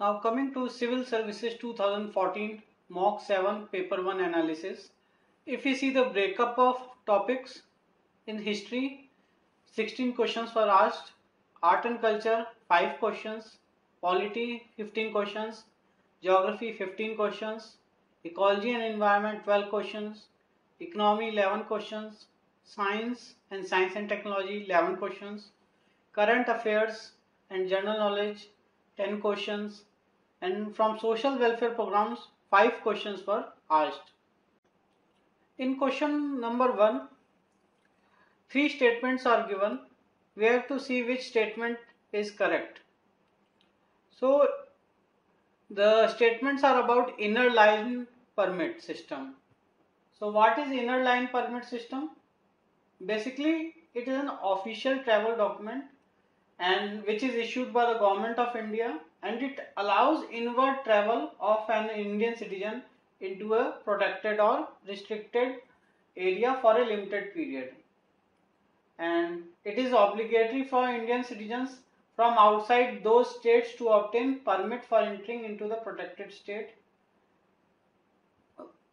Now coming to Civil Services 2014 Mock 7 Paper 1 analysis. If we see the breakup of topics in history, 16 questions were asked, art and culture 5 questions, polity 15 questions, geography 15 questions, ecology and environment 12 questions, economy 11 questions, science and technology 11 questions, current affairs and general knowledge 10 questions, and from social welfare programs 5 questions were asked. In question number 1, 3 statements are given. We have to see which statement is correct. So the statements are about inner line permit system. So what is inner line permit system? Basically it is an official travel document and which is issued by the government of India, and it allows inward travel of an Indian citizen into a protected or restricted area for a limited period, and it is obligatory for Indian citizens from outside those states to obtain permit for entering into the protected state.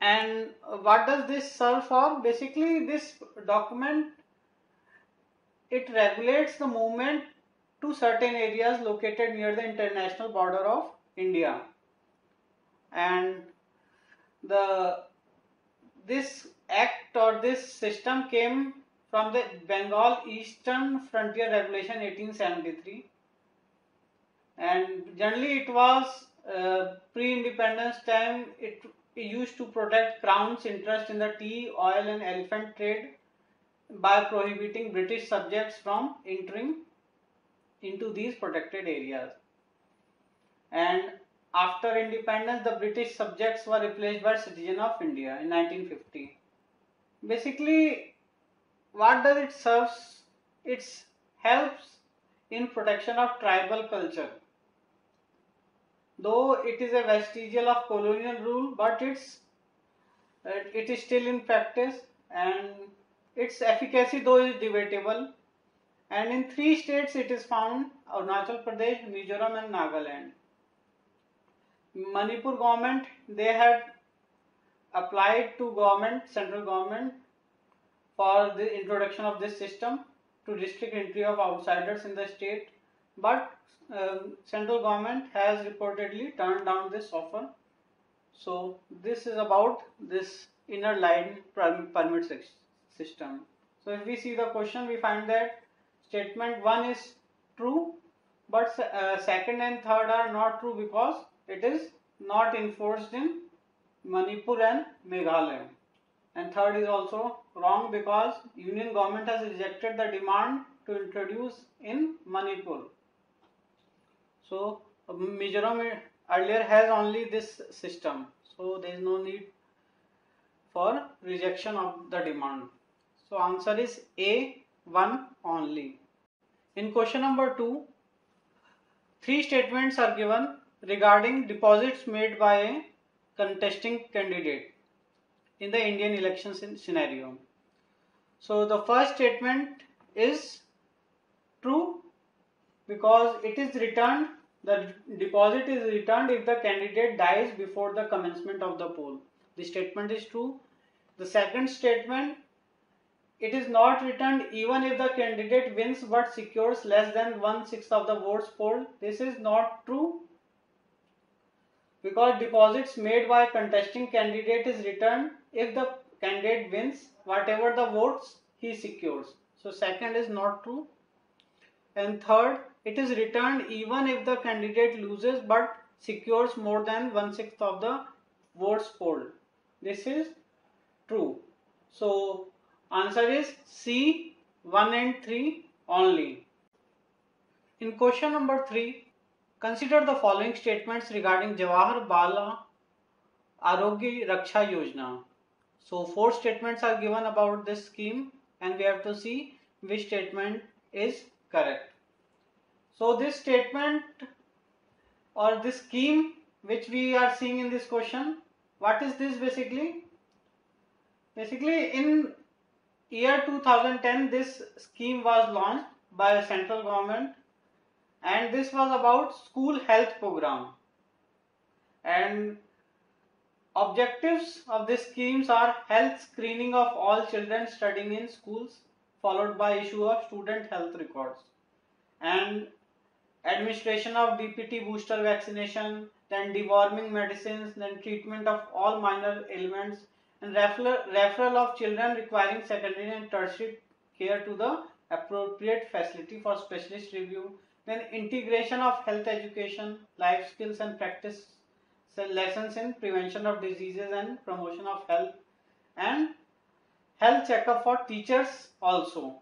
And what does this serve for? Basically this document, it regulates the movement to certain areas located near the international border of India, and this act or this system came from the Bengal Eastern Frontier Regulation 1873, and generally it was pre-independence time. It used to protect Crown's interest in the tea, oil and elephant trade by prohibiting British subjects from entering into these protected areas. And after independence, the British subjects were replaced by citizens of India in 1950. Basically, what does it serve? It helps in protection of tribal culture. Though it is a vestigial of colonial rule, but it is still in practice, and its efficacy though is debatable. And in 3 states it is found: Arunachal Pradesh, Mizoram and Nagaland. Manipur government, they had applied to central government for the introduction of this system to restrict entry of outsiders in the state, but central government has reportedly turned down this offer. So this is about this inner line permit system. So if we see the question, we find that statement 1 is true, but second and third are not true because it is not enforced in Manipur and Meghalaya. And third is also wrong because Union government has rejected the demand to introduce in Manipur. So Mizoram earlier has only this system, so there is no need for rejection of the demand. So answer is A, 1 only. In question number 2, 3 statements are given regarding deposits made by a contesting candidate in the Indian election scenario. So the first statement is true because it is returned, the deposit is returned if the candidate dies before the commencement of the poll. The statement is true. The second statement, it is not returned even if the candidate wins but secures less than 1/6 of the votes polled. This is not true because deposits made by contesting candidate is returned if the candidate wins whatever the votes he secures. So second is not true. And third, it is returned even if the candidate loses but secures more than 1/6 of the votes polled. This is true. So answer is C, 1 and 3 only. In question number 3, consider the following statements regarding Jawahar Bala Arogya Raksha Yojana. So 4 statements are given about this scheme and we have to see which statement is correct. So this statement or this scheme which we are seeing in this question, what is this basically? Basically in year 2010 this scheme was launched by the central government, and this was about school health program. And objectives of these schemes are health screening of all children studying in schools, followed by issue of student health records, and administration of DPT booster vaccination, then deworming medicines, then treatment of all minor ailments, and referral of children requiring secondary and tertiary care to the appropriate facility for specialist review, then integration of health education, life skills and practice lessons in prevention of diseases and promotion of health, and health checkup for teachers also,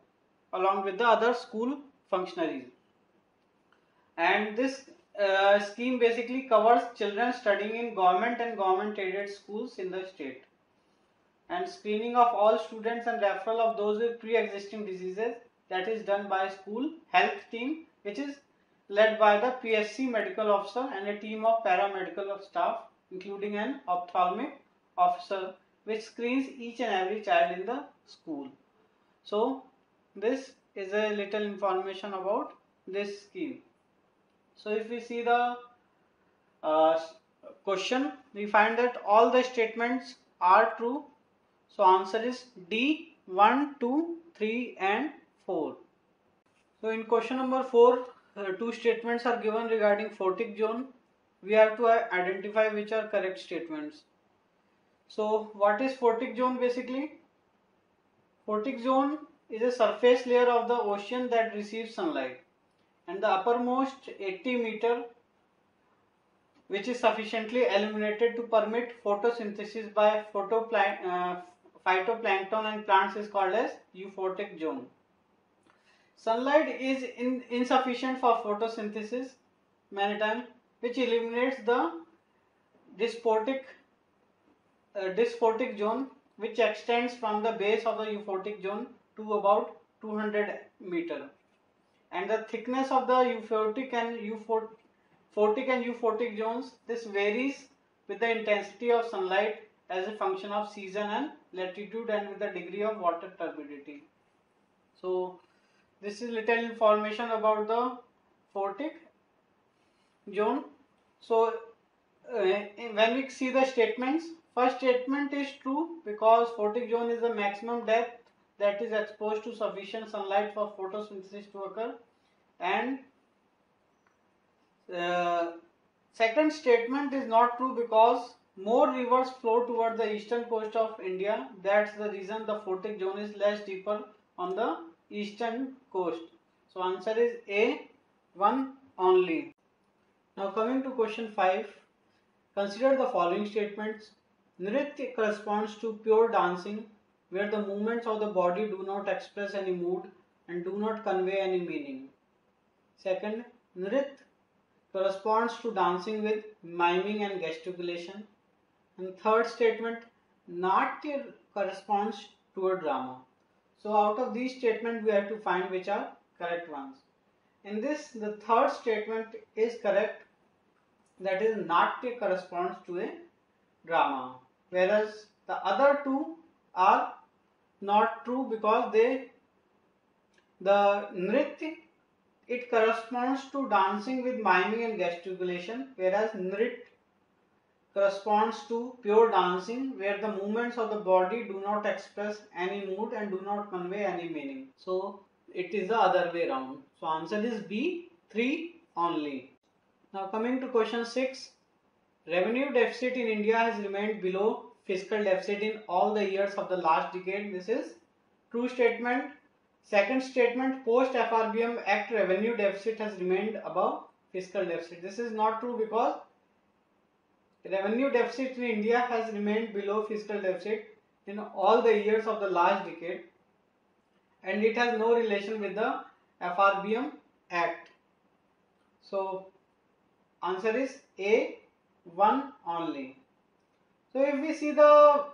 along with the other school functionaries. And this scheme basically covers children studying in government and government aided schools in the state, and screening of all students and referral of those with pre-existing diseases, that is done by school health team, which is led by the PSC medical officer and a team of paramedical staff including an ophthalmic officer, which screens each and every child in the school. So this is a little information about this scheme. So if we see the question, we find that all the statements are true. So answer is D, 1, 2, 3 and 4. So in question number 4, two statements are given regarding photic zone. We have to identify which are correct statements. So what is photic zone basically? Photic zone is a surface layer of the ocean that receives sunlight, and the uppermost 80 meter, which is sufficiently illuminated to permit photosynthesis by phytoplankton and plants, is called as euphotic zone. Sunlight is insufficient for photosynthesis many times, which eliminates the dysphotic zone, which extends from the base of the euphotic zone to about 200 meter. And the thickness of the photic and euphotic zones, this varies with the intensity of sunlight as a function of season and latitude, and with the degree of water turbidity. So this is little information about the photic zone. So when we see the statements, first statement is true because photic zone is the maximum depth that is exposed to sufficient sunlight for photosynthesis to occur. And second statement is not true because more rivers flow toward the eastern coast of India. That's the reason the photic zone is less deeper on the eastern coast. So answer is A, 1 only. Now coming to question 5, consider the following statements. Nritya corresponds to pure dancing, where the movements of the body do not express any mood and do not convey any meaning. Second, Nrit corresponds to dancing with miming and gesticulation. And third statement, Natya corresponds to a drama. So out of these statements we have to find which are correct ones. In this, the third statement is correct, that is Natya corresponds to a drama, whereas the other two are not true because the Nritya, it corresponds to dancing with miming and gesticulation, whereas Nrit corresponds to pure dancing, where the movements of the body do not express any mood and do not convey any meaning. So it is the other way around. So answer is B, 3 only. Now coming to question 6, revenue deficit in India has remained below fiscal deficit in all the years of the last decade. This is true statement. Second statement, post FRBM Act revenue deficit has remained above fiscal deficit. This is not true because revenue deficit in India has remained below fiscal deficit in all the years of the last decade, and it has no relation with the FRBM Act. So answer is A, 1 only. So if we see the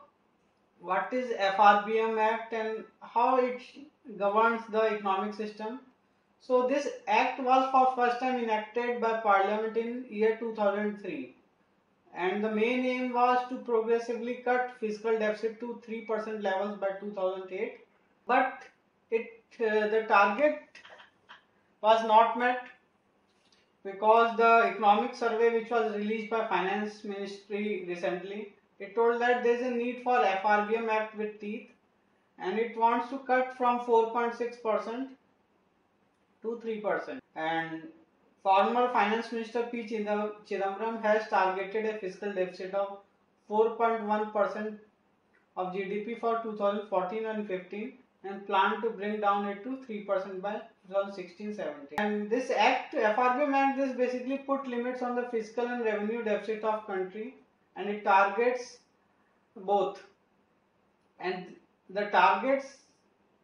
what is FRBM Act and how it governs the economic system. So this act was for first time enacted by Parliament in year 2003, and the main aim was to progressively cut fiscal deficit to 3% levels by 2008, but the target was not met, because the economic survey which was released by Finance Ministry recently, it told that there is a need for FRBM Act with teeth, and it wants to cut from 4.6% to 3%. And former Finance Minister P. Chidambaram has targeted a fiscal deficit of 4.1% of GDP for 2014 and 15 and plan to bring down it to 3% by 2016-17. And this act, FRBM Act, this basically put limits on the fiscal and revenue deficit of country, and it targets both. And the targets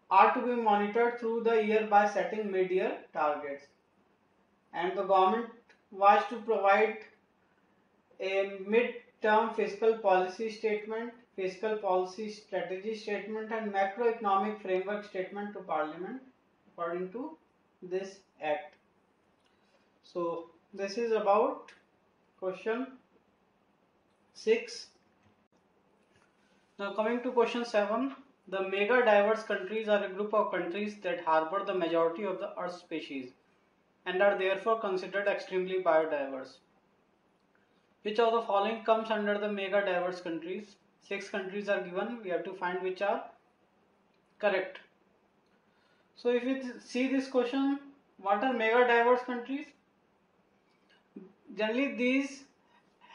are to be monitored through the year by setting mid-year targets. And the government was to provide a mid-term fiscal policy statement, fiscal policy strategy statement, and macroeconomic framework statement to Parliament according to this act. So this is about question 6. Now coming to question 7. The mega diverse countries are a group of countries that harbor the majority of the Earth's species and are therefore considered extremely biodiverse. Which of the following comes under the mega diverse countries? 6 countries are given. We have to find which are correct. So if you see this question, what are mega diverse countries? Generally these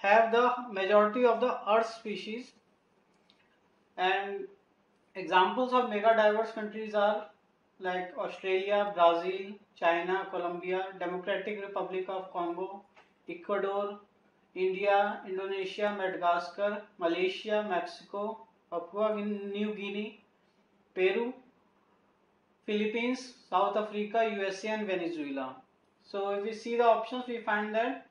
have the majority of the Earth species, and examples of mega diverse countries are like Australia, Brazil, China, Colombia, Democratic Republic of Congo, Ecuador, India, Indonesia, Madagascar, Malaysia, Mexico, Papua New Guinea, Peru, Philippines, South Africa, USA and Venezuela. So if we see the options, we find that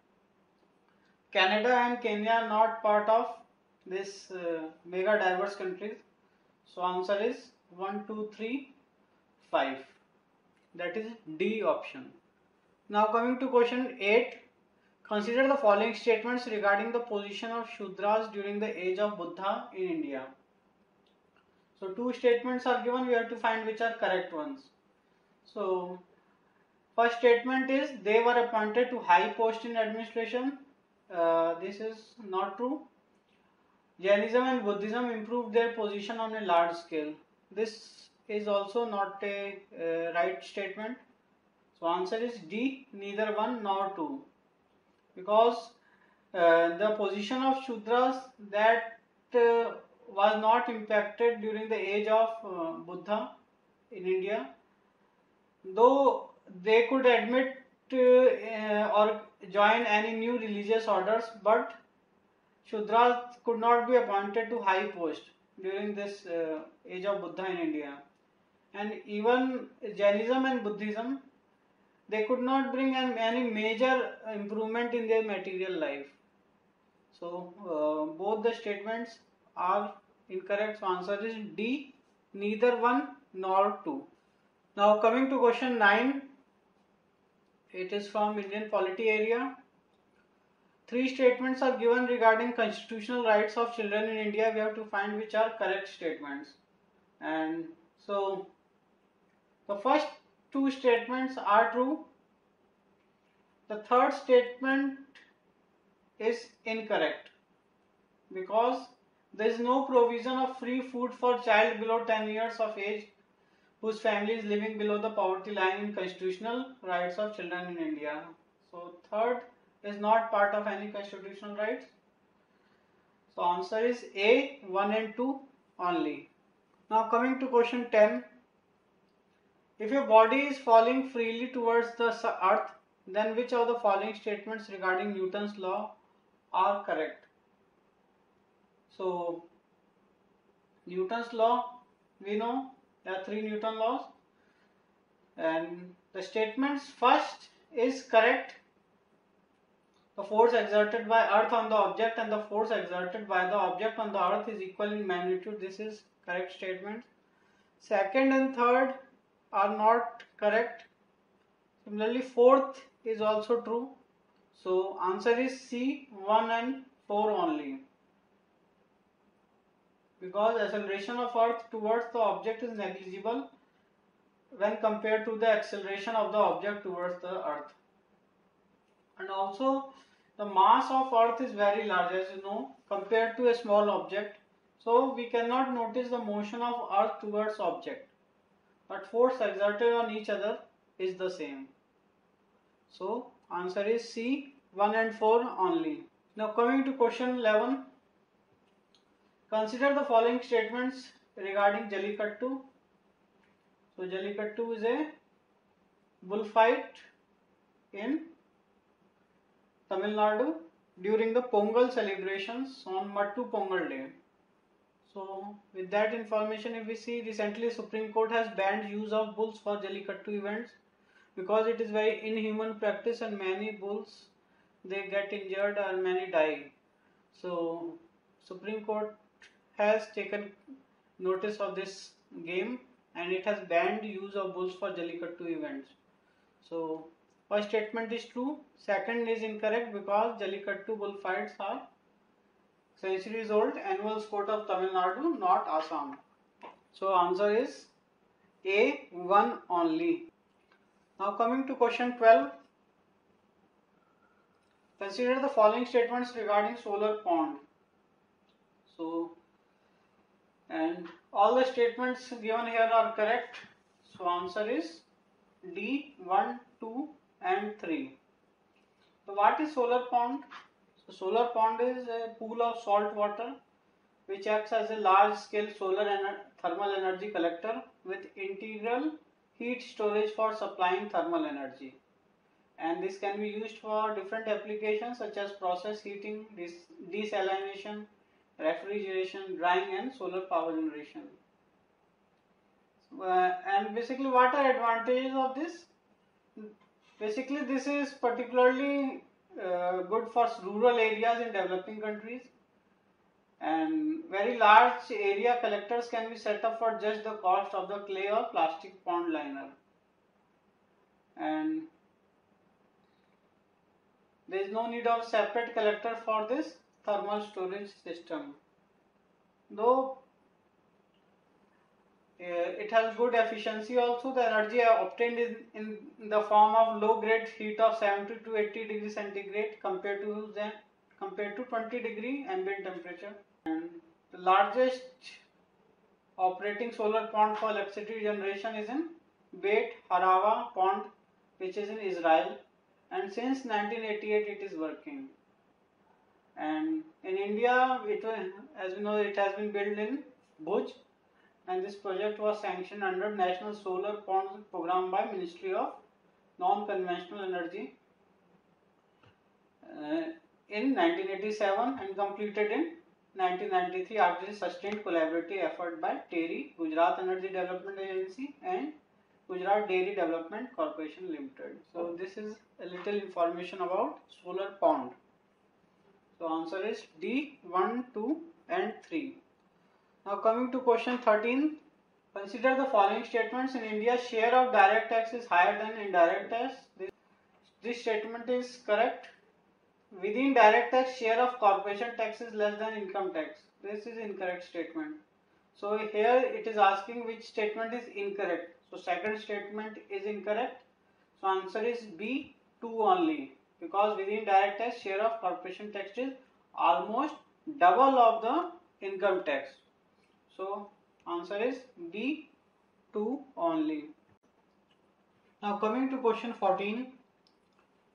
Canada and Kenya are not part of this mega diverse countries. So answer is 1, 2, 3, 5. That is D option. Now coming to question 8. Consider the following statements regarding the position of Shudras during the age of Buddha in India. So 2 statements are given. We have to find which are correct ones. So first statement is they were appointed to high post in administration. This is not true. Jainism and Buddhism improved their position on a large scale. This is also not a right statement. So answer is D, neither 1 nor 2. Because the position of Shudras that was not impacted during the age of Buddha in India, though they could admit or join any new religious orders, but Shudras could not be appointed to high post during this age of Buddha in India. And even Jainism and Buddhism, they could not bring any major improvement in their material life. So both the statements are incorrect. So answer is D, neither 1 nor 2. Now coming to question 9. It is from Indian polity area. 3 statements are given regarding constitutional rights of children in India. We have to find which are correct statements. And so the first 2 statements are true. The third statement is incorrect because there is no provision of free food for child below 10 years of age whose family is living below the poverty line in constitutional rights of children in India. So third is not part of any constitutional rights. So answer is A, 1 and 2 only. Now coming to question 10. If your body is falling freely towards the earth, then which of the following statements regarding Newton's law are correct? So Newton's law, we know there are 3 Newton laws, and the statements first is correct. The force exerted by earth on the object and the force exerted by the object on the earth is equal in magnitude. This is correct statement. Second and third are not correct. Similarly, fourth is also true. So answer is C, 1 and 4 only. Because acceleration of earth towards the object is negligible when compared to the acceleration of the object towards the earth. And also the mass of Earth is very large, as you know, compared to a small object. So we cannot notice the motion of Earth towards object, but force exerted on each other is the same. So answer is C, 1 and 4 only. Now coming to question 11. Consider the following statements regarding Jallikattu. So Jallikattu is a bullfight in Tamil Nadu during the Pongal celebrations on Mattu Pongal day. So with that information, if we see, recently Supreme Court has banned use of bulls for Jallikattu events because it is very inhuman practice and many bulls they get injured or many die. So Supreme Court has taken notice of this game and it has banned use of bulls for Jallikattu events. So first statement is true, second is incorrect because Jallikattu bullfights are centuries old annual sport of Tamil Nadu, not Assam. So answer is A, 1 only. Now coming to question 12. Consider the following statements regarding solar pond. So, and all the statements given here are correct. So answer is D, 1, 2 and 3. So what is solar pond? So solar pond is a pool of salt water which acts as a large scale solar thermal energy collector with integral heat storage for supplying thermal energy. And this can be used for different applications such as process heating, desalination, refrigeration, drying and solar power generation. And basically what are advantages of this? Basically this is particularly good for rural areas in developing countries, and very large area collectors can be set up for just the cost of the clay or plastic pond liner. And there is no need of separate collector for this thermal storage system. Though it has good efficiency also, the energy obtained is in the form of low grade heat of 70 to 80 degrees centigrade compared to 20 degree ambient temperature. And the largest operating solar pond for electricity generation is in Beit Harava pond, which is in Israel, and since 1988 it is working. And in India, as we know, it has been built in Bhuj, and this project was sanctioned under National Solar Pond Program by Ministry of Non-Conventional Energy in 1987 and completed in 1993 after a sustained collaborative effort by TERI, Gujarat Energy Development Agency, and Gujarat Dairy Development Corporation Limited. So this is a little information about solar pond. So answer is D, 1, 2 and 3. Now coming to question 13. Consider the following statements. In India, share of direct tax is higher than indirect tax. This statement is correct. Within direct tax, share of corporation tax is less than income tax. This is incorrect statement. So here it is asking which statement is incorrect. So second statement is incorrect. So answer is B, 2 only, because within direct tax, share of corporation tax is almost double of the income tax. So answer is D, 2 only. Now coming to question 14.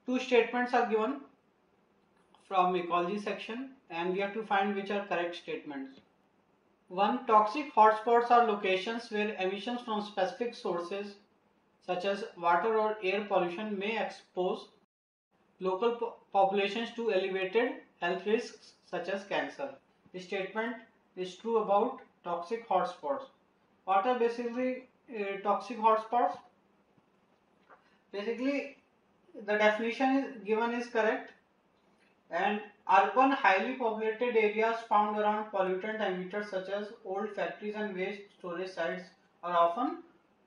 Two statements are given from ecology section and we have to find which are correct statements. 1. Toxic hotspots are locations where emissions from specific sources such as water or air pollution may expose local populations to elevated health risks such as cancer. This statement is true about toxic hotspots. What are basically toxic hotspots? Basically, the definition is given is correct, and urban highly populated areas found around pollutant emitters such as old factories and waste storage sites are often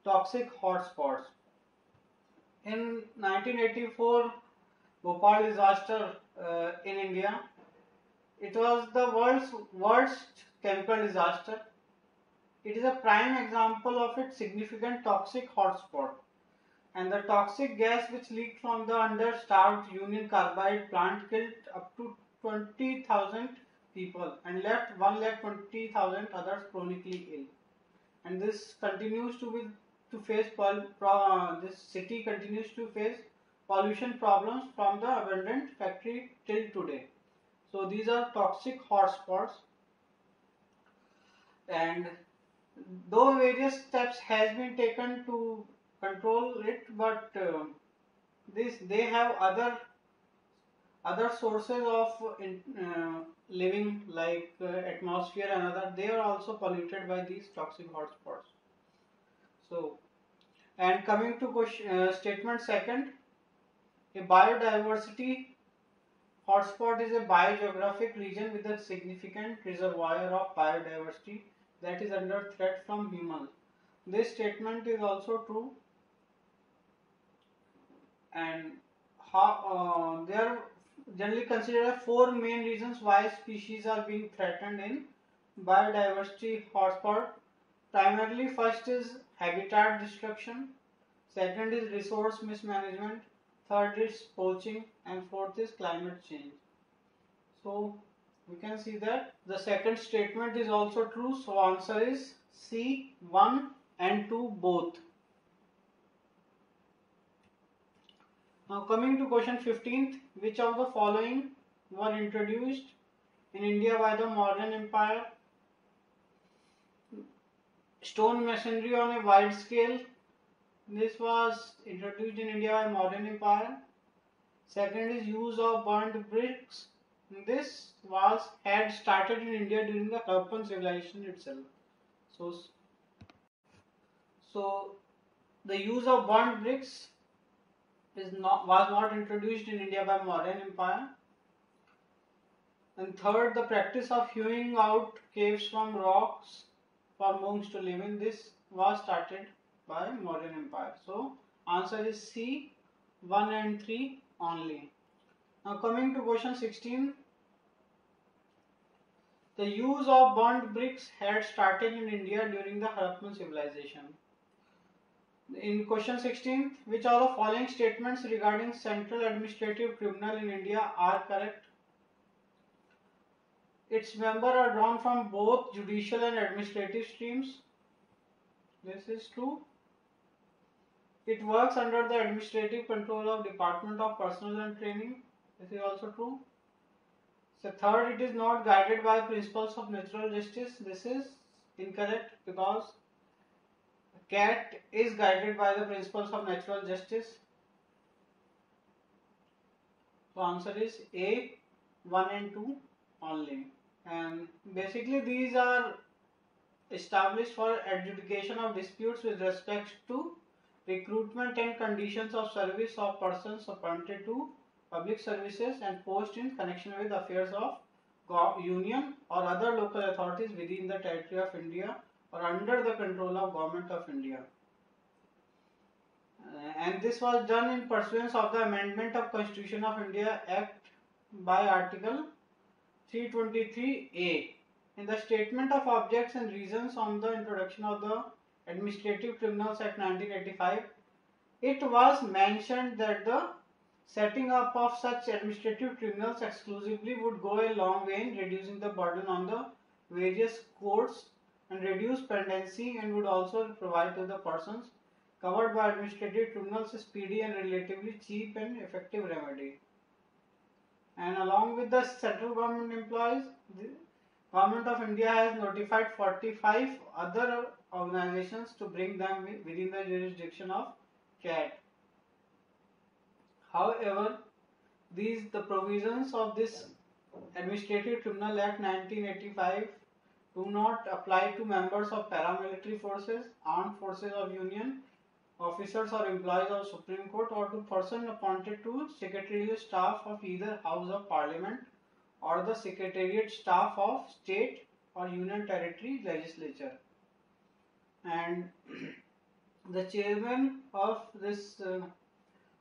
toxic hotspots. In 1984 Bhopal disaster in India, it was the world's worst chemical disaster. It is a prime example of its significant toxic hotspot. And the toxic gas which leaked from the understaffed Union Carbide plant killed up to 20,000 people and left 1,20,000 others chronically ill. And this continues to face this city continues to face pollution problems from the abandoned factory till today. So these are toxic hotspots, and though various steps has been taken to control it, but this they have other sources of living like atmosphere and other, they are also polluted by these toxic hotspots. So, and coming to statement second, a biodiversity hotspot is a biogeographic region with a significant reservoir of biodiversity that is under threat from humans. This statement is also true, and there are generally considered four main reasons why species are being threatened in biodiversity hotspot. Primarily, first is habitat destruction, second is resource mismanagement, third is poaching, and fourth is climate change. So we can see that the second statement is also true. So answer is C, 1 and 2 both. Now coming to question 15th, which of the following were introduced in India by the modern empire? Stone masonry on a wide scale. This was introduced in India by modern empire. Second is use of burnt bricks. This had started in India during the Harappan civilization itself. So the use of burnt bricks was not introduced in India by modern empire. And third, the practice of hewing out caves from rocks for monks to live in, this was started by modern empire. So answer is C, 1 and 3 only. Now coming to question 16, the use of burnt bricks had started in India during the Harappan civilization. In question 16, which of the following statements regarding Central Administrative Tribunal in India are correct? Its members are drawn from both judicial and administrative streams. This is true. It works under the administrative control of Department of Personnel and Training. This is also true. So third, it is not guided by principles of natural justice. This is incorrect because CAT is guided by the principles of natural justice. So answer is A, 1 and 2 only. And basically these are established for adjudication of disputes with respect to recruitment and conditions of service of persons appointed to public services and post in connection with affairs of union or other local authorities within the territory of India or under the control of Government of India. And this was done in pursuance of the Amendment of Constitution of India Act by Article 323A. In the Statement of Objects and Reasons on the introduction of the Administrative Tribunals Act 1985, it was mentioned that the setting up of such administrative tribunals exclusively would go a long way in reducing the burden on the various courts and reduce pendency, and would also provide to the persons covered by administrative tribunals a speedy and relatively cheap and effective remedy. And along with the central government employees, the Government of India has notified 45 other organizations to bring them within the jurisdiction of CAT. However, the provisions of this Administrative Tribunal Act 1985 do not apply to members of paramilitary forces, armed forces of Union, officers or employees of Supreme Court, or to person appointed to secretarial staff of either House of Parliament or the secretariat staff of state or union territory legislature. And the chairman of this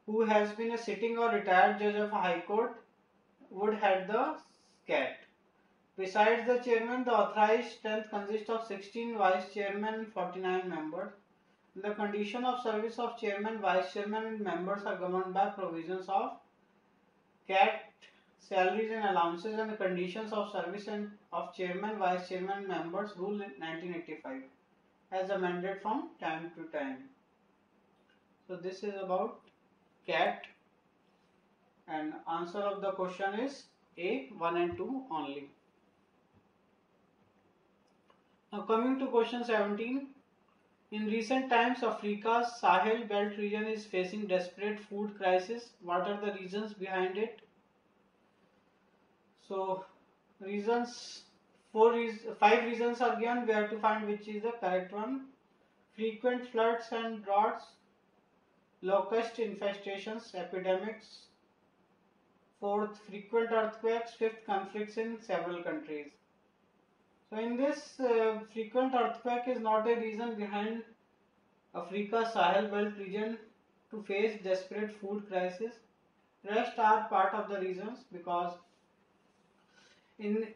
who has been a sitting or retired judge of a high court would head the CAT. Besides the chairman, the authorized strength consists of 16 vice chairmen and 49 members. The condition of service of chairman, vice chairman and members are governed by provisions of CAT, salaries and allowances, and the conditions of service and of chairman, vice chairman and members rule in 1985 as amended from time to time. So this is about CAT, and answer of the question is A, 1 and 2 only. Now coming to question 17. In recent times, Africa's Sahel Belt region is facing desperate food crisis. What are the reasons behind it? So, five reasons are given. We have to find which is the correct one. Frequent floods and droughts, locust infestations, epidemics. Fourth, frequent earthquakes. Fifth, conflicts in several countries. So in this, frequent earthquake is not a reason behind Africa's Sahel Belt region to face desperate food crisis. Rest are part of the reasons, because in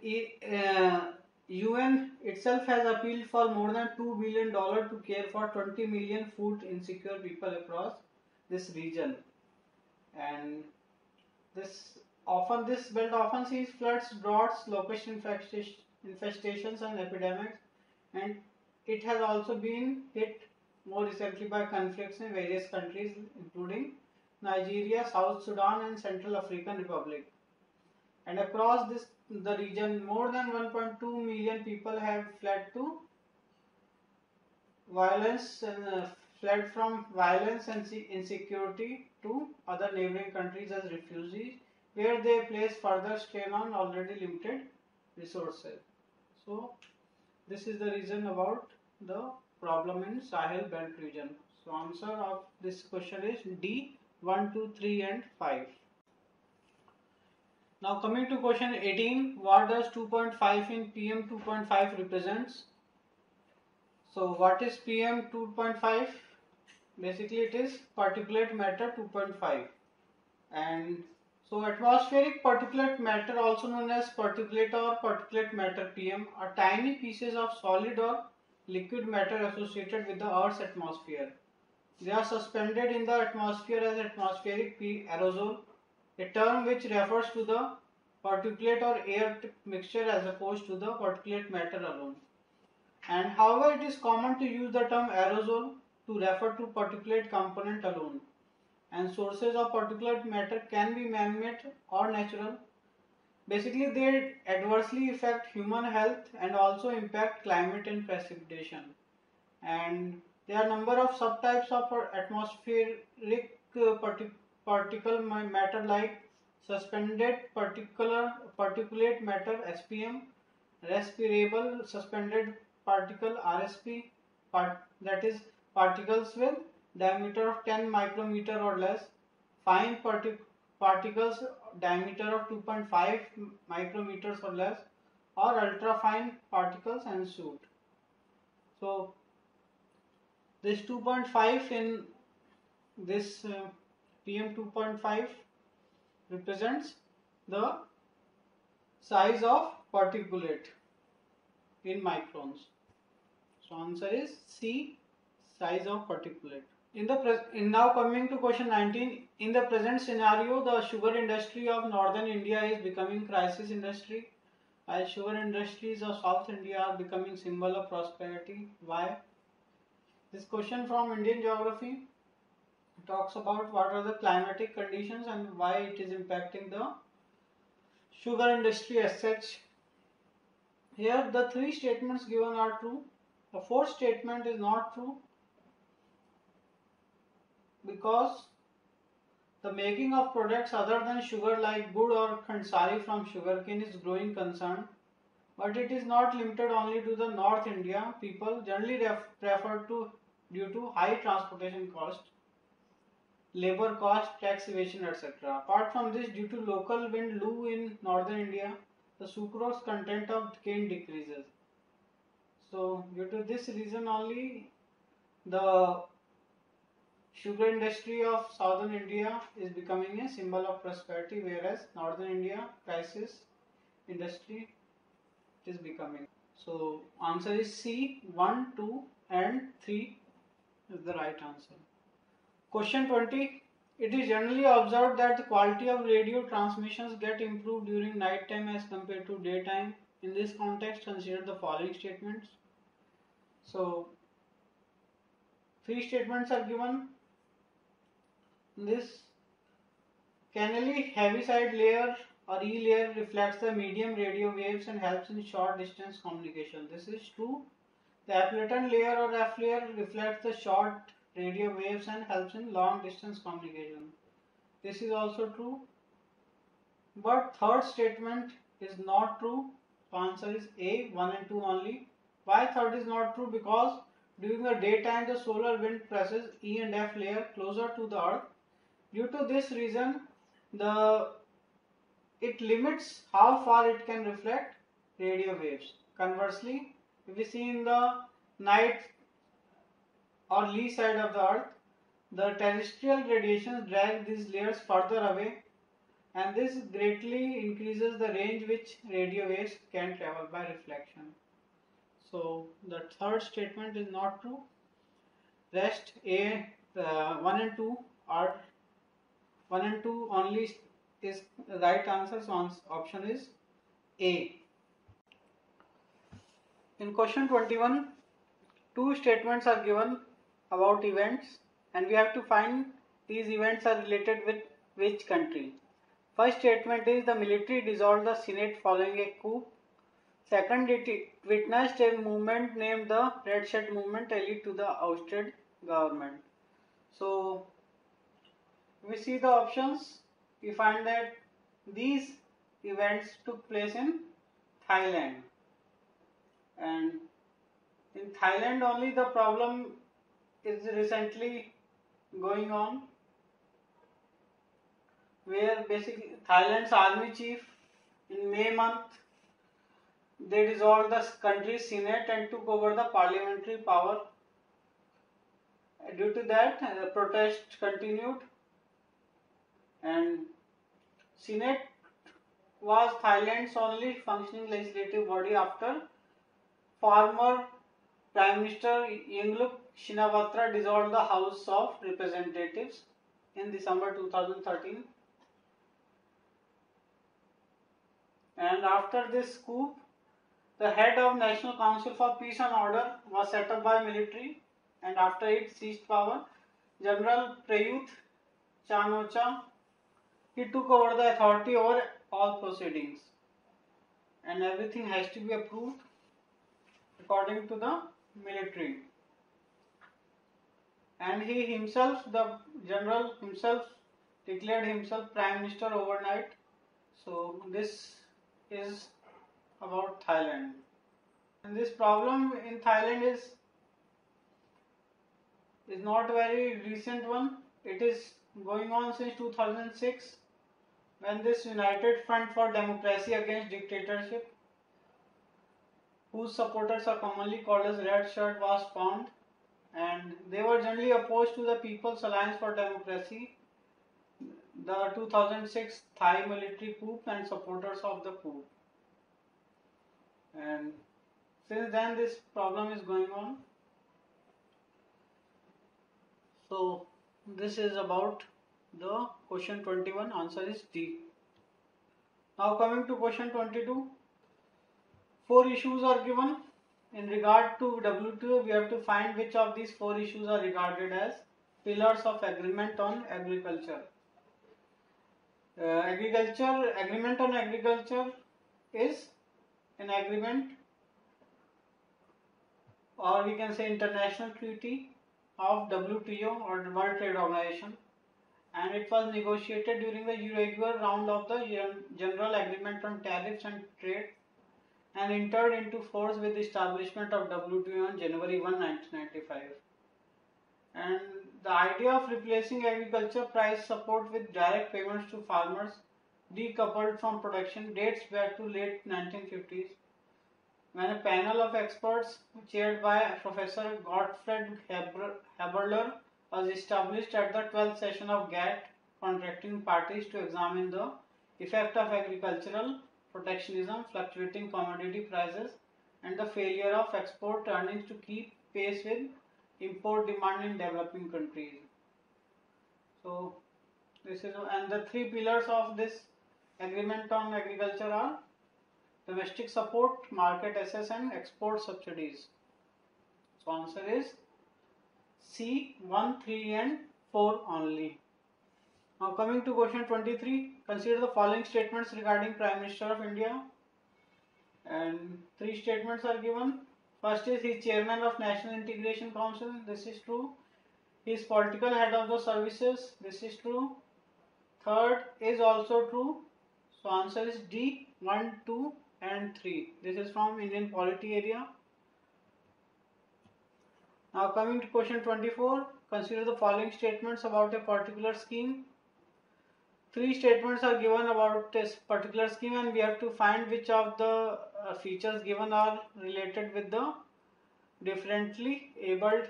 UN itself has appealed for more than $2 billion to care for 20 million food insecure people across this region, and this belt often sees floods, droughts, locust infestations and epidemics, and it has also been hit more recently by conflicts in various countries including Nigeria, South Sudan and Central African Republic. And across the region, more than 1.2 million people have fled to violence and fled from violence and insecurity to other neighboring countries as refugees, where they place further strain on already limited resources. So this is the reason about the problem in Sahel Belt region. So answer of this question is D, 1, 2, 3 and 5. Now coming to question 18, what does 2.5 in PM 2.5 represents? So what is PM 2.5? Basically it is particulate matter 2.5, and so atmospheric particulate matter, also known as particulate or particulate matter PM, are tiny pieces of solid or liquid matter associated with the Earth's atmosphere. They are suspended in the atmosphere as atmospheric aerosol, a term which refers to the particulate or air mixture as opposed to the particulate matter alone. And however, it is common to use the term aerosol to refer to particulate component alone. And sources of particulate matter can be man-made or natural. Basically, they adversely affect human health and also impact climate and precipitation. And there are a number of subtypes of atmospheric particle matter like suspended particulate matter SPM, respirable suspended particle RSP, that is particles with diameter of 10 micrometer or less, fine particles diameter of 2.5 micrometers or less, or ultra fine particles and soot. So this 2.5 in this PM 2.5 represents the size of particulate in microns. So answer is C, size of particulate. Now coming to question 19, in the present scenario, the sugar industry of northern India is becoming crisis industry, while sugar industries of South India are becoming symbol of prosperity. Why? This question from Indian Geography talks about what are the climatic conditions and why it is impacting the sugar industry as such. Here the three statements given are true. The fourth statement is not true, because the making of products other than sugar like gur or khandsari from sugarcane is growing concern, but it is not limited only to the North India. People generally prefer to due to high transportation cost, labor cost, tax evasion, etc. Apart from this, due to local wind low in northern India, the sucrose content of cane decreases. So due to this reason only, the sugar industry of southern India is becoming a symbol of prosperity, whereas northern India crisis industry is becoming. So answer is C, 1, 2 and 3. is the right answer. Question 20. It is generally observed that the quality of radio transmissions get improved during night time as compared to daytime. In this context, consider the following statements. So, three statements are given. This canally heaviside layer or E layer reflects the medium radio waves and helps in short distance communication. This is true. The Appleton layer or F layer reflects the short radio waves and helps in long distance communication. This is also true. But third statement is not true. So answer is A, 1 and 2 only. Why third is not true? Because during the daytime the solar wind presses E and F layer closer to the earth. Due to this reason, it limits how far it can reflect radio waves. Conversely, if we see in the night or lee side of the earth, the terrestrial radiations drag these layers further away, and this greatly increases the range which radio waves can travel by reflection. So the third statement is not true. Rest A, 1 and 2 are 1 and 2 only is the right answer. So option is A. In question 21, two statements are given about events, and we have to find these events are related with which country. First statement is the military dissolved the Senate following a coup. Second, it witnessed a movement named the Red Shirt Movement, a lead to the ousted government. So, we see the options. We find that these events took place in Thailand, and in Thailand only the problem is recently going on, where basically Thailand's army chief in May month they dissolved the country's senate and took over the parliamentary power. Due to that, the protest continued, and Senate was Thailand's only functioning legislative body after former Prime Minister Yingluck Shinawatra dissolved the House of Representatives in December 2013. And after this coup, the head of National Council for Peace and Order was set up by military, and after it seized power, General Prayut Chan-o-cha, he took over the authority over all proceedings, and everything has to be approved according to the military. And he himself, the general himself, declared himself Prime Minister overnight. So this is about Thailand. And this problem in Thailand is not a very recent one. It is going on since 2006, when this United Front for Democracy Against Dictatorship, whose supporters are commonly called as Red Shirt, was formed, and they were generally opposed to the People's Alliance for Democracy, the 2006 Thai military coup, and supporters of the coup. And since then this problem is going on. So this is about the question 21, answer is D. Now coming to question 22, 4 issues are given. In regard to WTO, we have to find which of these 4 issues are regarded as pillars of agreement on agriculture. Agreement on agriculture is an agreement, or we can say international treaty of WTO or World Trade Organization, and it was negotiated during the irregular round of the General Agreement on Tariffs and Trade, and entered into force with the establishment of WTO on January 1, 1995. And the idea of replacing agriculture price support with direct payments to farmers decoupled from production dates back to late 1950s, when a panel of experts chaired by Professor Gottfried Haberler was established at the 12th session of GATT, contracting parties to examine the effect of agricultural protectionism, fluctuating commodity prices, and the failure of export earnings to keep pace with import demand in developing countries. So this is, and the three pillars of this agreement on agriculture are domestic support, market access, and export subsidies. So answer is C, 1, 3 and 4 only. Now coming to question 23, consider the following statements regarding Prime Minister of India, and three statements are given. First is, he is chairman of National Integration Council. This is true. He is political head of the services. This is true. Third is also true. So answer is D, 1, 2 and 3. This is from Indian polity area. Now coming to question 24, consider the following statements about a particular scheme. Three statements are given about this particular scheme, and we have to find which of the features given are related with the differently abled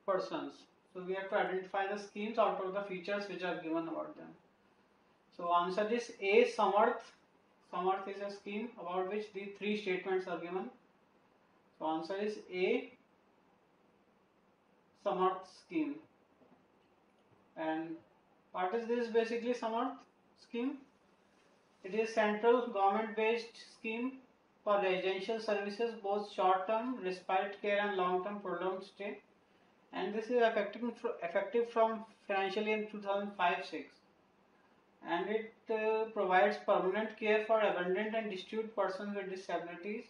persons. So we have to identify the schemes out of the features which are given about them. So answer is A, Samarth. Samarth is a scheme about which the three statements are given. So answer is A, Samarth scheme. And what is this basically Samarth scheme? It is central government based scheme for residential services, both short term respite care and long term prolonged stay, and this is effective from financial year 2005-06, and it provides permanent care for abandoned and destitute persons with disabilities,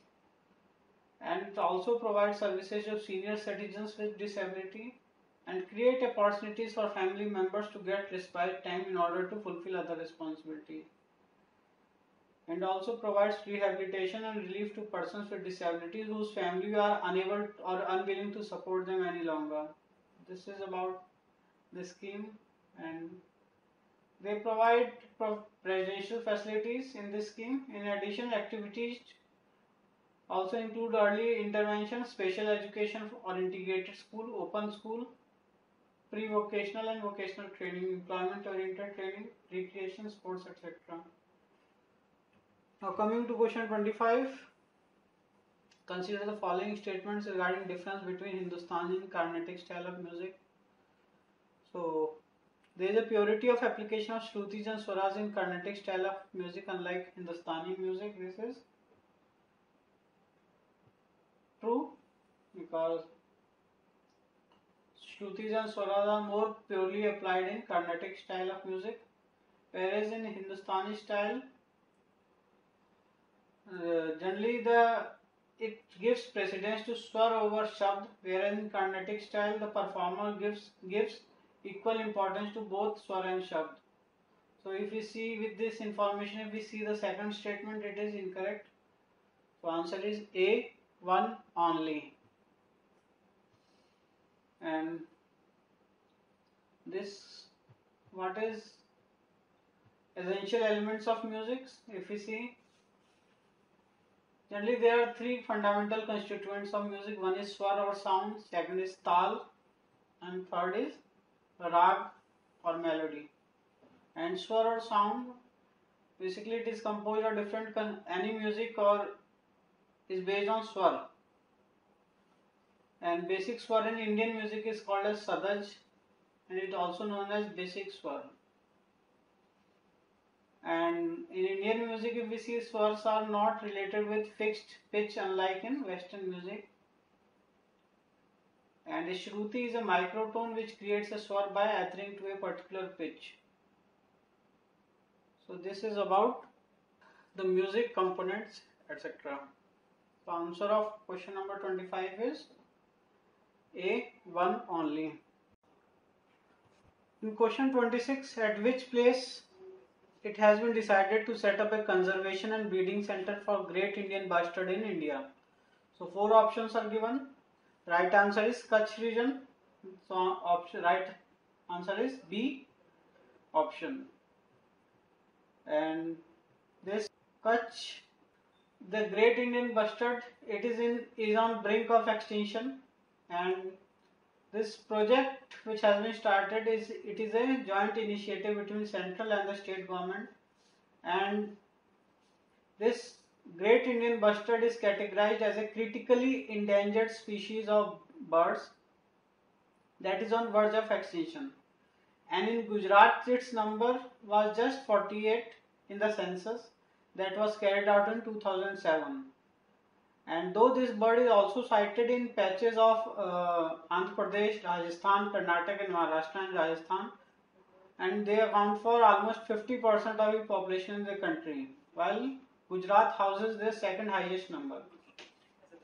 and it also provides services to senior citizens with disability, and create opportunities for family members to get respite time in order to fulfill other responsibilities, and also provides rehabilitation and relief to persons with disabilities whose family are unable or unwilling to support them any longer. This is about the scheme, and they provide residential facilities in this scheme. In addition, activities also include early intervention, special education or integrated school, open school, pre-vocational and vocational training, employment-oriented training, recreation, sports, etc. Now coming to question 25, consider the following statements regarding difference between Hindustani and Carnatic style of music. So there is a purity of application of Shrutis and Swaras in Carnatic style of music, unlike Hindustani music. This is true because Shrutis and Swaras are more purely applied in Carnatic style of music, whereas in Hindustani style, generally it gives precedence to swar over shabd, whereas in Carnatic style the performer gives equal importance to both swar and shabd. So if we see with this information, if we see the second statement, it is incorrect. So answer is A, 1 only. And this, what is essential elements of music? If we see, generally there are three fundamental constituents of music. One is swar or sound, second is tal, and third is rag or melody. And swar or sound, basically it is composed of different, any music or is based on swar. And basic swar in Indian music is called as sadaj, and it is also known as basic swar. And in Indian music, if we see, swars are not related with fixed pitch, unlike in Western music. And a shruti is a microtone which creates a swar by adhering to a particular pitch. So this is about the music components, etc. The answer of question number 25 is A, 1 only. In question 26, at which place it has been decided to set up a conservation and breeding center for Great Indian Bustard in India? So 4 options are given. Right answer is Kutch region. So right answer is B option. And this Kutch, the Great Indian Bustard, it is on brink of extinction, and this project which has been started is a joint initiative between central and the state government, and this Great Indian Bustard is categorized as a critically endangered species of birds that is on verge of extinction. And in Gujarat, its number was just 48 in the census that was carried out in 2007. And though this bird is also sighted in patches of Andhra Pradesh, Rajasthan, Karnataka, and Maharashtra and Rajasthan, and they account for almost 50% of the population in the country, while Gujarat houses their second highest number.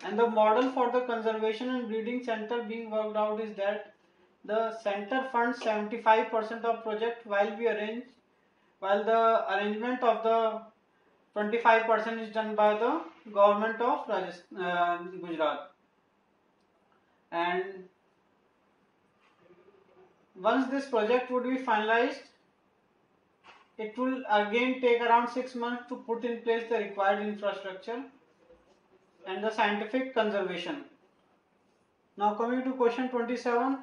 And the model for the conservation and breeding center being worked out is that the center funds 75% of project while the arrangement of the 25% is done by the government of Gujarat. And once this project would be finalized, it will again take around 6 months to put in place the required infrastructure and the scientific conservation. Now coming to question 27,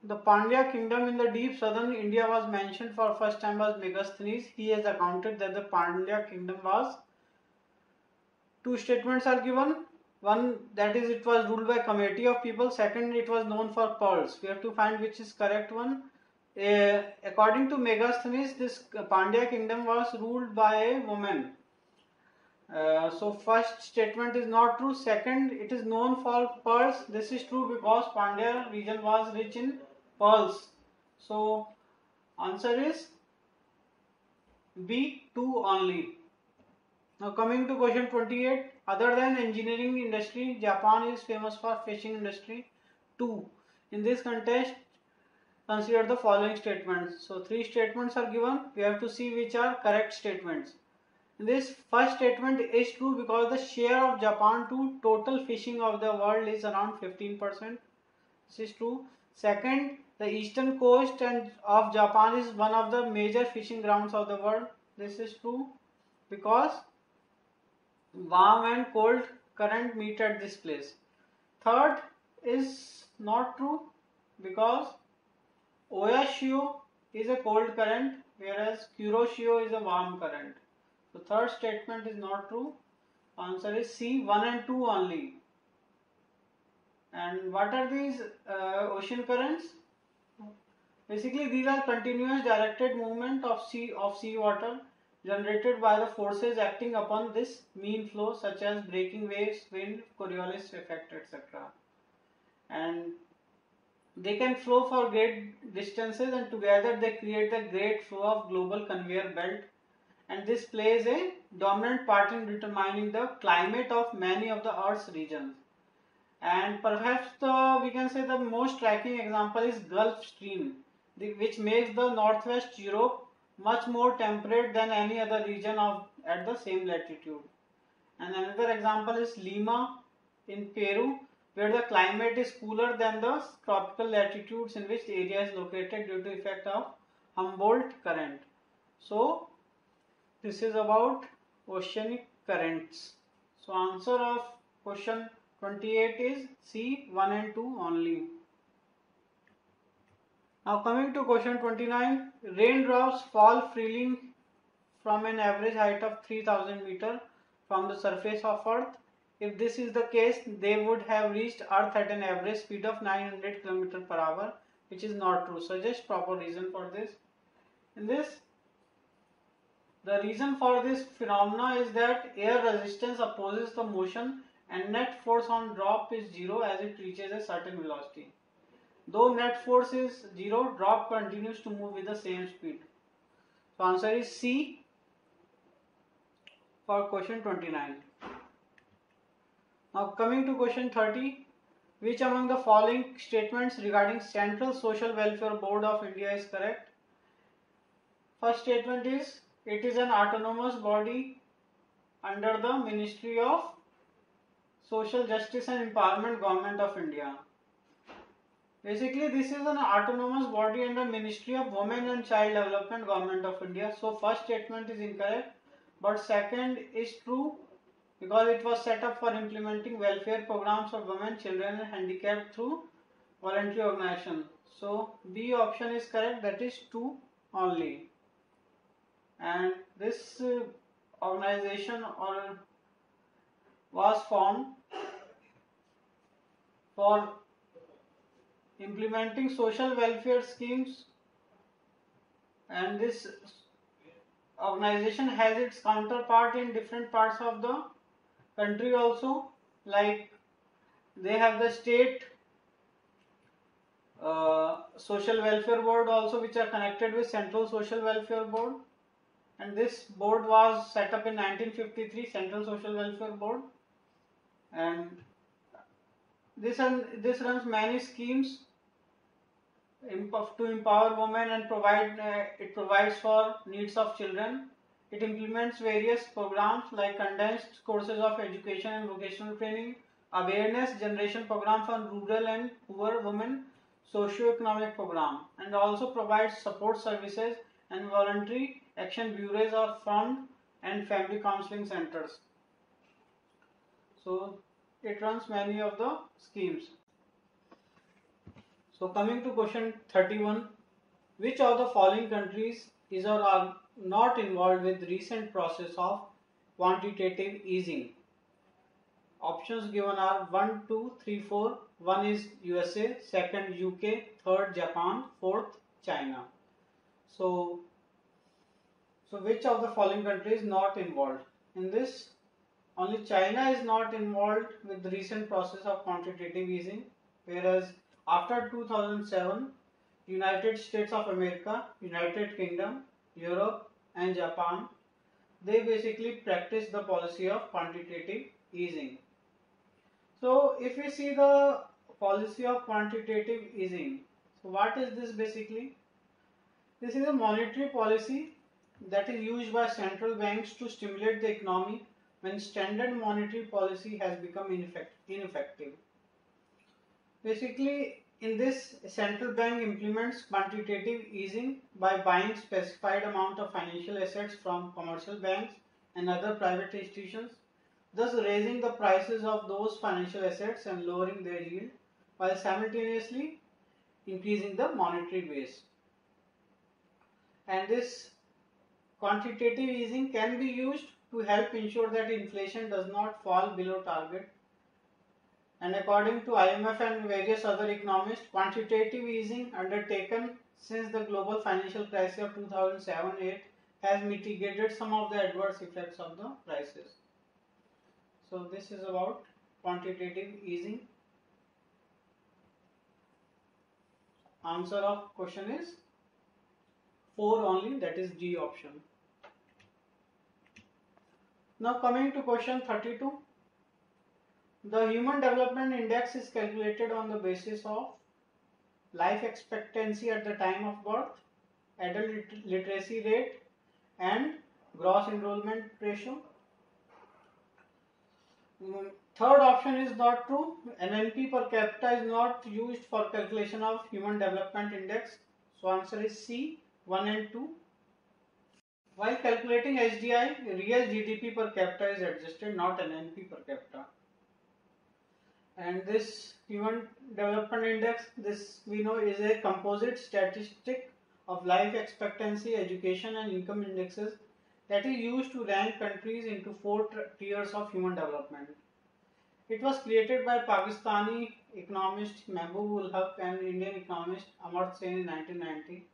the Pandya kingdom in the deep southern India was mentioned for first time as Megasthenes. He has accounted that the Pandya kingdom was, two statements are given. One, that is it was ruled by committee of people. Second, it was known for pearls. We have to find which is correct one. According to Megasthenes, this Pandya kingdom was ruled by a woman. So first statement is not true. Second, it is known for pearls. This is true because Pandya region was rich in pearls. So answer is B, 2 only. Now coming to question 28. Other than engineering industry, Japan is famous for fishing industry. 2. In this context, consider the following statements. So 3 statements are given. We have to see which are correct statements. This first statement is true because the share of Japan to total fishing of the world is around 15%. This is true. Second, the eastern coast of Japan is one of the major fishing grounds of the world. This is true because warm and cold current meet at this place. Third is not true because Oyashio is a cold current whereas Kuroshio is a warm current. So third statement is not true. Answer is C, 1 and 2 only. And what are these ocean currents? Basically, these are continuous directed movement of sea water generated by the forces acting upon this mean flow, such as breaking waves, wind, Coriolis effect, etc. And they can flow for great distances, and together they create the great flow of global conveyor belt. And this plays a dominant part in determining the climate of many of the Earth's regions. And perhaps we can say the most striking example is Gulf Stream, which makes the northwest Europe much more temperate than any other region at the same latitude. And another example is Lima in Peru, where the climate is cooler than the tropical latitudes in which the area is located due to effect of Humboldt current. So this is about oceanic currents. So answer of question 28 is C, 1 and 2 only. Now coming to question 29, raindrops fall freely from an average height of 3000 meter from the surface of Earth. If this is the case, they would have reached Earth at an average speed of 900 km per hour, which is not true. Suggest proper reason for this. In this, the reason for this phenomena is that air resistance opposes the motion and net force on drop is zero as it reaches a certain velocity. Though net force is zero, drop continues to move with the same speed. So answer is C for question 29. Now coming to question 30, which among the following statements regarding Central Social Welfare Board of India is correct? First statement is, it is an autonomous body under the Ministry of Social Justice and Empowerment, Government of India. Basically, this is an autonomous body under Ministry of Women and Child Development, Government of India. So first statement is incorrect, but second is true because it was set up for implementing welfare programs for women, children and handicapped through voluntary organization. So B option is correct, that is 2 only. And this organization was formed for implementing social welfare schemes, and this organization has its counterpart in different parts of the country also, like they have the state social welfare board also, which are connected with central social welfare board, and this board was set up in 1953, central social welfare board, and this runs many schemes to empower women and it provides for needs of children. It implements various programs like condensed courses of education and vocational training, awareness generation program for rural and poor women, socio-economic program, and also provides support services and voluntary action bureaus or fund and family counseling centers. So it runs many of the schemes. So coming to question 31, which of the following countries is or are not involved with recent process of quantitative easing? Options given are 1, 2, 3, 4. 1 is USA, second UK, third Japan, fourth China. So which of the following countries is not involved? In this, only China is not involved with the recent process of quantitative easing, whereas after 2007, United States of America, United Kingdom, Europe and Japan, they basically practice the policy of quantitative easing. So if we see the policy of quantitative easing, so what is this basically? This is a monetary policy that is used by central banks to stimulate the economy when standard monetary policy has become ineffective. Basically, in this, central bank implements quantitative easing by buying specified amount of financial assets from commercial banks and other private institutions, thus raising the prices of those financial assets and lowering their yield, while simultaneously increasing the monetary base. And this quantitative easing can be used to help ensure that inflation does not fall below target. And according to IMF and various other economists, quantitative easing undertaken since the global financial crisis of 2007-8 has mitigated some of the adverse effects of the crisis. So this is about quantitative easing. Answer of question is 4 only, that is D option. Now coming to question 32. The Human Development Index is calculated on the basis of life expectancy at the time of birth, adult literacy rate and gross enrollment ratio. Third option is not true. NNP per capita is not used for calculation of Human Development Index. So answer is C, 1 and 2. While calculating HDI, real GDP per capita is adjusted, not NNP per capita. And this Human Development Index, this we know is a composite statistic of life expectancy, education and income indexes that is used to rank countries into 4 tiers of human development. It was created by Pakistani economist Mehboob ul Haq and Indian economist Amartya Sen in 1990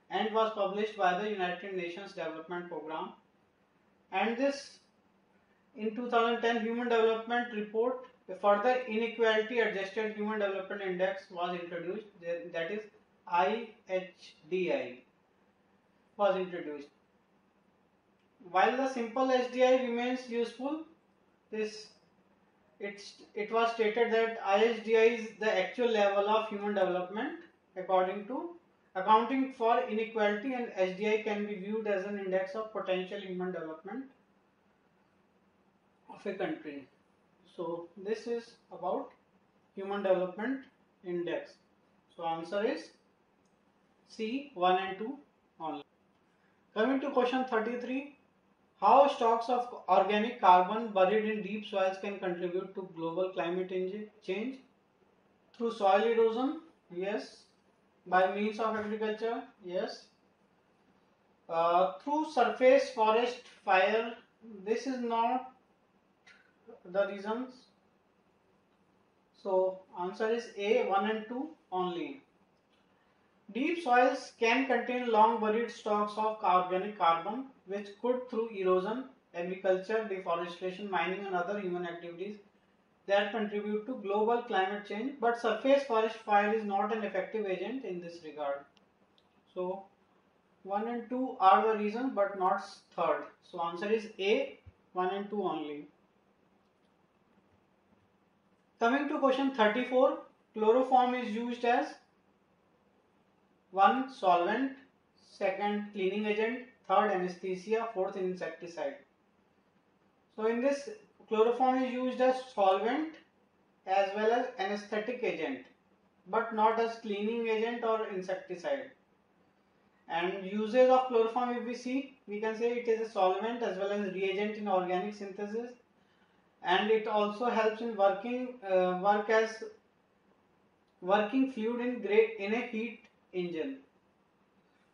and was published by the United Nations Development Programme. And this in 2010 Human Development Report, a further inequality adjusted Human Development Index was introduced, that is IHDI was introduced. While the simple HDI remains useful, it was stated that IHDI is the actual level of human development accounting for inequality, and HDI can be viewed as an index of potential human development of a country. So this is about Human Development Index. So answer is C, 1 and 2 only. Coming to question 33. How stocks of organic carbon buried in deep soils can contribute to global climate change? Through soil erosion? Yes. By means of agriculture? Yes. Through surface forest fire? This is not the reasons. So answer is A, 1 and 2 only. Deep soils can contain long buried stocks of organic carbon which could, through erosion, agriculture, deforestation, mining and other human activities, that contribute to global climate change, but surface forest fire is not an effective agent in this regard. So 1 and 2 are the reason but not third. So answer is A, 1 and 2 only. Coming to question 34, chloroform is used as 1. Solvent, 2nd cleaning agent, 3rd anesthesia, 4th insecticide. So in this, chloroform is used as solvent as well as anesthetic agent, but not as cleaning agent or insecticide. And uses of chloroform, if we see, we can say it is a solvent as well as reagent in organic synthesis, and it also helps in work as working fluid in a heat engine,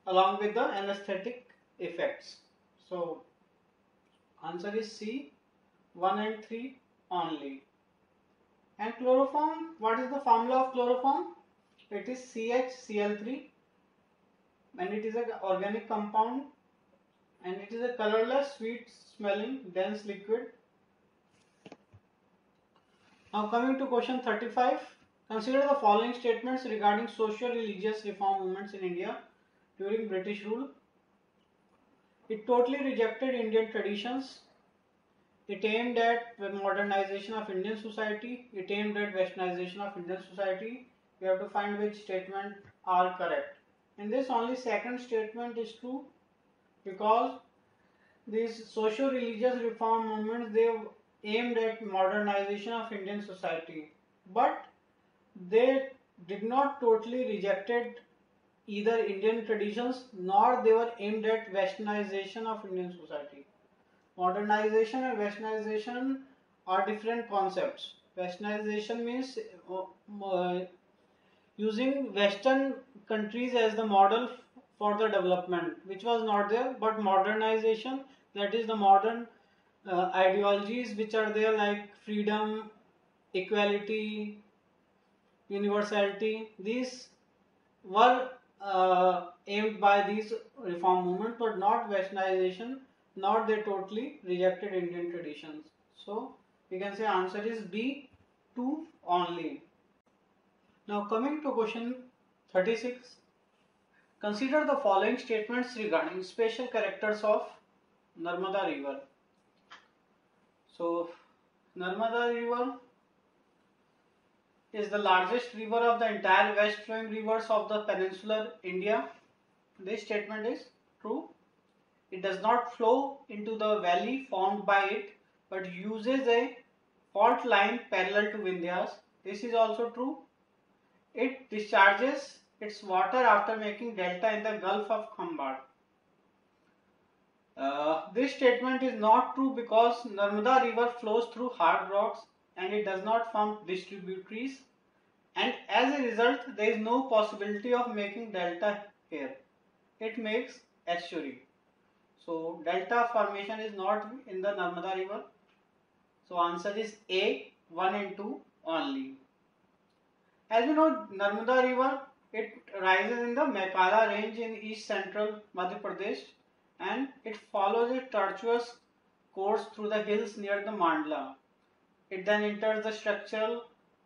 along with the anesthetic effects. So answer is C, 1 and 3 only. And chloroform, what is the formula of chloroform? It is CHCl3, and it is an organic compound, and it is a colorless, sweet smelling, dense liquid. Now coming to question 35, consider the following statements regarding socio-religious reform movements in India during British rule. It totally rejected Indian traditions. It aimed at the modernization of Indian society. It aimed at westernization of Indian society. We have to find which statement are correct. In this, only second statement is true, because these socio-religious reform movements, they aimed at modernization of Indian society, but they did not totally rejected either Indian traditions, nor they were aimed at westernization of Indian society. Modernization and westernization are different concepts. Westernization means using Western countries as the model for the development, which was not there, but modernization, that is the modern ideologies which are there, like freedom, equality, universality, these were aimed by these reform movement, but not westernization, not they totally rejected Indian traditions. So we can say answer is B, 2 only. Now coming to question 36, consider the following statements regarding special characters of Narmada river. So Narmada river is the largest river of the entire west flowing rivers of the peninsular India. This statement is true. It does not flow into the valley formed by it, but uses a fault line parallel to Vindhyas. This is also true. It discharges its water after making delta in the Gulf of Khambhat. This statement is not true, because Narmada river flows through hard rocks and it does not form distributaries, and as a result there is no possibility of making delta here. It makes estuary. So delta formation is not in the Narmada river. So answer is A, 1 and 2 only. As we know, Narmada river, it rises in the Mekala range in east central Madhya Pradesh, and it follows a tortuous course through the hills near the Mandla. It then enters the structural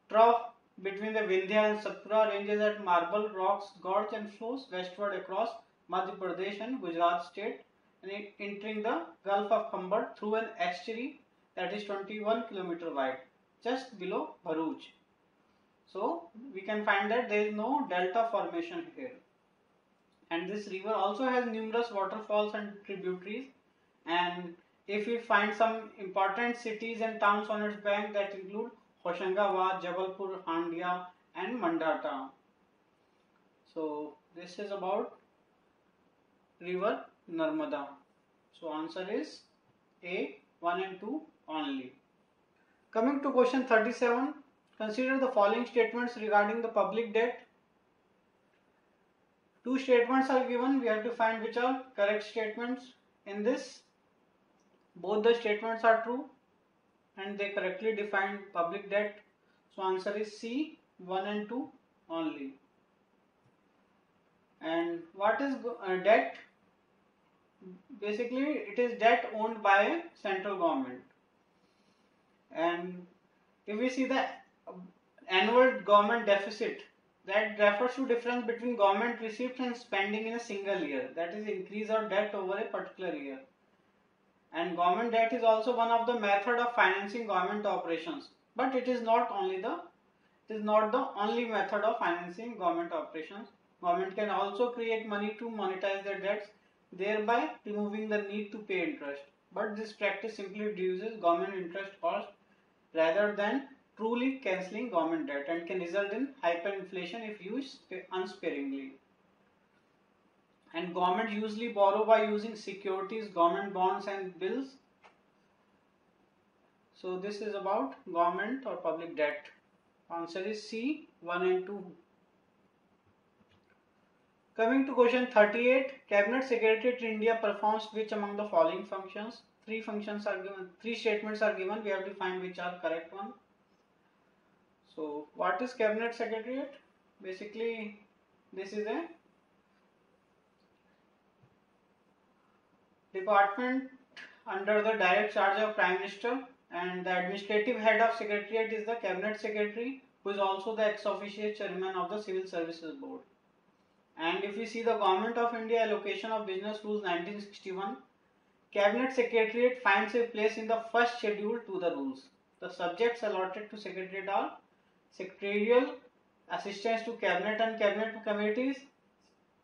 trough between the Vindhya and Satpura ranges at Marble Rocks Gorge and flows westward across Madhya Pradesh and Gujarat state, and entering the Gulf of Khambhat through an estuary that is 21 km wide, just below Bharuch. So we can find that there is no delta formation here. And this river also has numerous waterfalls and tributaries, and if we find some important cities and towns on its bank, that include Hoshangabad, Jabalpur, Handia and Mandata. So this is about river Narmada. So answer is A, 1 and 2 only. Coming to question 37, consider the following statements regarding the public debt. Two statements are given. We have to find which are correct statements. In this, both the statements are true and they correctly define public debt. So answer is C, 1 and 2 only. And what is debt? Basically, it is debt owned by central government. And if we see the annual government deficit, that refers to difference between government receipts and spending in a single year. That is increase of debt over a particular year. And government debt is also one of the method of financing government operations. But it is not the only method of financing government operations. Government can also create money to monetize their debts, thereby removing the need to pay interest. But this practice simply reduces government interest cost rather than truly cancelling government debt and can result in hyperinflation if used unsparingly. And government usually borrow by using securities, government bonds and bills. So this is about government or public debt. Answer is C, 1 and 2. Coming to question 38, Cabinet Secretariat in India performs which among the following functions? Three statements are given, we have to find which are correct one. So what is Cabinet Secretariat? Basically, this is a department under the direct charge of Prime Minister, and the administrative head of Secretariat is the Cabinet Secretary, who is also the ex officio chairman of the Civil Services Board. And if we see the Government of India allocation of business rules 1961, Cabinet Secretariat finds a place in the first schedule to the rules. The subjects allotted to Secretariat are secretarial assistance to Cabinet and Cabinet committees.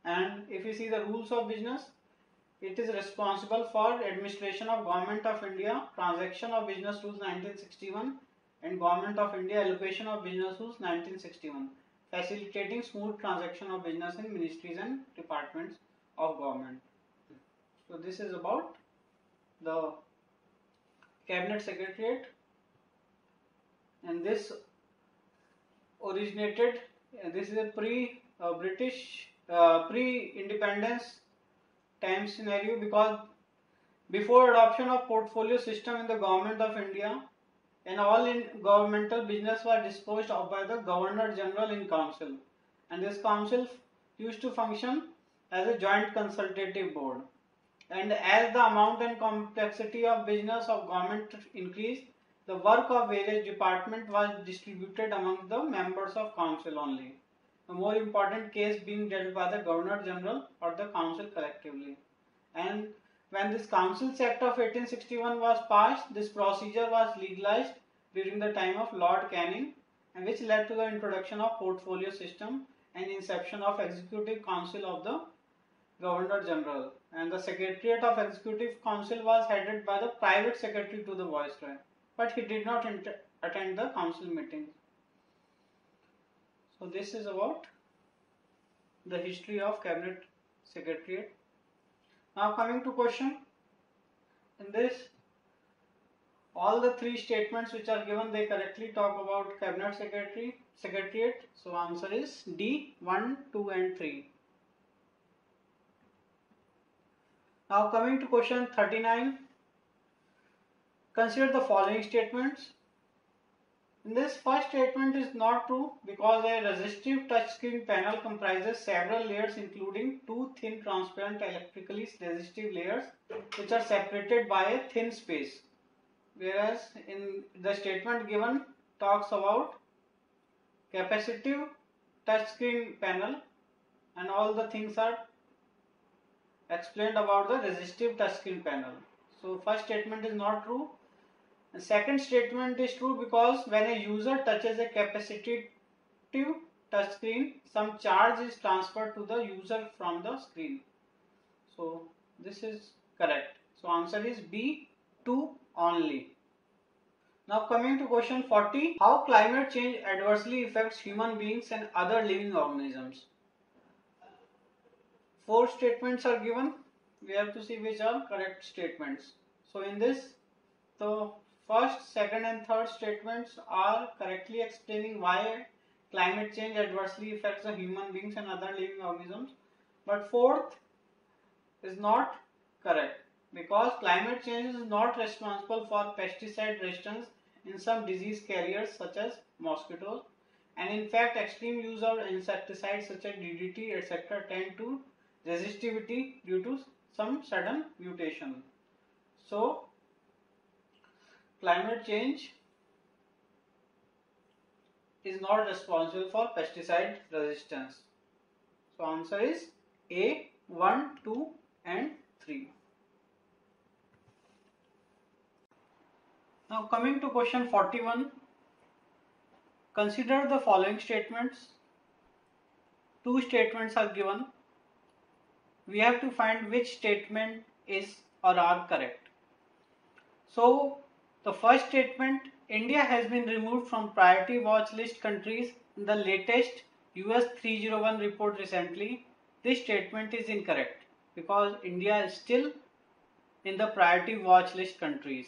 And if we see the rules of business, it is responsible for administration of Government of India, transaction of business rules 1961 and Government of India allocation of business rules 1961, facilitating smooth transaction of business in ministries and departments of government. So this is about the Cabinet Secretariat, and this originated, this is a pre-British, pre-independence time scenario, because before adoption of portfolio system in the Government of India, and all in governmental business was disposed of by the Governor General in Council, and this council used to function as a joint consultative board. And as the amount and complexity of business of government increased, the work of various departments was distributed among the members of council only, the more important case being dealt by the Governor General or the council collectively. And when this Councils Act of 1861 was passed, this procedure was legalized during the time of Lord Canning, and which led to the introduction of portfolio system and inception of Executive Council of the Governor General. And the Secretariat of Executive Council was headed by the private secretary to the Viceroy, but he did not attend the council meetings. So this is about the history of Cabinet Secretariat. Now coming to question, in this all the three statements which are given, they correctly talk about Cabinet Secretariat. So answer is D, 1, 2 and 3. Now coming to question 39, consider the following statements. In this first statement is not true, because a resistive touchscreen panel comprises several layers including two thin transparent electrically resistive layers which are separated by a thin space. Whereas in the statement given talks about capacitive touchscreen panel, and all the things are explained about the resistive touchscreen panel. So first statement is not true. The second statement is true, because when a user touches a capacitive touchscreen, some charge is transferred to the user from the screen. So this is correct. So answer is B, 2 only. Now coming to question 40, how climate change adversely affects human beings and other living organisms. 4 statements are given. We have to see which are correct statements. So in this, the first, second and third statements are correctly explaining why climate change adversely affects the human beings and other living organisms. But fourth is not correct, because climate change is not responsible for pesticide resistance in some disease carriers such as mosquitoes, and in fact extreme use of insecticides such as DDT etc. tend to resistivity due to some sudden mutation. So climate change is not responsible for pesticide resistance. So answer is A, 1, 2 and 3. Now coming to question 41, consider the following statements. Two statements are given. We have to find which statement is or are correct. So the first statement, India has been removed from priority watch list countries in the latest US 301 report recently. This statement is incorrect because India is still in the priority watch list countries.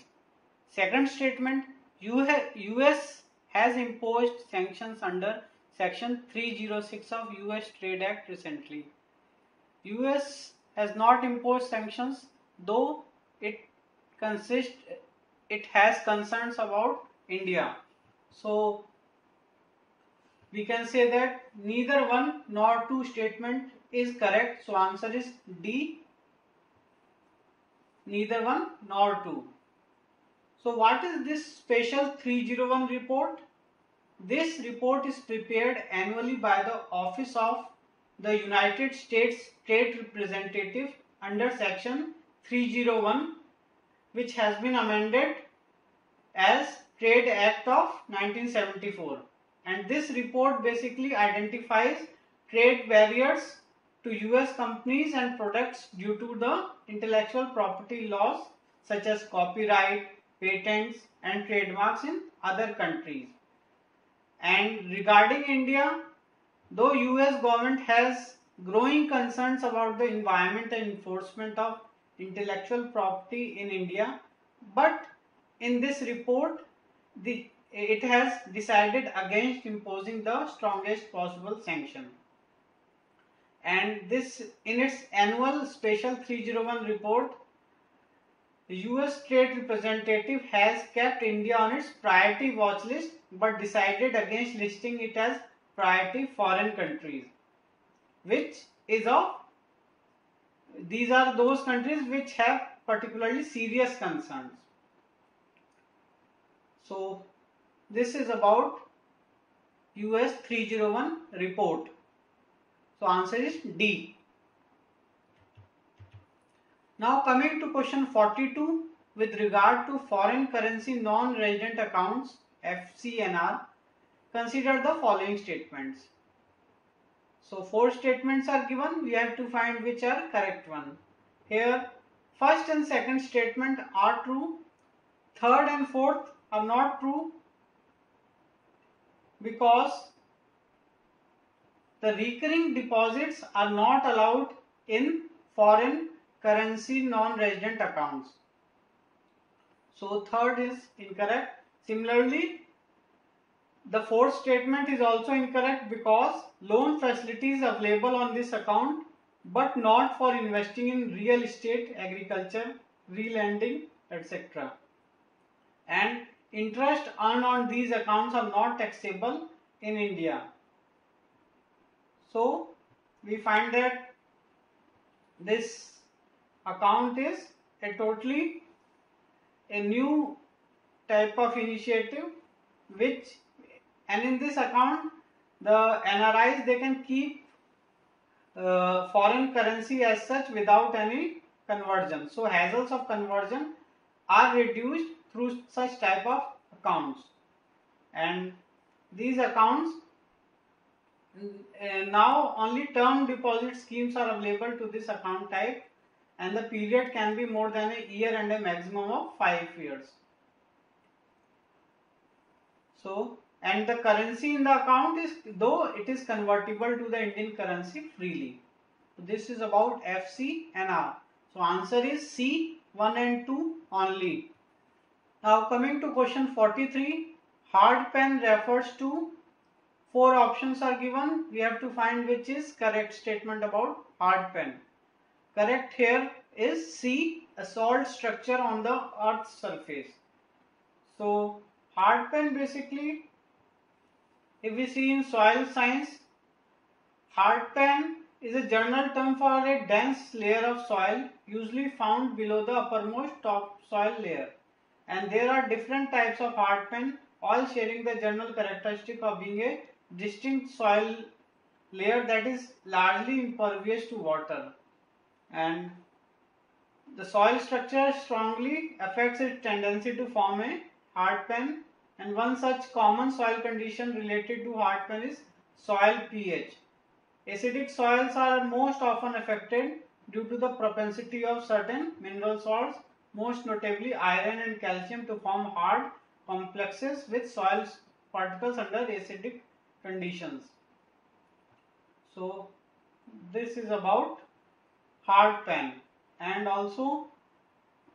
Second statement, US has imposed sanctions under section 306 of US Trade Act recently. US has not imposed sanctions, though it has concerns about India. So we can say that neither one nor two statement is correct. So answer is D, neither one nor two. So what is this special 301 report? This report is prepared annually by the Office of the United States Trade Representative under section 301, which has been amended as Trade Act of 1974. And this report basically identifies trade barriers to US companies and products due to the intellectual property laws such as copyright, patents and trademarks in other countries. And regarding India, though US government has growing concerns about the environment and enforcement of intellectual property in India, but in this report it has decided against imposing the strongest possible sanction. And this, in its annual special 301 report, the US Trade Representative has kept India on its priority watch list but decided against listing it as priority foreign countries, which is of, these are those countries which have particularly serious concerns. So this is about US 301 report. So answer is D. Now coming to question 42, with regard to foreign currency non-resident accounts FCNR, consider the following statements. So 4 statements are given, we have to find which are correct one. Here first and second statement are true, third and fourth are not true because the recurring deposits are not allowed in foreign currency non-resident accounts. So third is incorrect. Similarly, the fourth statement is also incorrect because loan facilities available on this account but not for investing in real estate, agriculture, re-lending, etc. And interest earned on these accounts are not taxable in India. So we find that this account is a totally a new type of initiative which, and in this account the NRIs, they can keep foreign currency as such without any conversion. So hassles of conversion are reduced through such type of accounts, and these accounts now only term deposit schemes are available to this account type, and the period can be more than a year and a maximum of 5 years. So, and the currency in the account is, though it is convertible to the Indian currency freely. So this is about FCNR. So answer is C, 1 and 2 only. Now coming to question 43, hard pen refers to, 4 options are given. We have to find which is correct statement about hard pen. Correct here is C, a solid structure on the Earth's surface. So Hard pan basically, if we see in soil science, hard pan is a general term for a dense layer of soil usually found below the uppermost topsoil layer. And there are different types of hard pan, all sharing the general characteristic of being a distinct soil layer that is largely impervious to water. And the soil structure strongly affects its tendency to form a hard pan, and one such common soil condition related to hard pan is soil pH. Acidic soils are most often affected due to the propensity of certain mineral salts, most notably iron and calcium, to form hard complexes with soil particles under acidic conditions. So this is about hard pan. And also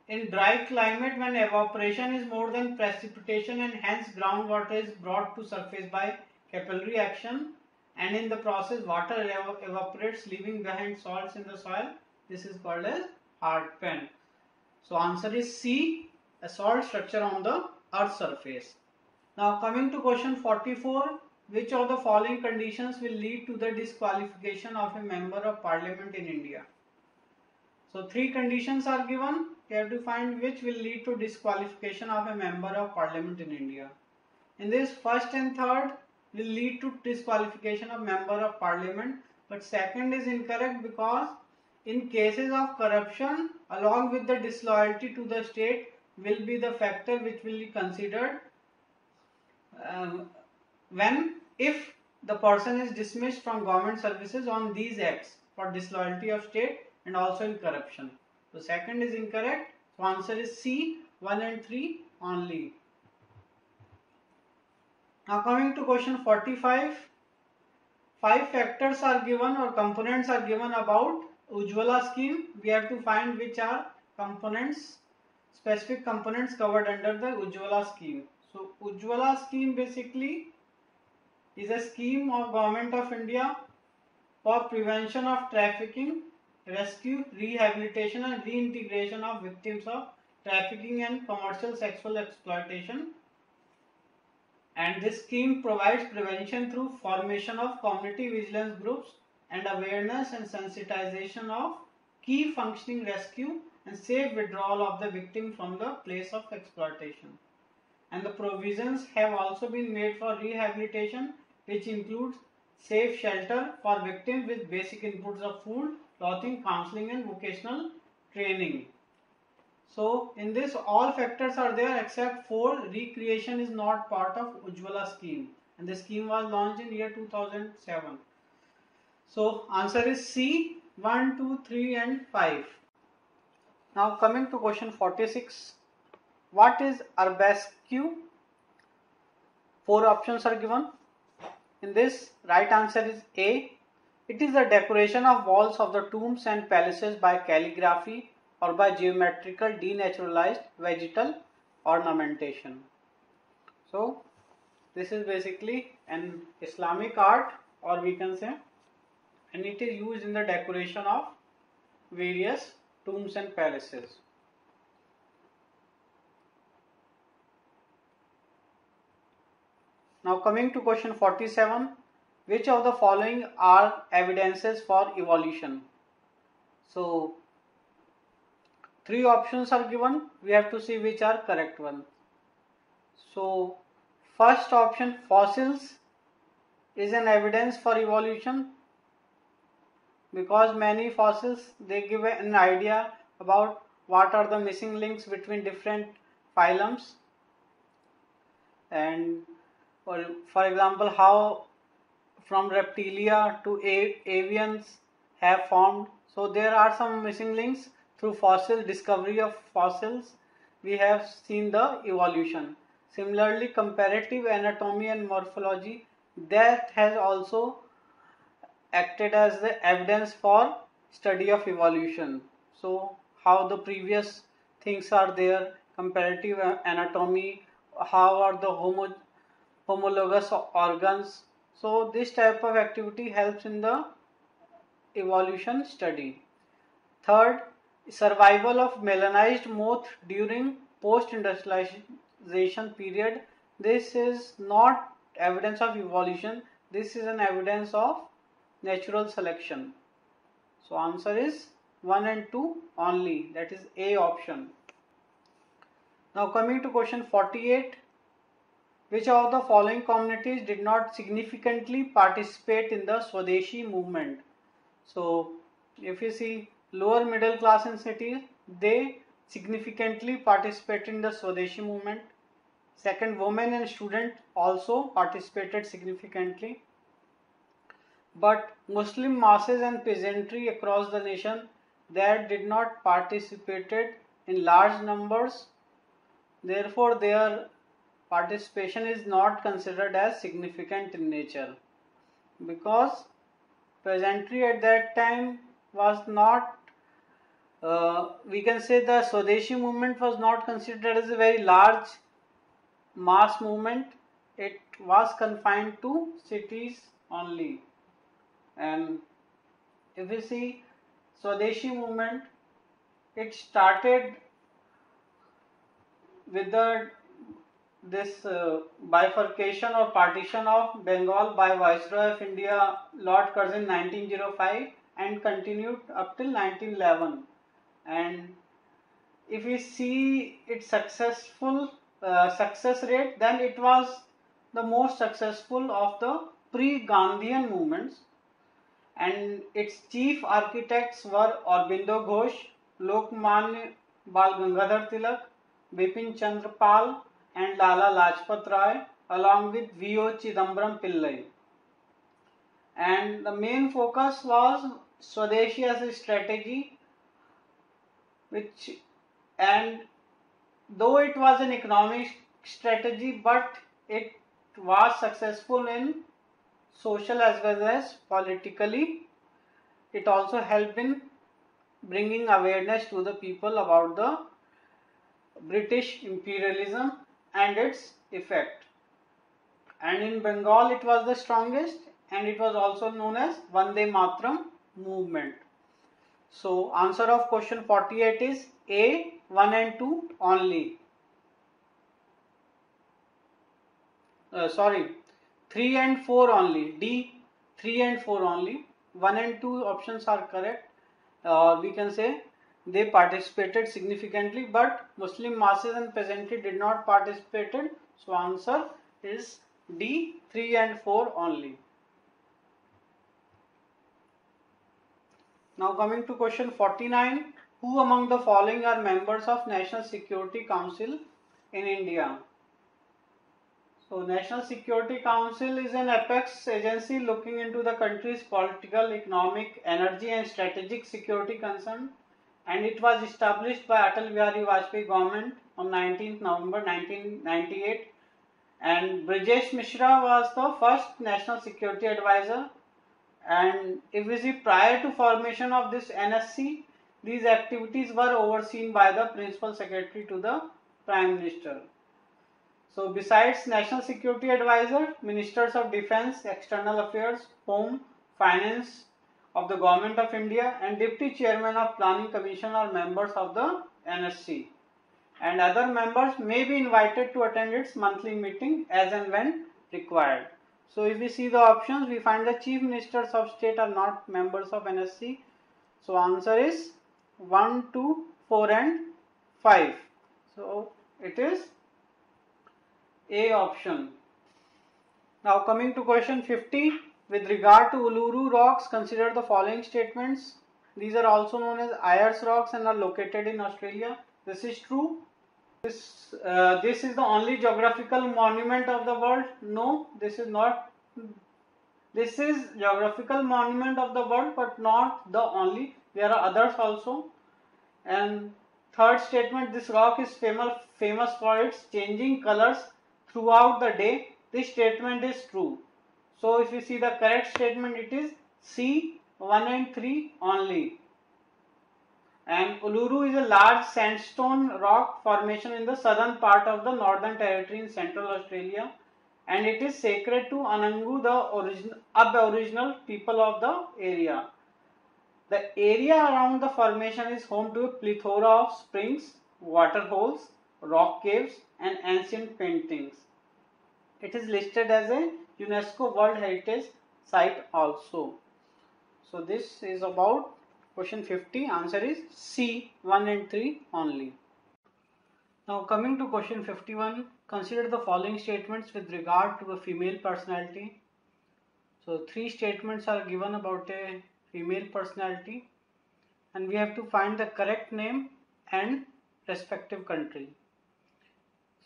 in dry climate, when evaporation is more than precipitation and hence groundwater is brought to surface by capillary action, and in the process water evaporates leaving behind salts in the soil, this is called as hard pan. So answer is C, a salt structure on the earth's surface. Now coming to question 44, which of the following conditions will lead to the disqualification of a member of parliament in India? So three conditions are given. You have to find which will lead to disqualification of a member of parliament in India. In this, first and third will lead to disqualification of member of parliament, but second is incorrect because in cases of corruption along with the disloyalty to the state will be the factor which will be considered if the person is dismissed from government services on these acts for disloyalty of state and also in corruption. So second is incorrect. So answer is C, 1 and 3 only. Now coming to question 45, 5 factors are given or components are given about Ujjwala scheme. We have to find which are components, specific components covered under the Ujjwala scheme. So Ujjwala scheme basically is a scheme of Government of India for prevention of trafficking, rescue, rehabilitation and reintegration of victims of trafficking and commercial sexual exploitation. And this scheme provides prevention through formation of community vigilance groups and awareness and sensitization of key functioning rescue and safe withdrawal of the victim from the place of exploitation. And the provisions have also been made for rehabilitation, which includes safe shelter for victims with basic inputs of food, clothing, counseling and vocational training. So in this all factors are there except for recreation is not part of Ujjwala scheme, and the scheme was launched in year 2007. So answer is C, 1, 2, 3 and 5. Now coming to question 46. What is arabesque? 4 options are given. In this, right answer is A. It is the decoration of walls of the tombs and palaces by calligraphy or by geometrical denaturalized vegetal ornamentation. So this is basically an Islamic art, or we can say, and it is used in the decoration of various tombs and palaces. Now coming to question 47, which of the following are evidences for evolution? So 3 options are given, we have to see which are correct one. So first option, fossils, is an evidence for evolution because many fossils, they give an idea about what are the missing links between different phylums, and for example how from reptilia to avians have formed. So there are some missing links. Through fossil discovery of fossils we have seen the evolution. Similarly, comparative anatomy and morphology, that has also acted as the evidence for study of evolution. So how the previous things are there, comparative anatomy, how are the homologous organs. So this type of activity helps in the evolution study. Third, survival of melanized moth during post-industrialization period this is not evidence of evolution, this is an evidence of natural selection. So answer is 1 and 2 only, that is A option. Now coming to question 48, which of the following communities did not significantly participate in the Swadeshi movement? So if you see lower middle class in cities, they significantly participated in the Swadeshi movement. Second, women and students also participated significantly. But Muslim masses and peasantry across the nation that did not participated in large numbers, therefore their participation is not considered as significant in nature, because peasantry at that time was not, we can say the Swadeshi movement was not considered as a very large mass movement. It was confined to cities only. And if we see Swadeshi movement, it started with this bifurcation or partition of Bengal by Viceroy of India Lord Curzon in 1905 and continued up till 1911. And if we see its success rate, then it was the most successful of the pre-Gandhian movements, and its chief architects were Aurobindo Ghosh, Lokmanya Bal Gangadhar Tilak, Bipin Chandra Pal and Lala Lajpat Rai, along with V.O. Chidambaram Pillai. And the main focus was Swadeshi as a strategy, and though it was an economic strategy, but it was successful in social as well as politically. It also helped in bringing awareness to the people about the British imperialism and its effect. And in Bengal it was the strongest, and it was also known as Vande Mataram movement. So answer of question 48 is A, 1 and 2 only. 3 and 4 only. D, 3 and 4 only. 1 and 2 options are correct. We can say they participated significantly, but Muslim masses and peasantry did not participate. So answer is D, 3 and 4 only. Now coming to question 49, who among the following are members of National Security Council in India? So National Security Council is an apex agency looking into the country's political, economic, energy and strategic security concern, and it was established by Atal Bihari Vajpayee government on 19th November 1998, and Brijesh Mishra was the first National Security Advisor. And if we see, prior to formation of this NSC, these activities were overseen by the Principal Secretary to the Prime Minister. So besides National Security Advisor, Ministers of Defence, External Affairs, Home, Finance of the Government of India and Deputy Chairman of Planning Commission are members of the NSC. And other members may be invited to attend its monthly meeting as and when required. So if we see the options, we find the Chief Ministers of State are not members of NSC. So answer is 1, 2, 4 and 5. So it is A option. Now coming to question 50, with regard to Uluru rocks, consider the following statements. These are also known as Ayers rocks and are located in Australia. This is true. This is the only geographical monument of the world. No, this is not. This is geographical monument of the world, but not the only. There are others also. And third statement, this rock is famous for its changing colors throughout the day. This statement is true. So if you see the correct statement, it is C, 1 and 3 only. And Uluru is a large sandstone rock formation in the southern part of the Northern Territory in Central Australia, and it is sacred to Anangu, the Aboriginal people of the area. The area around the formation is home to a plethora of springs, water holes, rock caves and ancient paintings. it is listed as a UNESCO World Heritage Site also. So this is about question 50. Answer is C, 1 and 3 only. Now coming to question 51, consider the following statements with regard to a female personality. So 3 statements are given about a female personality, and we have to find the correct name and respective country.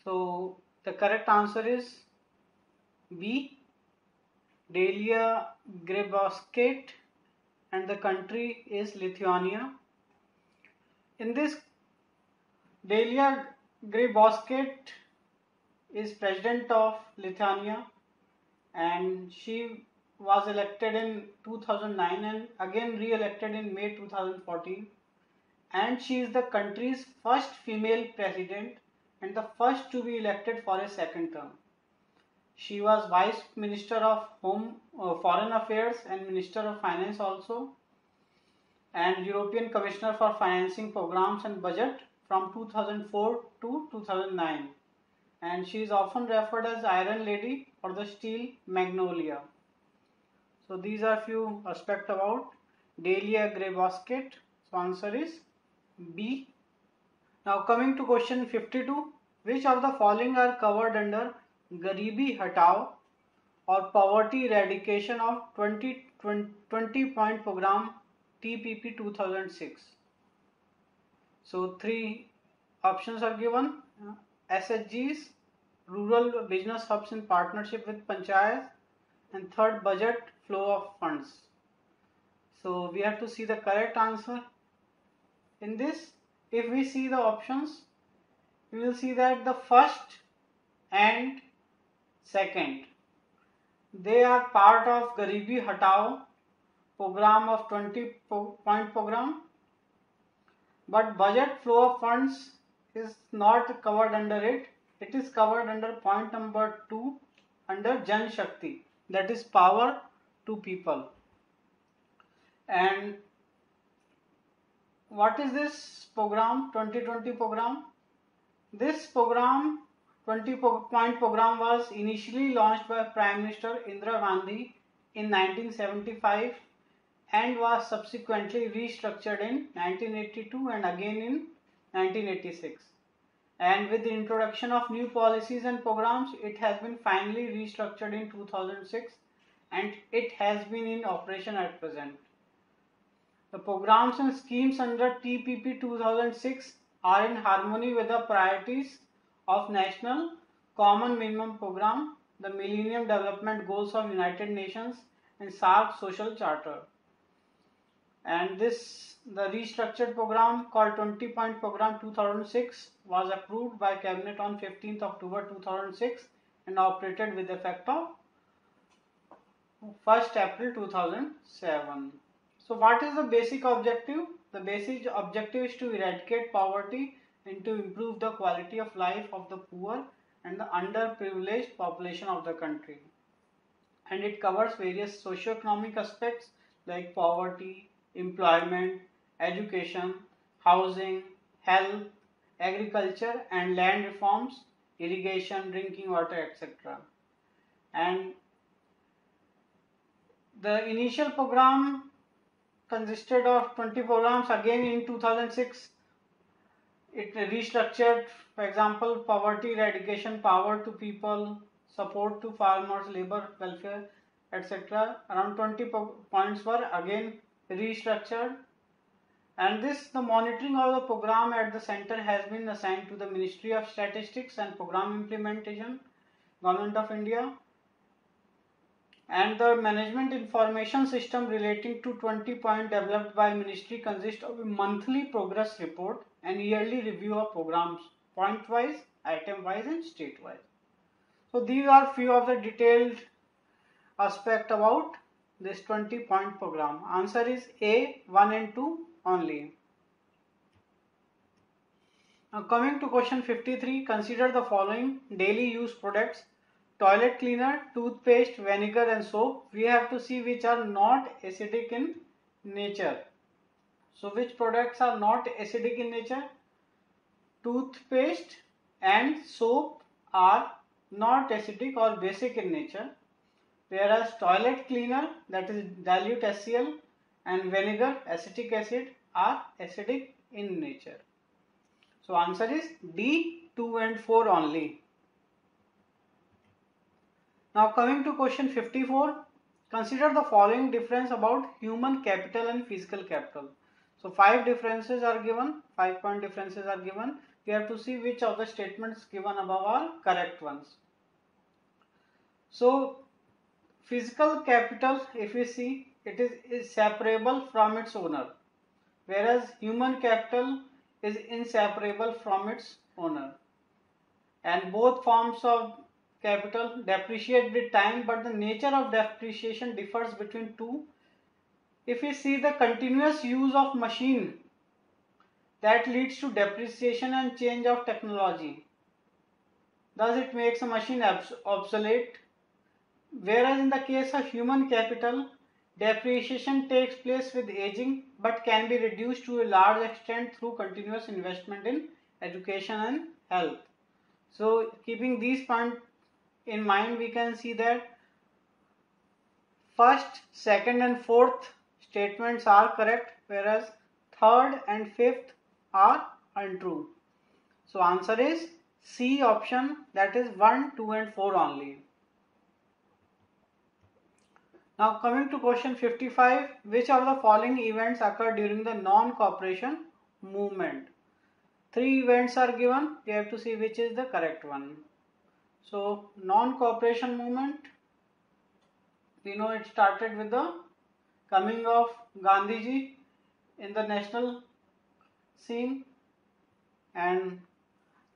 So the correct answer is B, Delia Grybauskaite, and the country is Lithuania. In this, Delia Grybauskaite is president of Lithuania, and she was elected in 2009 and again re-elected in May 2014, and she is the country's first female president and the first to be elected for a second term. She was Vice Minister of Foreign Affairs and Minister of Finance also, and European Commissioner for Financing Programs and Budget from 2004 to 2009. And she is often referred as Iron Lady or the Steel Magnolia. So these are few aspects about Delia Grybauskaite. So answer is B. Now coming to question 52. Which of the following are covered under Garibi Hatao or Poverty Eradication of 20-point program TPP 2006? So 3 options are given. SHGs, rural business hubs in partnership with Panchayat, and third, budget flow of funds. So we have to see the correct answer. In this, if we see the options, we will see that the first and second, they are part of Garibi Hatao program of 20-point program, but budget flow of funds is not covered under it. It is covered under point number 2 under Jan Shakti, that is power to people. And what is this program, 2020 program? This program, 20-point program, was initially launched by Prime Minister Indira Gandhi in 1975 and was subsequently restructured in 1982 and again in 1986. And with the introduction of new policies and programs, it has been finally restructured in 2006 and it has been in operation at present. The programs and schemes under TPP 2006 are in harmony with the priorities of National Common Minimum Program, the Millennium Development Goals of United Nations, and SARC Social Charter. And the restructured program called 20-point program 2006 was approved by Cabinet on 15th October 2006 and operated with effect of 1st April 2007. So what is the basic objective? The basic objective is to eradicate poverty and to improve the quality of life of the poor and the underprivileged population of the country. And it covers various socio-economic aspects like poverty, employment, education, housing, health, agriculture and land reforms, irrigation, drinking water, etc. And the initial program consisted of 20 programs. Again in 2006 it restructured, for example, poverty eradication, power to people, support to farmers, labor welfare, etc. Around 20 points were again restructured, and the monitoring of the program at the center has been assigned to the Ministry of Statistics and Program Implementation, Government of India. And the management information system relating to 20-point developed by ministry consists of a monthly progress report and yearly review of programs, point wise, item wise and state wise. So these are few of the detailed aspect about this 20-point program. Answer is A, 1 and 2 only. Now coming to question 53, consider the following daily use products: toilet cleaner, toothpaste, vinegar and soap. We have to see which are not acidic in nature. So which products are not acidic in nature? Toothpaste and soap are not acidic or basic in nature, whereas toilet cleaner, that is dilute HCl, and vinegar, acetic acid, are acidic in nature. So answer is D, 2 and 4 only. Now coming to question 54, consider the following difference about human capital and physical capital. So 5 differences are given, 5-point differences are given. We have to see which of the statements given above are correct ones. So physical capital, if we see, it is separable from its owner, whereas human capital is inseparable from its owner. And both forms of capital depreciate with time, but the nature of depreciation differs between two. If we see the continuous use of machine, that leads to depreciation and change of technology. Thus it makes a machine obsolete. Whereas in the case of human capital, depreciation takes place with aging but can be reduced to a large extent through continuous investment in education and health. So keeping these points in mind, we can see that first, second and fourth statements are correct, whereas third and fifth are untrue. So answer is C option, that is 1, 2 and 4 only. Now coming to question 55, which of the following events occurred during the non-cooperation movement? 3 events are given, we have to see which is the correct one. So non-cooperation movement, we know it started with the coming of Gandhiji in the national scene, and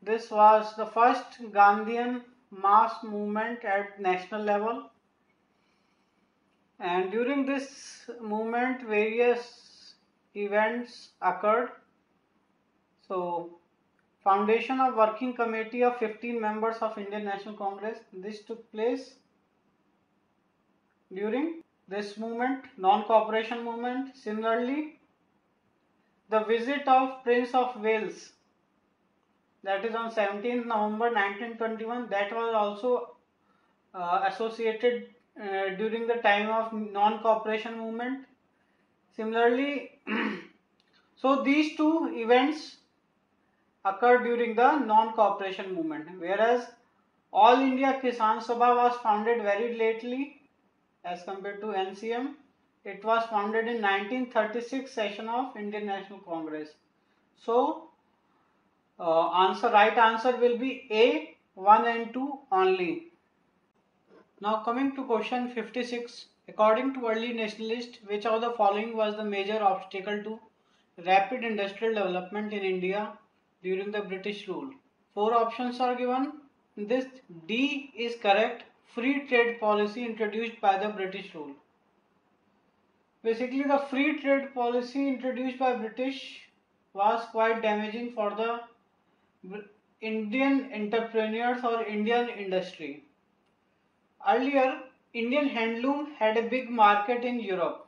this was the first Gandhian mass movement at national level. And during this movement various events occurred. So foundation of working committee of 15 members of Indian National Congress, this took place during this movement, non-cooperation movement. Similarly, the visit of Prince of Wales, that is on 17th November 1921, that was also associated during the time of non-cooperation movement. Similarly, so these two events occurred during the non-cooperation movement, whereas All India Kisan Sabha was founded very lately as compared to NCM. It was founded in 1936 session of Indian National Congress. So right answer will be A, 1 and 2 only. Now coming to question 56, according to early nationalists, which of the following was the major obstacle to rapid industrial development in India during the British rule? 4 options are given. This D is correct, free trade policy introduced by the British rule. Basically, the free trade policy introduced by British was quite damaging for the Indian entrepreneurs or Indian industry. Earlier, Indian handloom had a big market in Europe,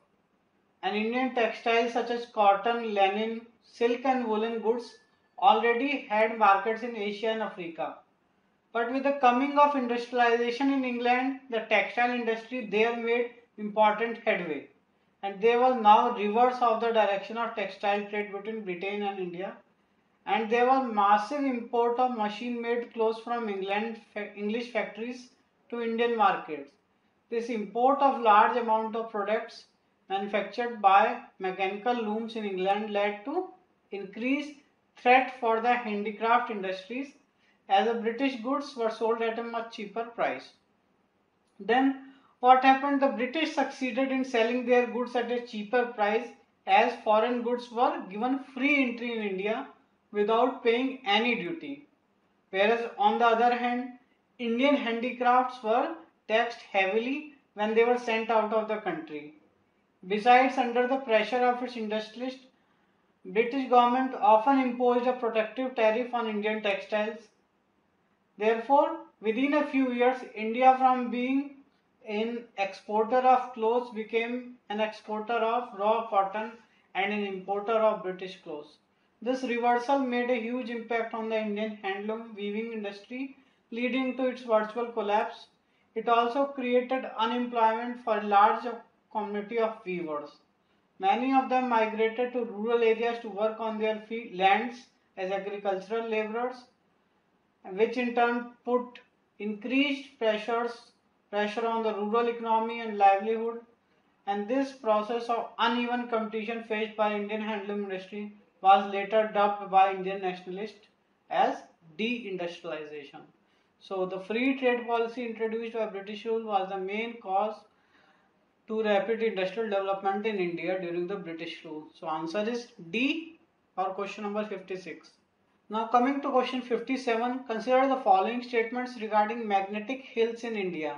and Indian textiles such as cotton, linen, silk and woolen goods already had markets in Asia and Africa. But with the coming of industrialization in England, the textile industry there made important headway, and there was now reverse of the direction of textile trade between Britain and India, and there was massive import of machine-made clothes from English factories to Indian markets. This import of large amount of products manufactured by mechanical looms in England led to increased threat for the handicraft industries, as the British goods were sold at a much cheaper price. Then what happened? The British succeeded in selling their goods at a cheaper price, as foreign goods were given free entry in India without paying any duty. Whereas on the other hand, Indian handicrafts were taxed heavily when they were sent out of the country. Besides, under the pressure of its industrialists, British government often imposed a protective tariff on Indian textiles. Therefore, within a few years, India from being an exporter of clothes became an exporter of raw cotton and an importer of British clothes. This reversal made a huge impact on the Indian handloom weaving industry, leading to its virtual collapse. It also created unemployment for a large community of weavers. Many of them migrated to rural areas to work on their lands as agricultural laborers, which in turn put increased pressure on the rural economy and livelihood. And this process of uneven competition faced by Indian handloom industry was later dubbed by Indian nationalists as deindustrialization. So the free trade policy introduced by British rule was the main cause to rapid industrial development in India during the British rule. So answer is D for question number 56. Now coming to question 57, consider the following statements regarding magnetic hills in India.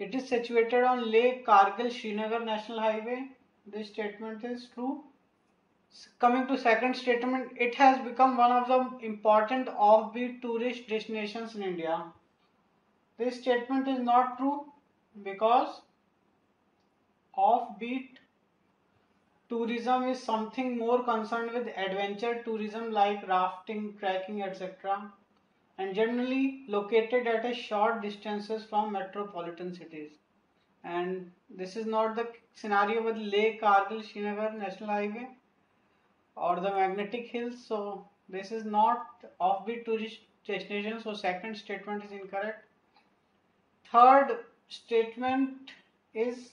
It is situated on Lake Kargil Srinagar National Highway. This statement is true. Coming to second statement, it has become one of the important offbeat tourist destinations in India. This statement is not true because offbeat tourism is something more concerned with adventure tourism like rafting, trekking, etc., and generally located at a short distances from metropolitan cities. And this is not the scenario with Lake Kargil Srinagar National Highway or the magnetic hills. So this is not offbeat tourist destination. So second statement is incorrect. Third statement is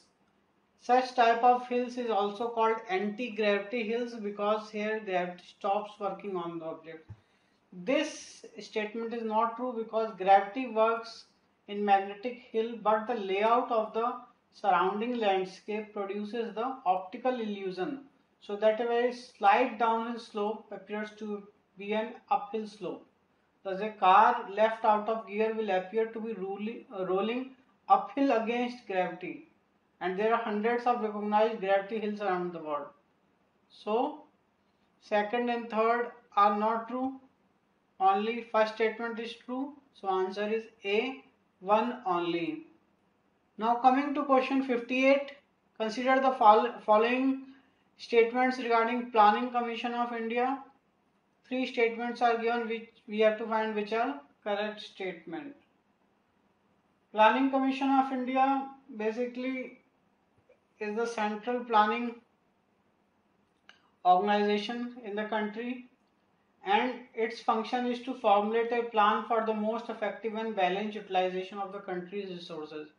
such type of hills is also called anti-gravity hills because here they stops working on the object. This statement is not true because gravity works in magnetic hill, but the layout of the surrounding landscape produces the optical illusion so that a very slight downhill slope appears to be an uphill slope. Thus a car left out of gear will appear to be rolling uphill against gravity, and there are hundreds of recognized gravity hills around the world. So second and third are not true. Only first statement is true. So answer is A, one only. Now coming to question 58, consider the following statements regarding Planning Commission of India. Three statements are given which we have to find which are correct statement. Planning Commission of India basically is the central planning organization in the country, and its function is to formulate a plan for the most effective and balanced utilization of the country's resources.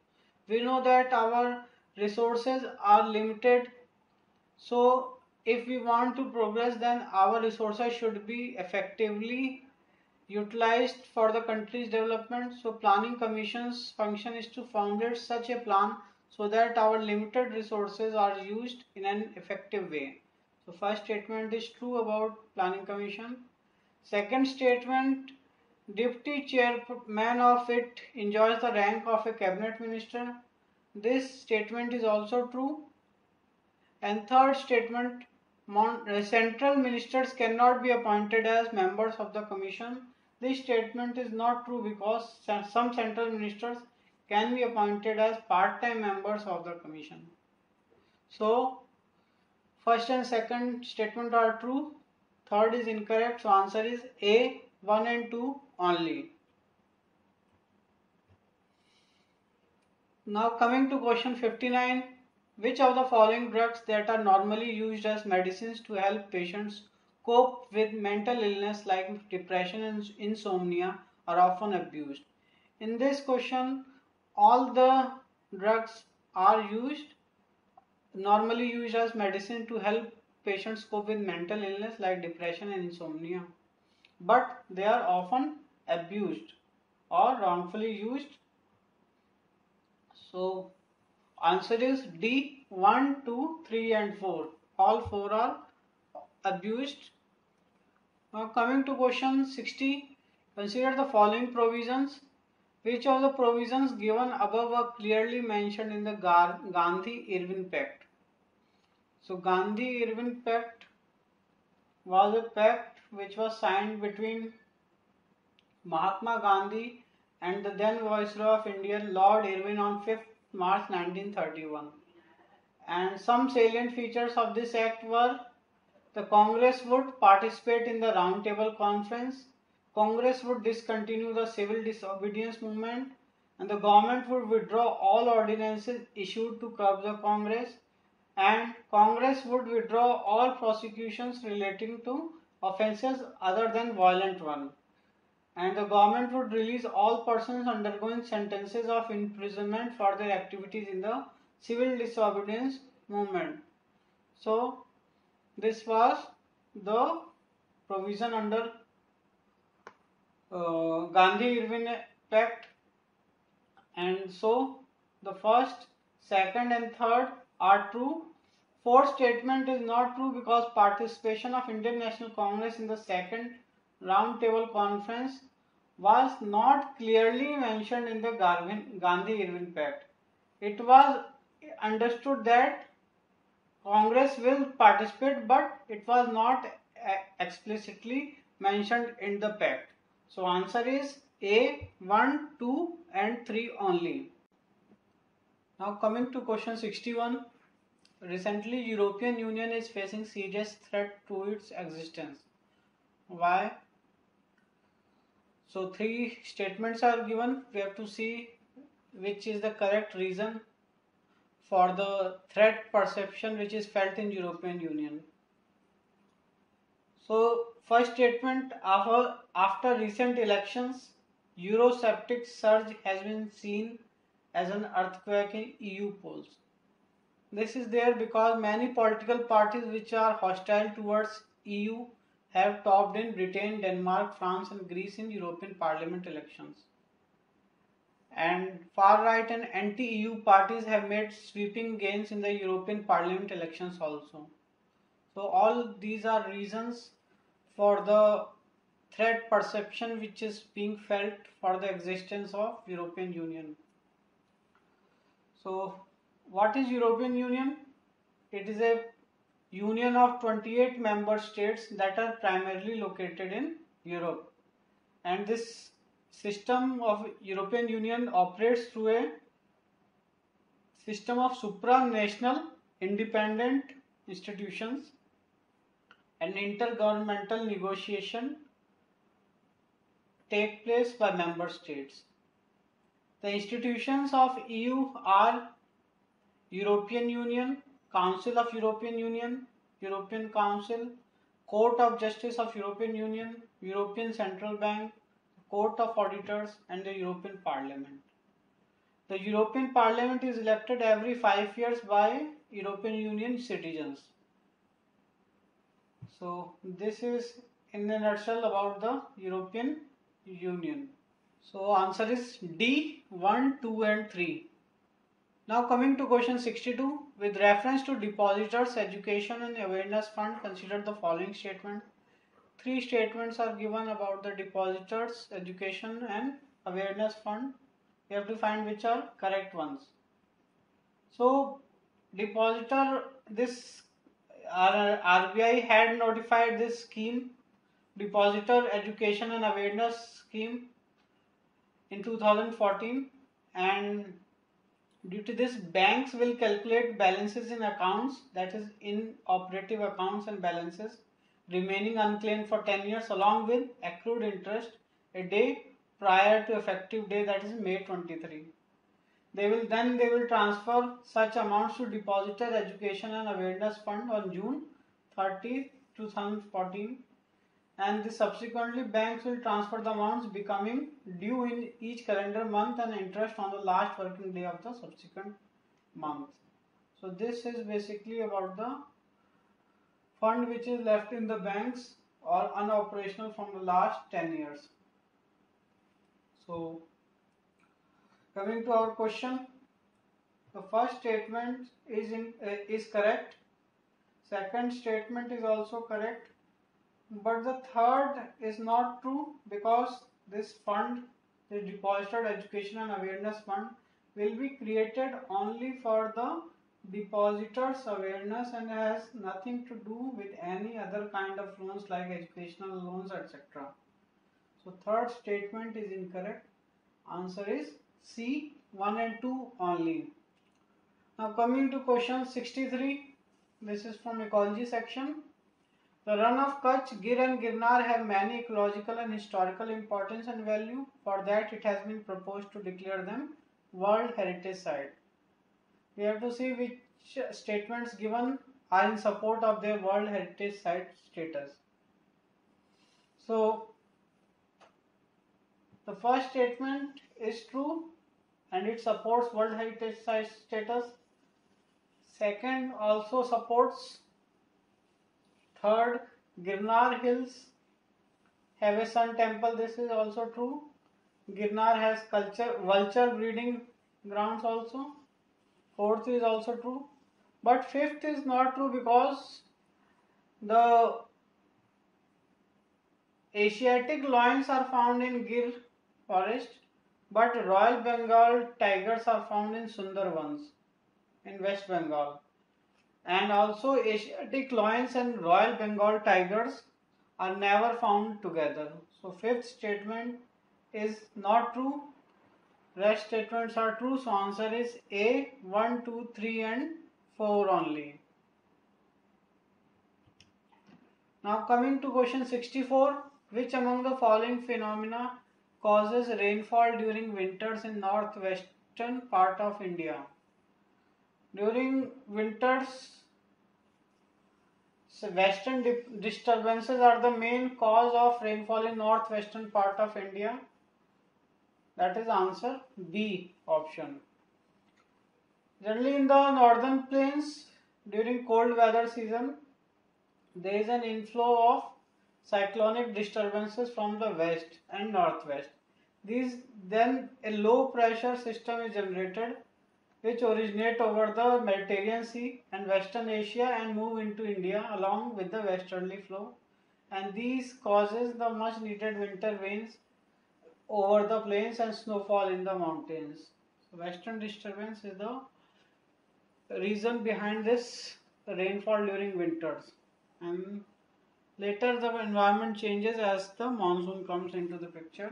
We know that our resources are limited, so if we want to progress, then our resources should be effectively utilized for the country's development. So Planning Commission's function is to formulate such a plan so that our limited resources are used in an effective way. So first statement is true about Planning Commission. Second statement, deputy chairman of it enjoys the rank of a cabinet minister. This statement is also true. And third statement, central ministers cannot be appointed as members of the commission. This statement is not true because some central ministers can be appointed as part-time members of the commission. So first and second statement are true. Third is incorrect. So answer is A, 1 and 2 only. Now coming to question 59. Which of the following drugs that are normally used as medicines to help patients cope with mental illness like depression and insomnia are often abused? In this question, all the drugs are normally used as medicine to help patients cope with mental illness like depression and insomnia, but they are often abused or wrongfully used. So answer is D, 1, 2, 3 and 4. All 4 are abused. Now coming to question 60, consider the following provisions. Which of the provisions given above are clearly mentioned in the Gandhi-Irwin Pact? So Gandhi-Irwin Pact was a pact which was signed between Mahatma Gandhi and the then Viceroy of India, Lord Irwin, on 5th March 1931. And some salient features of this act were: the Congress would participate in the Round Table Conference. Congress would discontinue the civil disobedience movement, and the government would withdraw all ordinances issued to curb the Congress, and Congress would withdraw all prosecutions relating to offences other than violent one, and the government would release all persons undergoing sentences of imprisonment for their activities in the civil disobedience movement. So this was the provision under Gandhi-Irwin Pact, and so the first, second and third are true. Fourth statement is not true because participation of Indian National Congress in the second round table conference was not clearly mentioned in the Gandhi-Irwin Pact. It was understood that Congress will participate, but it was not explicitly mentioned in the pact. So answer is A, 1, 2 and 3 only. Now coming to question 61. Recently European Union is facing serious threat to its existence. Why? So three statements are given. We have to see which is the correct reason for the threat perception which is felt in European Union. So first statement, after recent elections, Eurosceptic surge has been seen as an earthquake in EU polls. This is there because many political parties which are hostile towards EU have topped in Britain, Denmark, France and Greece in European Parliament elections. And far-right and anti-EU parties have made sweeping gains in the European Parliament elections also. So all these are reasons for the threat perception which is being felt for the existence of European Union. So what is European Union? It is a union of 28 member states that are primarily located in Europe, and this system of European Union operates through a system of supranational independent institutions and intergovernmental negotiation take place by member states. The institutions of EU are European Union, Council of European Union, European Council, Court of Justice of European Union, European Central Bank, Court of Auditors and the European Parliament. The European Parliament is elected every 5 years by European Union citizens. So this is in a nutshell about the European Union. So answer is D, 1, 2 and 3. Now coming to question 62. With reference to Depositors Education and Awareness Fund, consider the following statement. Three statements are given about the Depositors Education and Awareness Fund. We have to find which are correct ones. So depositor, this RBI had notified this scheme, Depositor Education and Awareness Scheme, in 2014, and due to this, banks will calculate balances in accounts, that is inoperative accounts and balances remaining unclaimed for 10 years along with accrued interest a day prior to effective day, that is May 23. They will transfer such amounts to Depositor Education and Awareness Fund on June 30, 2014, and subsequently banks will transfer the amounts becoming due in each calendar month and interest on the last working day of the subsequent month. So this is basically about the fund which is left in the banks or unoperational from the last 10 years. So coming to our question, the first statement is correct, second statement is also correct, but the third is not true because this fund, the Depositor Education and Awareness Fund, will be created only for the depositors' awareness and has nothing to do with any other kind of loans like educational loans, etc. So third statement is incorrect. Answer is C, 1 and 2 only. Now coming to question 63. This is from ecology section. The run of Kutch, Gir and Girnar have many ecological and historical importance and value. For that, it has been proposed to declare them World Heritage Site. We have to see which statements given are in support of their World Heritage Site status. So, the first statement is true and it supports World Heritage Site status. Second also supports. Third, Girnar Hills have a sun temple. This is also true. Girnar has vulture breeding grounds also. Fourth is also true. But fifth is not true because the Asiatic lions are found in Gir forest, but Royal Bengal tigers are found in Sundarbans in West Bengal. And also Asiatic lions and Royal Bengal tigers are never found together. So fifth statement is not true. Rest statements are true. So answer is A, 1, 2, 3 and 4 only. Now coming to question 64. Which among the following phenomena causes rainfall during winters in northwestern part of India? During winters, western disturbances are the main cause of rainfall in northwestern part of India. That is answer B option. Generally in the northern plains during cold weather season, there is an inflow of cyclonic disturbances from the west and northwest. Then a low pressure system is generated which originate over the Mediterranean Sea and Western Asia and move into India along with the westerly flow, and these causes the much needed winter rains over the plains and snowfall in the mountains. So western disturbance is the reason behind this rainfall during winters, and later the environment changes as the monsoon comes into the picture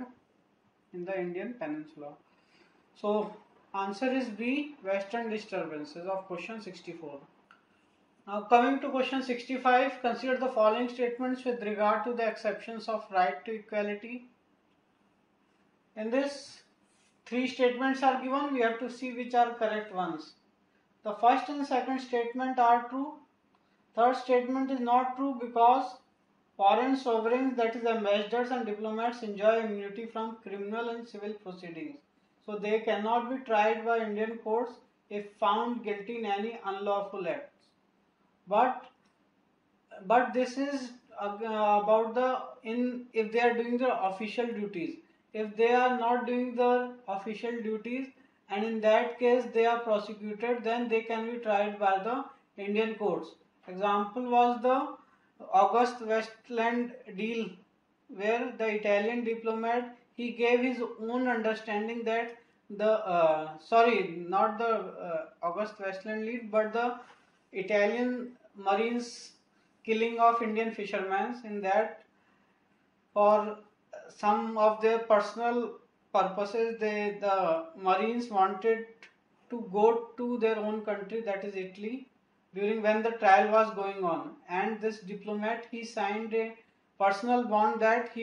in the Indian peninsula. So answer is B, western disturbances of question 64. Now coming to question 65, consider the following statements with regard to the exceptions of right to equality. In this, three statements are given. We have to see which are correct ones. The first and second statement are true. Third statement is not true because foreign sovereigns, that is ambassadors and diplomats, enjoy immunity from criminal and civil proceedings. So they cannot be tried by Indian courts if found guilty in any unlawful acts. But this is about if they are doing their official duties. If they are not doing the official duties and in that case they are prosecuted, then they can be tried by the Indian courts. Example was the August Westland deal, where the Italian diplomat, he gave his own understanding that not the August Westland lead, but the Italian Marines killing of Indian fishermen, in that for some of their personal purposes the Marines wanted to go to their own country, that is Italy, during when the trial was going on, and this diplomat, he signed a personal bond that he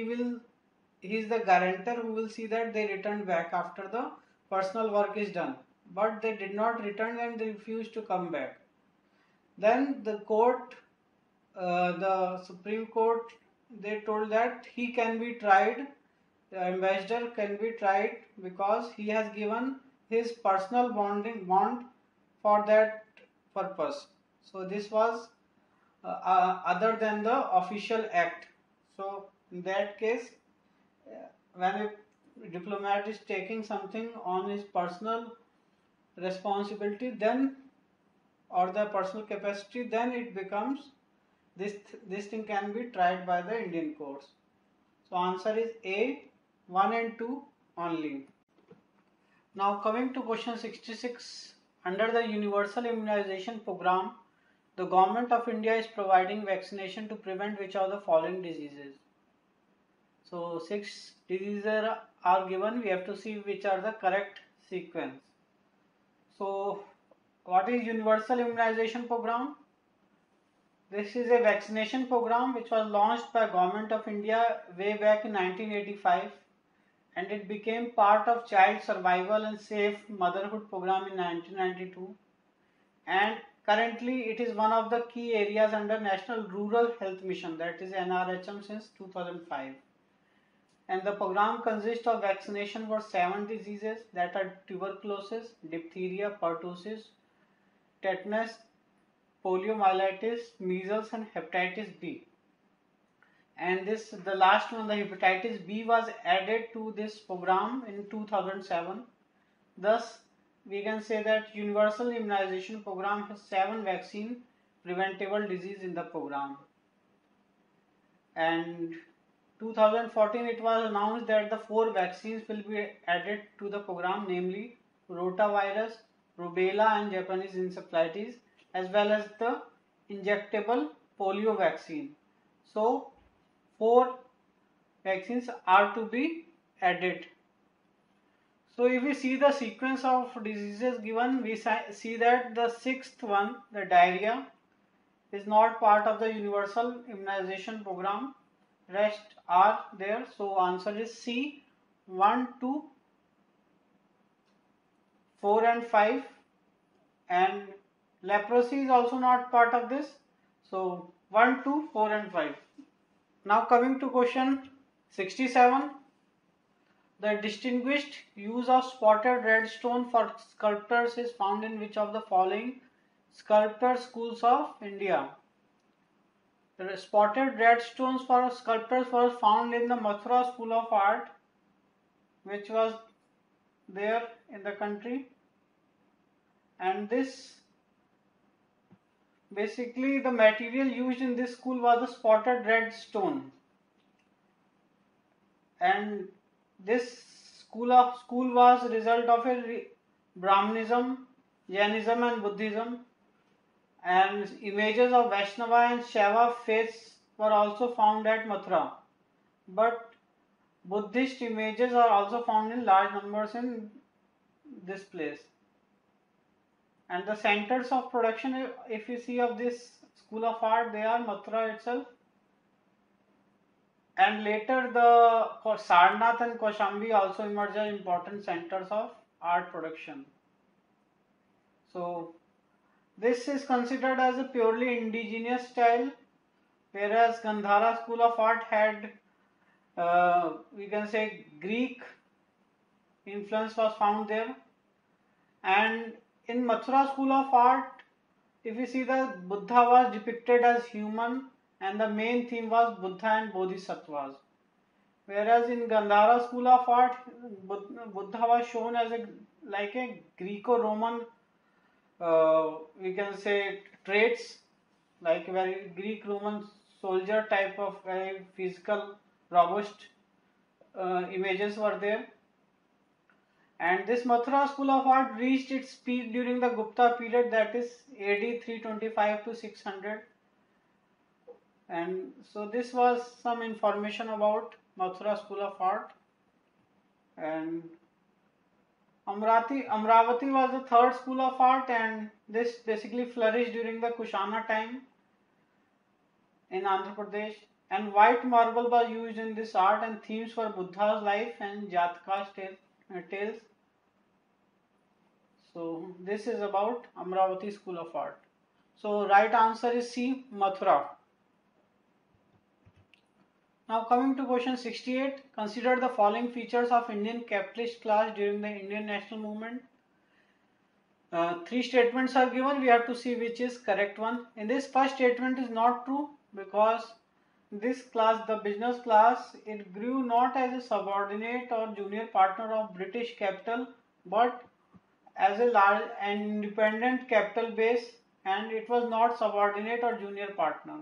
is the guarantor who will see that they return back after the personal work is done. But they did not return and they refused to come back. Then the court, the Supreme Court, they told that he can be tried, the ambassador can be tried because he has given his personal bond for that purpose. So this was other than the official act. So in that case, when a diplomat is taking something on his personal responsibility, then or the personal capacity, then it becomes this thing can be tried by the Indian courts. So answer is A, 1 and 2 only. Now coming to question 66, under the Universal Immunization Program, the Government of India is providing vaccination to prevent which of the following diseases? So 6 diseases are given. We have to see which are the correct sequence. So what is Universal Immunization Program? This is a vaccination program which was launched by Government of India way back in 1985, and it became part of Child Survival and Safe Motherhood program in 1992, and currently it is one of the key areas under National Rural Health Mission, that is NRHM, since 2005. And the program consists of vaccination for 7 diseases, that are tuberculosis, diphtheria, pertussis, tetanus, poliomyelitis, measles and hepatitis B. And the last one, the hepatitis B, was added to this program in 2007. Thus, we can say that universal immunization program has 7 vaccine preventable disease in the program. And 2014 it was announced that the 4 vaccines will be added to the program, namely rotavirus, rubella and Japanese encephalitis, as well as the injectable polio vaccine. So 4 vaccines are to be added. So if we see the sequence of diseases given, we see that the 6th one, the diarrhea, is not part of the universal immunization program. Rest are there. So answer is C, 1, 2, 4 and 5. And leprosy is also not part of this. So 1, 2, 4 and 5. Now coming to question 67. The distinguished use of spotted red stone for sculptors is found in which of the following sculptor schools of India? The spotted red stones for sculptors were found in the Mathura School of Art, which was there in the country. And this, basically the material used in this school was the spotted red stone. And this school was a result of a Brahmanism, Jainism and Buddhism, and images of Vaishnava and Shaiva faiths were also found at Mathura. But Buddhist images are also found in large numbers in this place. And the centers of production, if you see, of this school of art, they are Mathura itself. And later the Sarnath and Kaushambi also emerged as important centers of art production. So this is considered as a purely indigenous style, whereas Gandhara School of Art had, we can say, Greek influence was found there. And in Mathura School of Art, if you see, the Buddha was depicted as human, and the main theme was Buddha and Bodhisattvas. Whereas in Gandhara School of Art, Buddha was shown as like a Greco-Roman, we can say, traits, like very Greek-Roman soldier type of very physical, robust images were there. And this Mathura School of Art reached its peak during the Gupta period, that is AD 325 to 600. And so this was some information about Mathura School of Art. And Amravati was the 3rd school of art, and this basically flourished during the Kushana time in Andhra Pradesh. And white marble was used in this art, and themes were Buddha's life and Jataka's tales. So this is about Amravati School of Art. So right answer is C, Mathura. Now coming to question 68, consider the following features of Indian capitalist class during the Indian national movement. 3 statements are given, we have to see which is correct one. In this first statement is not true, because this class, the business class, it grew not as a subordinate or junior partner of British capital, but as a large and independent capital base, and it was not subordinate or junior partner.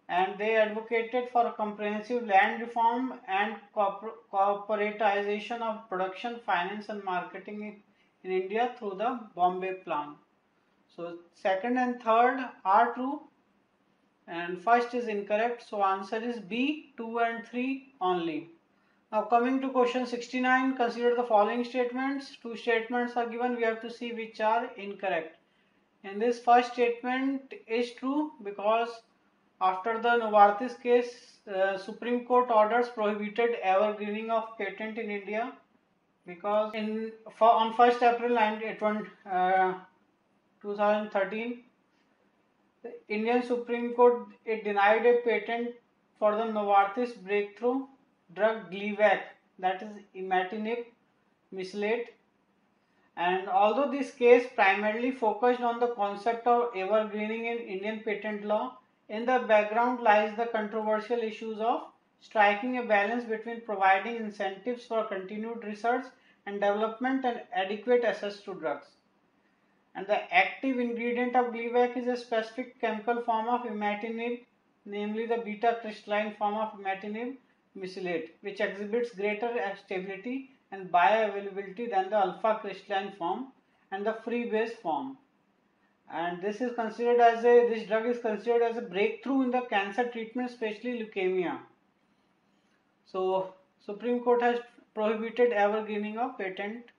And they advocated for comprehensive land reform and corporatization of production, finance and marketing in India through the Bombay Plan. So second and third are true, and first is incorrect. So answer is B, 2 and 3 only. Now coming to question 69, consider the following statements. 2 statements are given, we have to see which are incorrect. In this first statement is true because after the Novartis case, Supreme Court orders prohibited evergreening of patent in India because on 1st April 2013, the Indian Supreme Court it denied a patent for the Novartis breakthrough drug Gleevec, that is imatinib mesylate. And although this case primarily focused on the concept of evergreening in Indian patent law, in the background lies the controversial issues of striking a balance between providing incentives for continued research and development and adequate access to drugs. And the active ingredient of Gleevec is a specific chemical form of imatinib, namely the beta crystalline form of imatinib mesylate, which exhibits greater stability and bioavailability than the alpha crystalline form and the free base form. And this drug is considered as a breakthrough in the cancer treatment, especially leukemia. So Supreme Court has prohibited evergreening of patent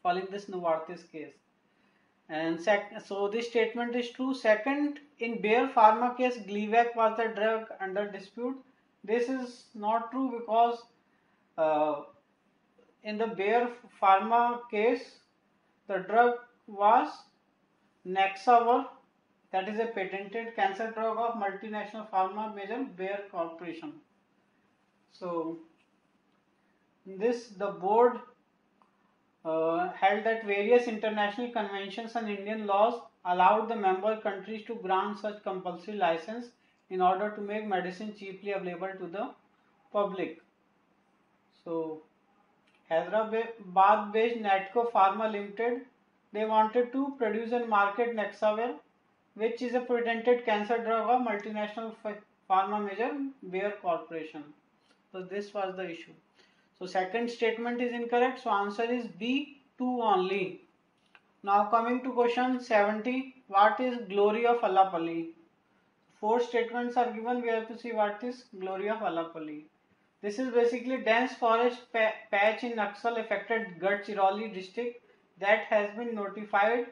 following this Novartis case. And so this statement is true. Second, in Bayer Pharma case, Gleevec was the drug under dispute. This is not true because in the Bayer Pharma case, the drug was Nexavar, that is a patented cancer drug of multinational pharma major Bayer Corporation. So the board held that various international conventions and Indian laws allowed the member countries to grant such compulsory license in order to make medicine cheaply available to the public. So Hyderabad-based Natco Pharma Limited, they wanted to produce and market Nexavar, which is a patented cancer drug of multinational pharma major Bayer Corporation. So this was the issue. So second statement is incorrect. So answer is B, 2 only. Now coming to question 70. What is glory of Allapalli? 4 statements are given. We have to see what is glory of Allapalli. This is basically dense forest patch in Naxal affected Gadchiroli district that has been notified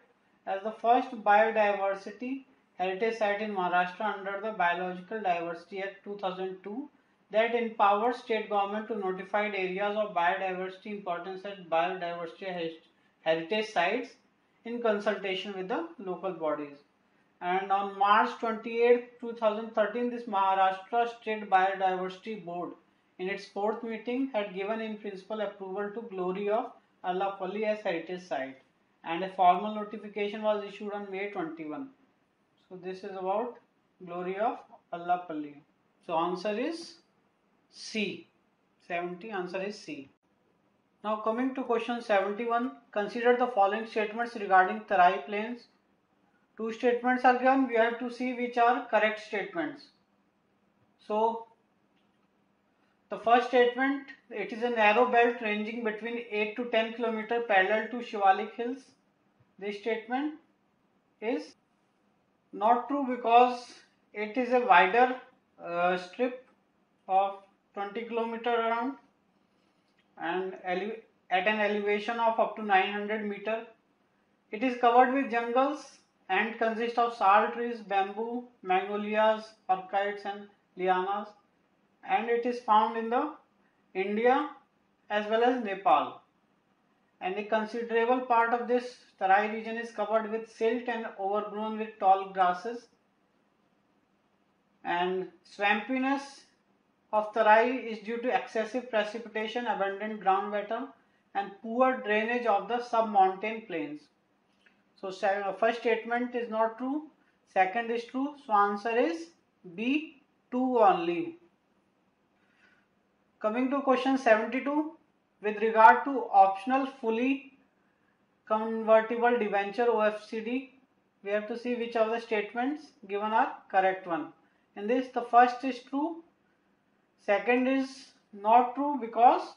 as the first biodiversity heritage site in Maharashtra under the Biological Diversity Act 2002 that empowers state government to notify areas of biodiversity importance as biodiversity heritage sites in consultation with the local bodies. And on March 28, 2013, this Maharashtra State Biodiversity Board in its 4th meeting had given in principle approval to Glory of Allapalli as heritage site, and a formal notification was issued on May 21. So this is about Glory of Allapalli. So answer is C. 70 answer is C. Now coming to question 71, consider the following statements regarding Tarai Plains. 2 statements are given. We have to see which are correct statements. So the first statement, it is a narrow belt ranging between 8 to 10 km parallel to Shivalik Hills. This statement is not true because it is a wider strip of 20 km around and at an elevation of up to 900 meter. It is covered with jungles and consists of sal trees, bamboo, magnolias, orchids and lianas, and it is found in the India as well as Nepal. And a considerable part of this Tarai region is covered with silt and overgrown with tall grasses. And swampiness of Tarai is due to excessive precipitation, abundant groundwater and poor drainage of the sub-mountain plains. So first statement is not true, second is true, so answer is B, 2 only. Coming to question 72, with regard to optional fully convertible debenture OFCD, we have to see which of the statements given are correct one. In this, the first is true, second is not true because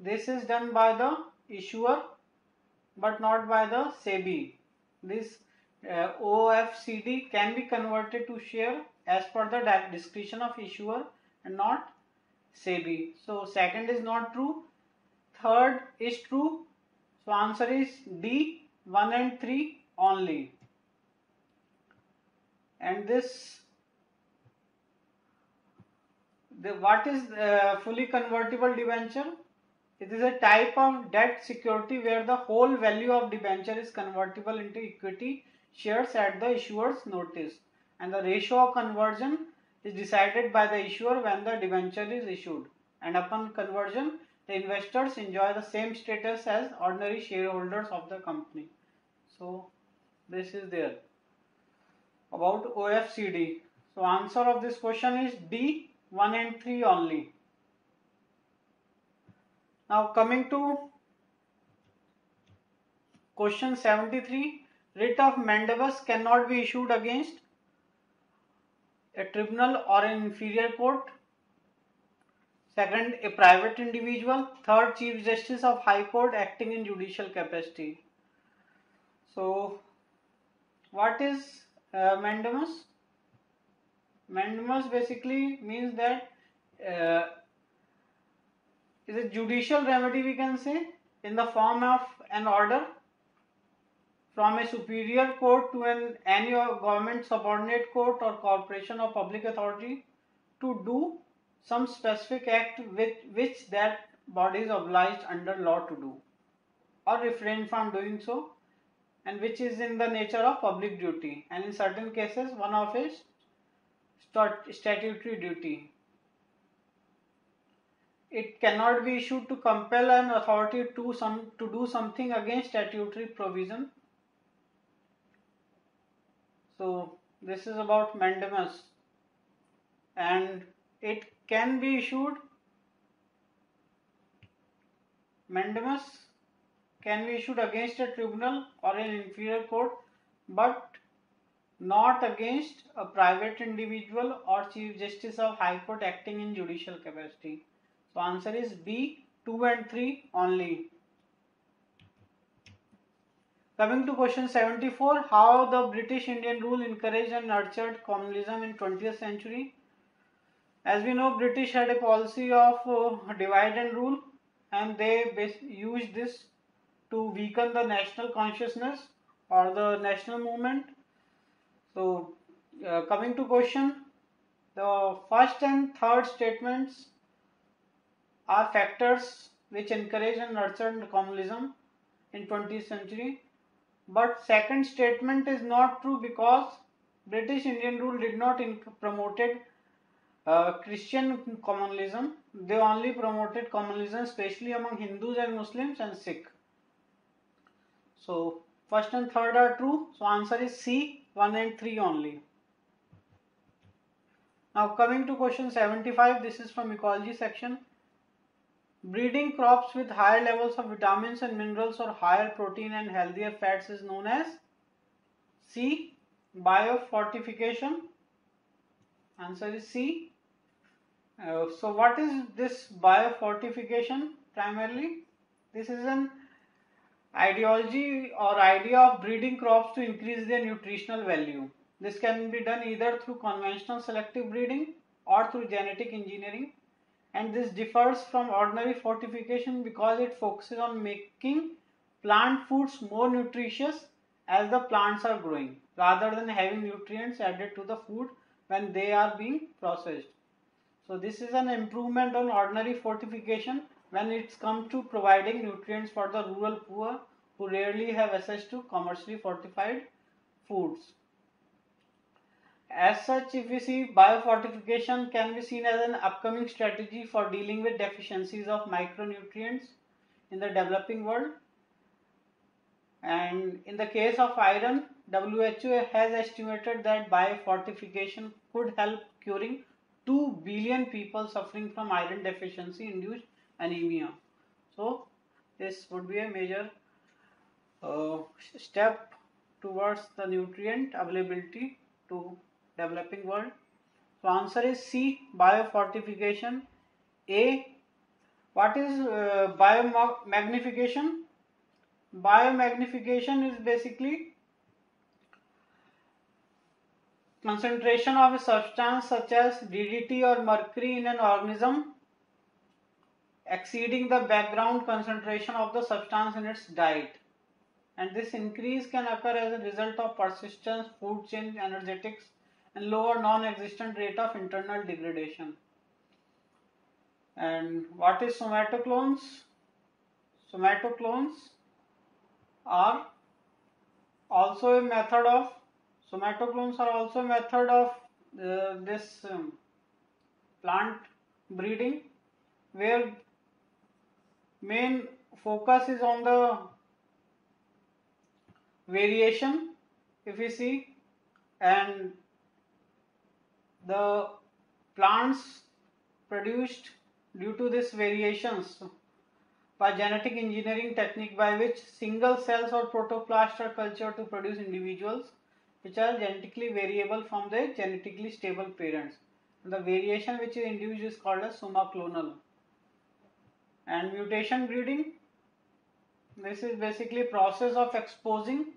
this is done by the issuer but not by the SEBI. This OFCD can be converted to share as per the discretion of issuer and not SEBI. So second is not true, third is true. So answer is D, 1 and 3. only. And this, what is fully convertible debenture? It is a type of debt security where the whole value of debenture is convertible into equity shares at the issuer's notice, and the ratio of conversion is decided by the issuer when the debenture is issued, and upon conversion the investors enjoy the same status as ordinary shareholders of the company. So this is there about OFCD. So answer of this question is D, 1 and 3 only. Now coming to question 73, writ of mandamus cannot be issued against a tribunal or an inferior court. Second, a private individual. Third, Chief Justice of High Court acting in judicial capacity. So what is mandamus? Mandamus basically means that is a judicial remedy, we can say, in the form of an order from a superior court to any government subordinate court or corporation or public authority to do some specific act which that body is obliged under law to do or refrain from doing so, and which is in the nature of public duty, and in certain cases one of its statutory duty. It cannot be issued to compel an authority to do something against statutory provision. So this is about mandamus, and it can be issued, mandamus can be issued against a tribunal or an inferior court, but not against a private individual or Chief Justice of High Court acting in judicial capacity. So answer is B, 2 and 3 only. Coming to question 74, how the British Indian rule encouraged and nurtured communalism in 20th century. As we know, British had a policy of divide and rule, and they used this to weaken the national consciousness or the national movement. So coming to question, the first and third statements are factors which encourage and nurtured communalism in 20th century, but second statement is not true because British Indian rule did not promoted Christian communalism. They only promoted communalism especially among Hindus and Muslims and Sikh. So first and third are true, so answer is C, 1 and 3 only. Now coming to question 75, this is from ecology section. Breeding crops with higher levels of vitamins and minerals or higher protein and healthier fats is known as C, biofortification. Answer is C. So what is this biofortification primarily? This is an ideology or idea of breeding crops to increase their nutritional value. This can be done either through conventional selective breeding or through genetic engineering, and this differs from ordinary fortification because it focuses on making plant foods more nutritious as the plants are growing rather than having nutrients added to the food when they are being processed. So this is an improvement on ordinary fortification when it's come to providing nutrients for the rural poor who rarely have access to commercially fortified foods. As such, if we see, biofortification can be seen as an upcoming strategy for dealing with deficiencies of micronutrients in the developing world. And in the case of iron, WHO has estimated that biofortification could help curing 2 billion people suffering from iron deficiency induced anemia. So this would be a major step towards the nutrient availability to developing world. So answer is C, biofortification. A, what is biomagnification? Biomagnification is basically concentration of a substance such as DDT or mercury in an organism exceeding the background concentration of the substance in its diet. and this increase can occur as a result of persistence, food chain energetics, and lower non-existent rate of internal degradation. And what is somatoclones? Somatoclones are also a method of this plant breeding, where main focus is on the variation, if you see, and the plants produced due to this variations by genetic engineering technique, by which single cells or protoplasts are cultured to produce individuals which are genetically variable from their genetically stable parents. And the variation which is induced is called as somaclonal. And mutation breeding, this is basically process of exposing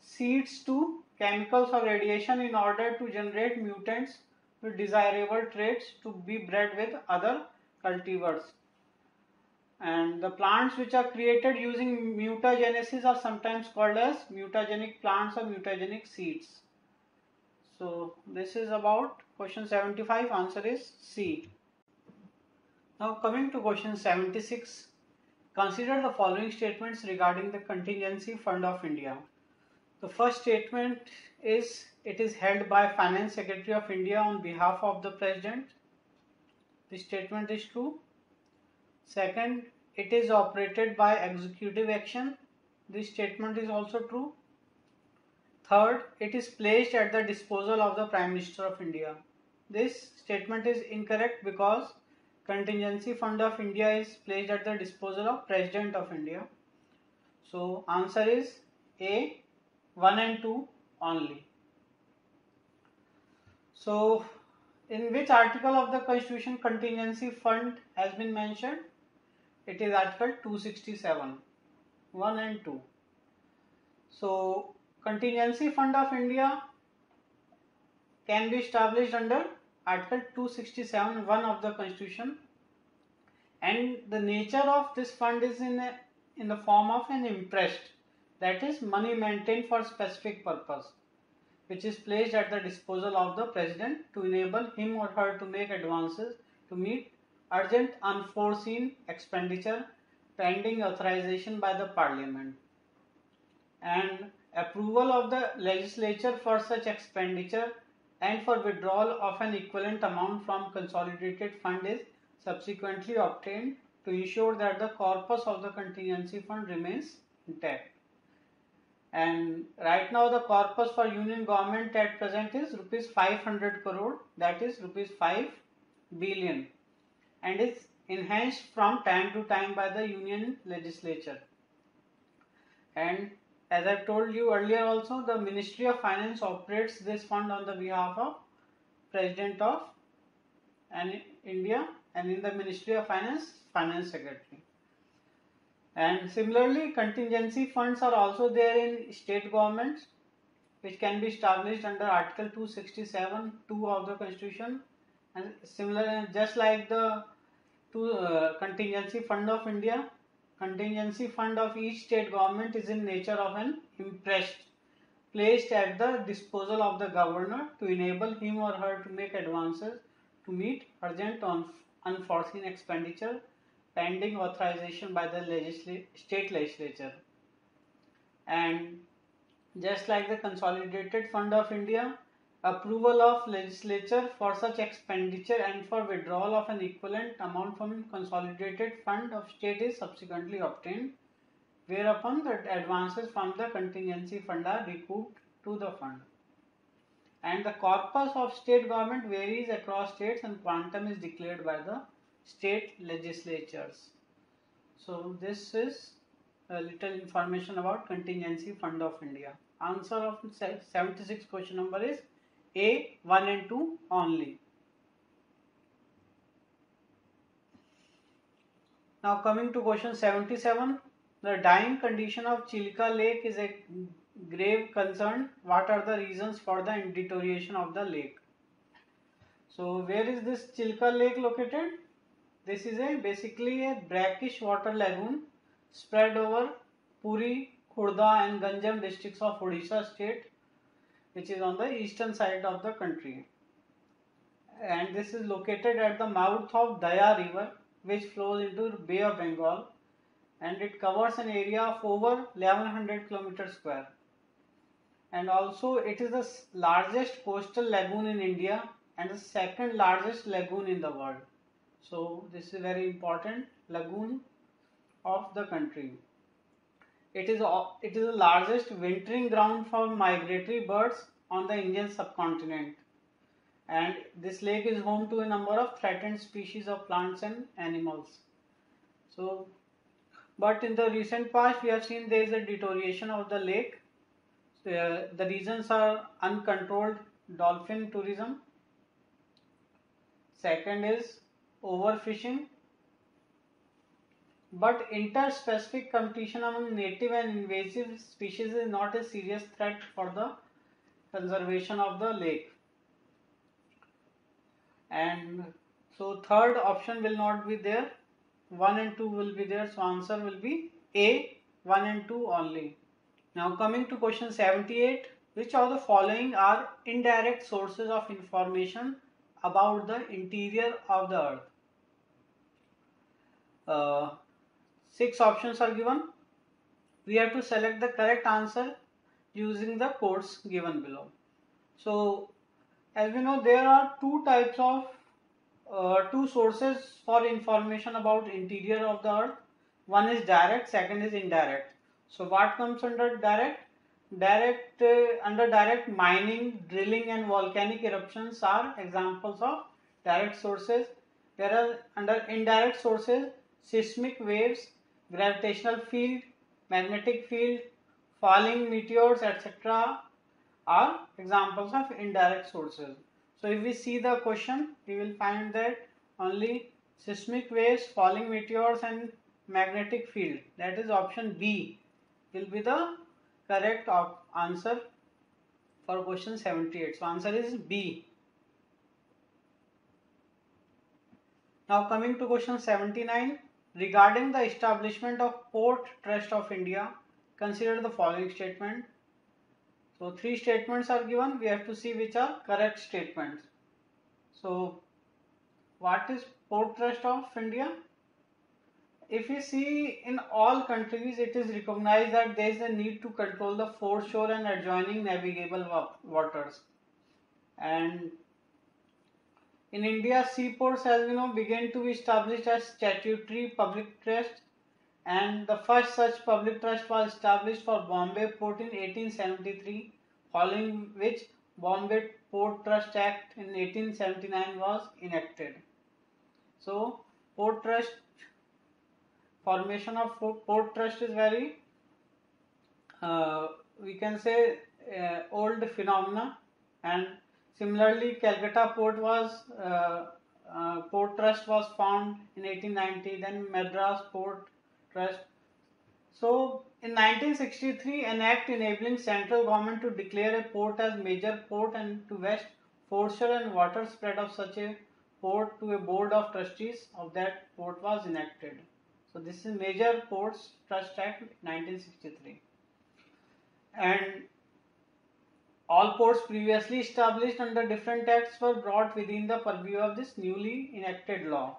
seeds to chemicals or radiation in order to generate mutants with desirable traits to be bred with other cultivars. And the plants which are created using mutagenesis are sometimes called as mutagenic plants or mutagenic seeds. So this is about question 75, answer is C. Now coming to question 76, consider the following statements regarding the contingency fund of India. The first statement is, it is held by Finance Secretary of India on behalf of the President. This statement is true. Second, it is operated by executive action. This statement is also true. Third, it is placed at the disposal of the Prime Minister of India. This statement is incorrect because contingency fund of India is placed at the disposal of President of India. So answer is A, 1 and 2 only. So in which article of the Constitution contingency fund has been mentioned? It is article 267, 1 and 2. So contingency fund of India can be established under article 267, 1 of the Constitution, and the nature of this fund is in the form of an imprest, that is money maintained for specific purpose, which is placed at the disposal of the President to enable him or her to make advances to meet urgent unforeseen expenditure pending authorization by the Parliament. And approval of the legislature for such expenditure and for withdrawal of an equivalent amount from consolidated fund is subsequently obtained to ensure that the corpus of the contingency fund remains intact. And right now the corpus for Union government at present is rupees 500 crore, that is rupees 5 billion, and is enhanced from time to time by the Union legislature. And as I told you earlier also, the Ministry of Finance operates this fund on the behalf of President of India, and in the Ministry of Finance, Finance Secretary. And similarly, contingency funds are also there in state governments, which can be established under Article 267, 2 of the Constitution. And similar, just like the contingency fund of India, contingency fund of each state government is in nature of an imprest placed at the disposal of the governor to enable him or her to make advances to meet urgent unforeseen expenditure pending authorization by the state legislature. And just like the consolidated fund of India, approval of legislature for such expenditure and for withdrawal of an equivalent amount from consolidated fund of state is subsequently obtained, whereupon the advances from the contingency fund are recouped to the fund. And the corpus of state government varies across states and quantum is declared by the state legislatures. So this is a little information about contingency fund of India. Answer of 76 question number is A, 1 and 2 only. Now coming to question 77, the dying condition of Chilka Lake is a grave concern. What are the reasons for the deterioration of the lake? So where is this Chilka Lake located? This is basically a brackish water lagoon spread over Puri Khurda and Ganjam districts of Odisha state, which is on the eastern side of the country. And this is located at the mouth of Daya river, which flows into Bay of Bengal, and it covers an area of over 1100 kilometers square. And also it is the largest coastal lagoon in India and the second largest lagoon in the world. So this is a very important lagoon of the country. It is the largest wintering ground for migratory birds on the Indian subcontinent, and this lake is home to a number of threatened species of plants and animals. So, but in the recent past we have seen there is a deterioration of the lake. The reasons are uncontrolled dolphin tourism. Second is overfishing. But interspecific competition among native and invasive species is not a serious threat for the conservation of the lake. And so third option will not be there. 1 and 2 will be there. So answer will be A, 1 and 2 only. Now coming to question 78. Which of the following are indirect sources of information about the interior of the earth? 6 options are given. We have to select the correct answer using the codes given below. So as we know, there are two types of two sources for information about interior of the earth. One is direct, second is indirect. So what comes under direct? Under direct, mining, drilling and volcanic eruptions are examples of direct sources, whereas under indirect sources, seismic waves, gravitational field, magnetic field, falling meteors, etc. are examples of indirect sources. So if we see the question, we will find that only seismic waves, falling meteors and magnetic field, that is option B, will be the correct answer for question 78. So answer is B. Now coming to question 79. Regarding the establishment of Port Trust of India, consider the following statement. So 3 statements are given. We have to see which are correct statements. So what is Port Trust of India? If we see in all countries, it is recognized that there is a need to control the foreshore and adjoining navigable waters. And in India, seaports, as we know, began to be established as statutory public trust, and the first such public trust was established for Bombay Port in 1873, following which Bombay Port Trust Act in 1879 was enacted. So, Port Trust, formation of Port Trust is very, we can say, old phenomena, and similarly, Calcutta Port Trust was found in 1890. Then Madras Port Trust. So in 1963, an act enabling central government to declare a port as major port and to vest foreshore and water spread of such a port to a board of trustees of that port was enacted. So this is Major Ports Trust Act 1963. And all ports previously established under different acts were brought within the purview of this newly enacted law.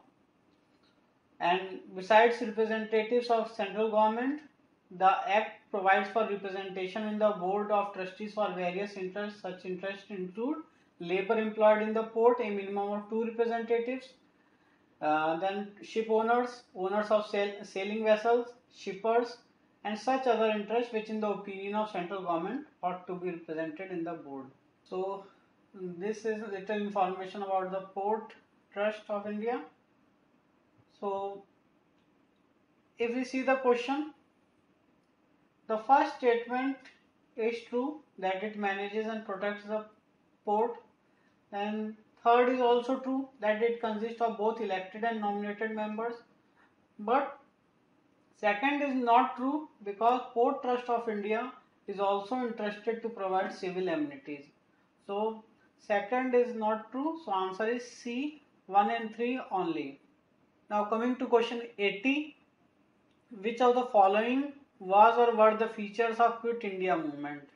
And besides representatives of central government, the act provides for representation in the board of trustees for various interests. Such interests include labor employed in the port, a minimum of 2 representatives, then ship owners, owners of sailing vessels, shippers, and such other interests which in the opinion of central government ought to be represented in the board. So this is little information about the Port Trust of India. So if we see the question, the first statement is true, that it manages and protects the port, and third is also true, that it consists of both elected and nominated members. But second is not true, because Port Trust of India is also interested to provide civil amenities. So second is not true. So answer is C, 1 and 3 only. Now coming to question 80. Which of the following was or were the features of Quit India movement?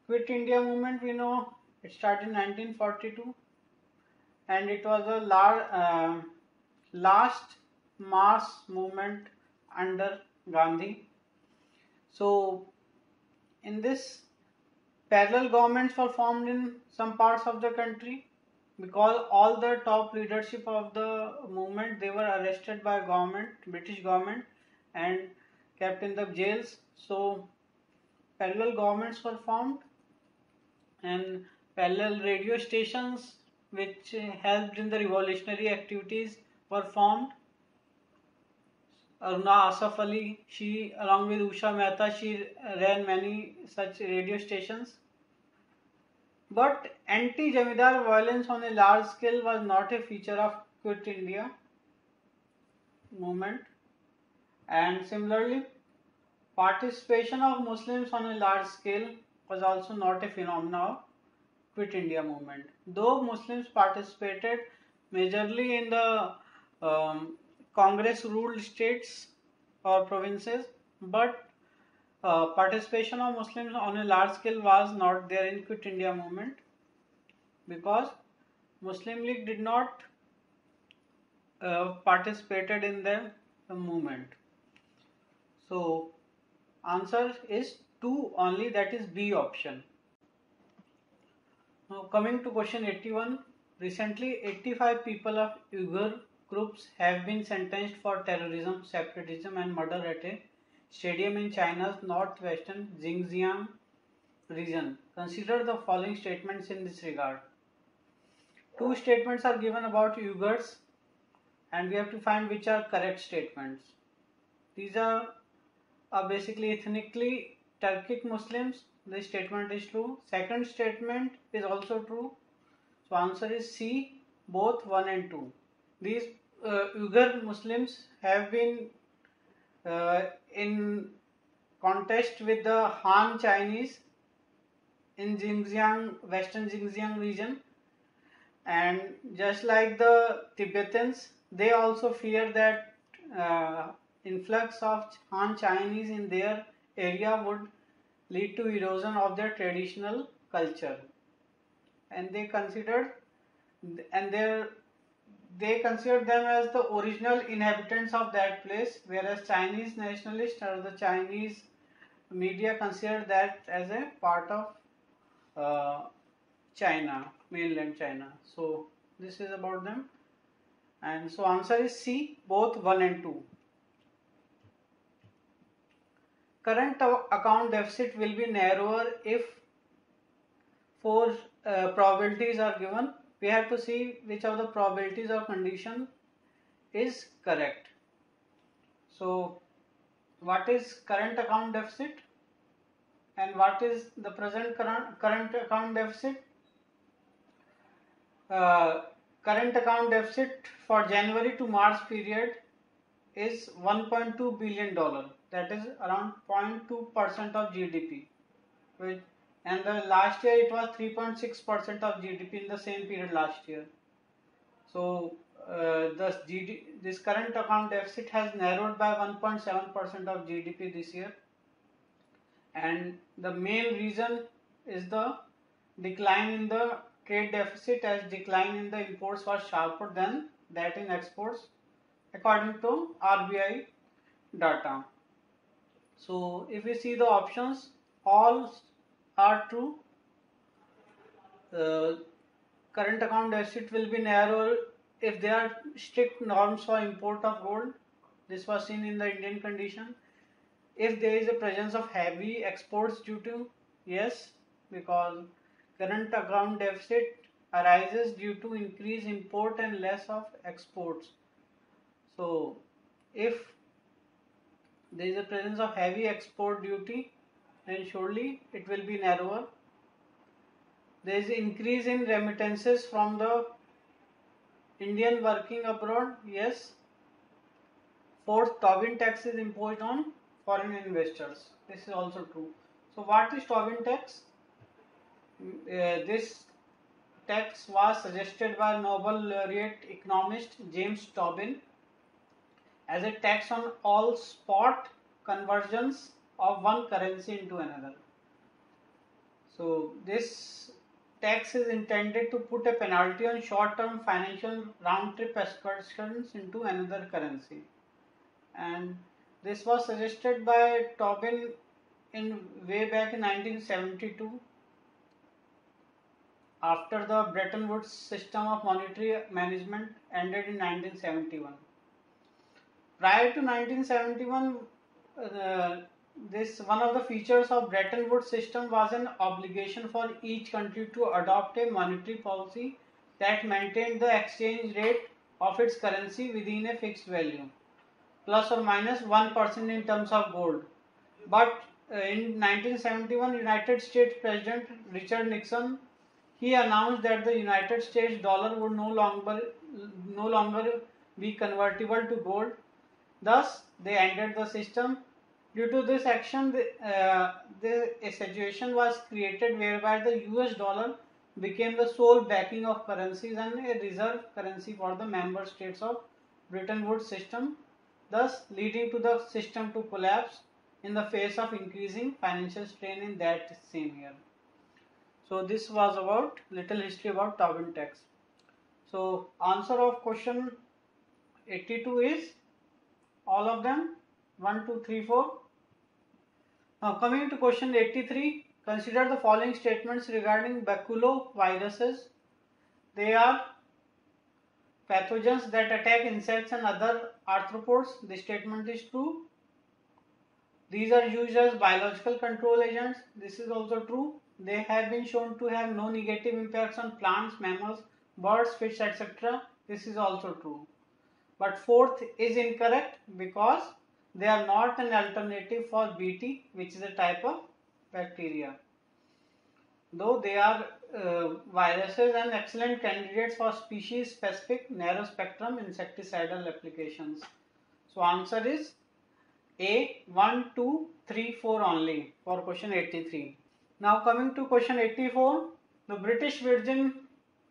Quit India movement, we know it started in 1942 and it was a last mass movement under Gandhi. So in this, parallel governments were formed in some parts of the country because all the top leadership of the movement, they were arrested by government, British government, and kept in the jails. So parallel governments were formed and parallel radio stations which helped in the revolutionary activities were formed. Aruna Asaf Ali, she along with Usha Mehta, she ran many such radio stations. But anti-Jamidar violence on a large scale was not a feature of Quit India movement. And similarly, participation of Muslims on a large scale was also not a phenomenon of Quit India movement. Though Muslims participated majorly in the Congress-ruled states or provinces, but participation of Muslims on a large scale was not there in Quit India movement because Muslim League did not participated in the movement. So answer is 2 only, that is B option. Now coming to question 81, recently 85 people of Uyghur groups have been sentenced for terrorism, separatism and murder at a stadium in China's northwestern Xinjiang region. Consider the following statements in this regard. 2 statements are given about Uyghurs and we have to find which are correct statements. These are basically ethnically Turkic Muslims. This statement is true. Second statement is also true. So answer is C, both 1 and 2. These Uyghur Muslims have been in contest with the Han Chinese in Xinjiang, Western Xinjiang region, and just like the Tibetans, they also fear that influx of Han Chinese in their area would lead to erosion of their traditional culture, and they considered them as the original inhabitants of that place, whereas Chinese nationalists or the Chinese media consider that as a part of China, mainland China. So this is about them, and so answer is C, both 1 and 2. Current account deficit will be narrower if 4 probabilities are given. We have to see which of the probabilities or condition is correct. So what is current account deficit and what is the present current account deficit? Current account deficit for January to March period is $1.2 billion. That is around 0.2% of GDP. And the last year it was 3.6% of GDP in the same period last year. So this current account deficit has narrowed by 1.7% of GDP this year. And the main reason is the decline in the trade deficit, as decline in the imports was sharper than that in exports according to RBI data. So if we see the options, all are true. Current account deficit will be narrower if there are strict norms for import of gold. This was seen in the Indian condition. If there is a presence of heavy exports due to, yes, because current account deficit arises due to increased import and less of exports. So if there is a presence of heavy export duty, then surely it will be narrower. There is increase in remittances from the Indian working abroad, yes. Fourth, Tobin tax is imposed on foreign investors. This is also true. So what is Tobin tax? This tax was suggested by Nobel laureate economist James Tobin as a tax on all spot conversions of one currency into another. So this tax is intended to put a penalty on short-term financial round-trip excursions into another currency, and this was suggested by Tobin in way back in 1972 after the Bretton Woods system of monetary management ended in 1971. Prior to 1971, this one of the features of Bretton Woods system was an obligation for each country to adopt a monetary policy that maintained the exchange rate of its currency within a fixed value, plus or minus 1% in terms of gold. But in 1971, United States President Richard Nixon, he announced that the United States dollar would no longer be convertible to gold. Thus, they ended the system. Due to this action, a situation was created whereby the US dollar became the sole backing of currencies and a reserve currency for the member states of Bretton Woods system, thus leading to the system to collapse in the face of increasing financial strain in that same year. So this was about little history about Tobin tax. So answer of question 82 is all of them 1, 2, 3, 4. Now coming to question 83, consider the following statements regarding baculoviruses. They are pathogens that attack insects and other arthropods. This statement is true. These are used as biological control agents. This is also true. They have been shown to have no negative impacts on plants, mammals, birds, fish, etc. This is also true. But fourth is incorrect because they are not an alternative for Bt, which is a type of bacteria. Though they are viruses and excellent candidates for species-specific narrow spectrum insecticidal applications. So answer is A, 1, 2, 3, 4 only for question 83. Now coming to question 84, the British Virgin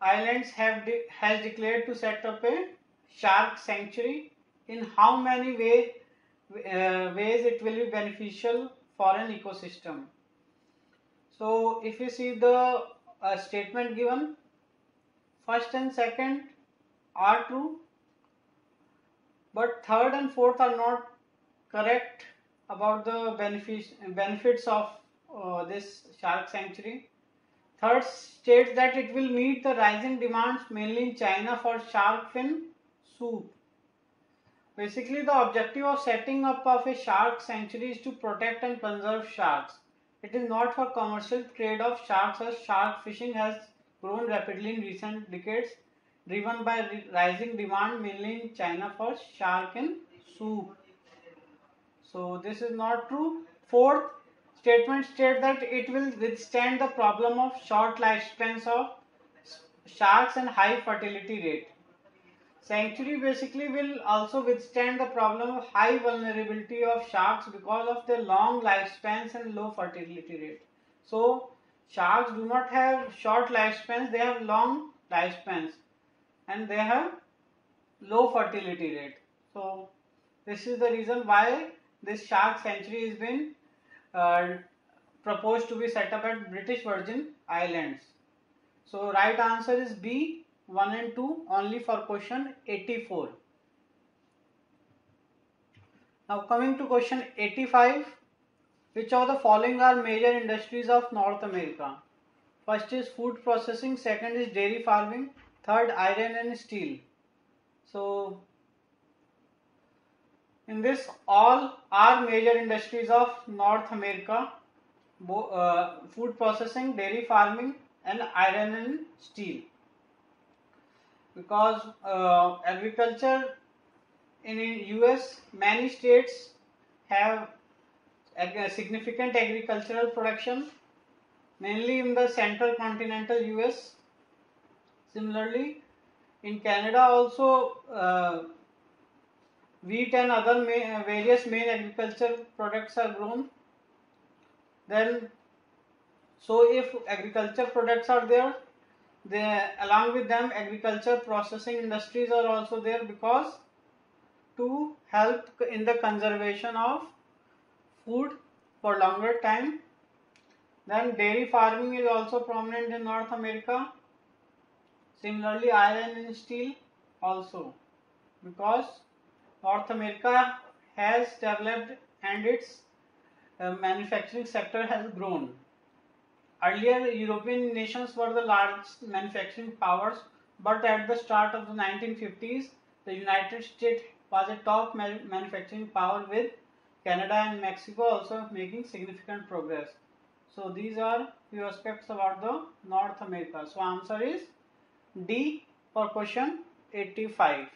Islands has declared to set up a shark sanctuary. In how many ways it will be beneficial for an ecosystem? So if you see the statement given, first and second are true, but third and fourth are not correct about the benefits of this shark sanctuary. Third states that it will meet the rising demands mainly in China for shark fin soup. Basically, the objective of setting up of a shark sanctuary is to protect and conserve sharks. It is not for commercial trade of sharks, as shark fishing has grown rapidly in recent decades, driven by rising demand mainly in China for shark in soup. So this is not true. Fourth statement states that it will withstand the problem of short lifespans of sharks and high fertility rate. Sanctuary basically will also withstand the problem of high vulnerability of sharks because of their long lifespans and low fertility rate. So sharks do not have short lifespans, they have long lifespans and they have low fertility rate. So this is the reason why this shark sanctuary has been proposed to be set up at British Virgin Islands. So right answer is B, 1 and 2 only for question 84. Now coming to question 85, which of the following are major industries of North America? First is food processing, second is dairy farming, third iron and steel. So in this all are major industries of North America, food processing, dairy farming and iron and steel. Because agriculture in US, many states have significant agricultural production, mainly in the central continental US. Similarly, in Canada also wheat and other various main agricultural products are grown. Then, so if agriculture products are there, along with them agriculture processing industries are also there, because to help in the conservation of food for longer time. Then dairy farming is also prominent in North America. Similarly, iron and steel also, because North America has developed and its manufacturing sector has grown. Earlier, European nations were the largest manufacturing powers, but at the start of the 1950s, the United States was a top manufacturing power, with Canada and Mexico also making significant progress. So these are few aspects about the North America. So answer is D for question 85.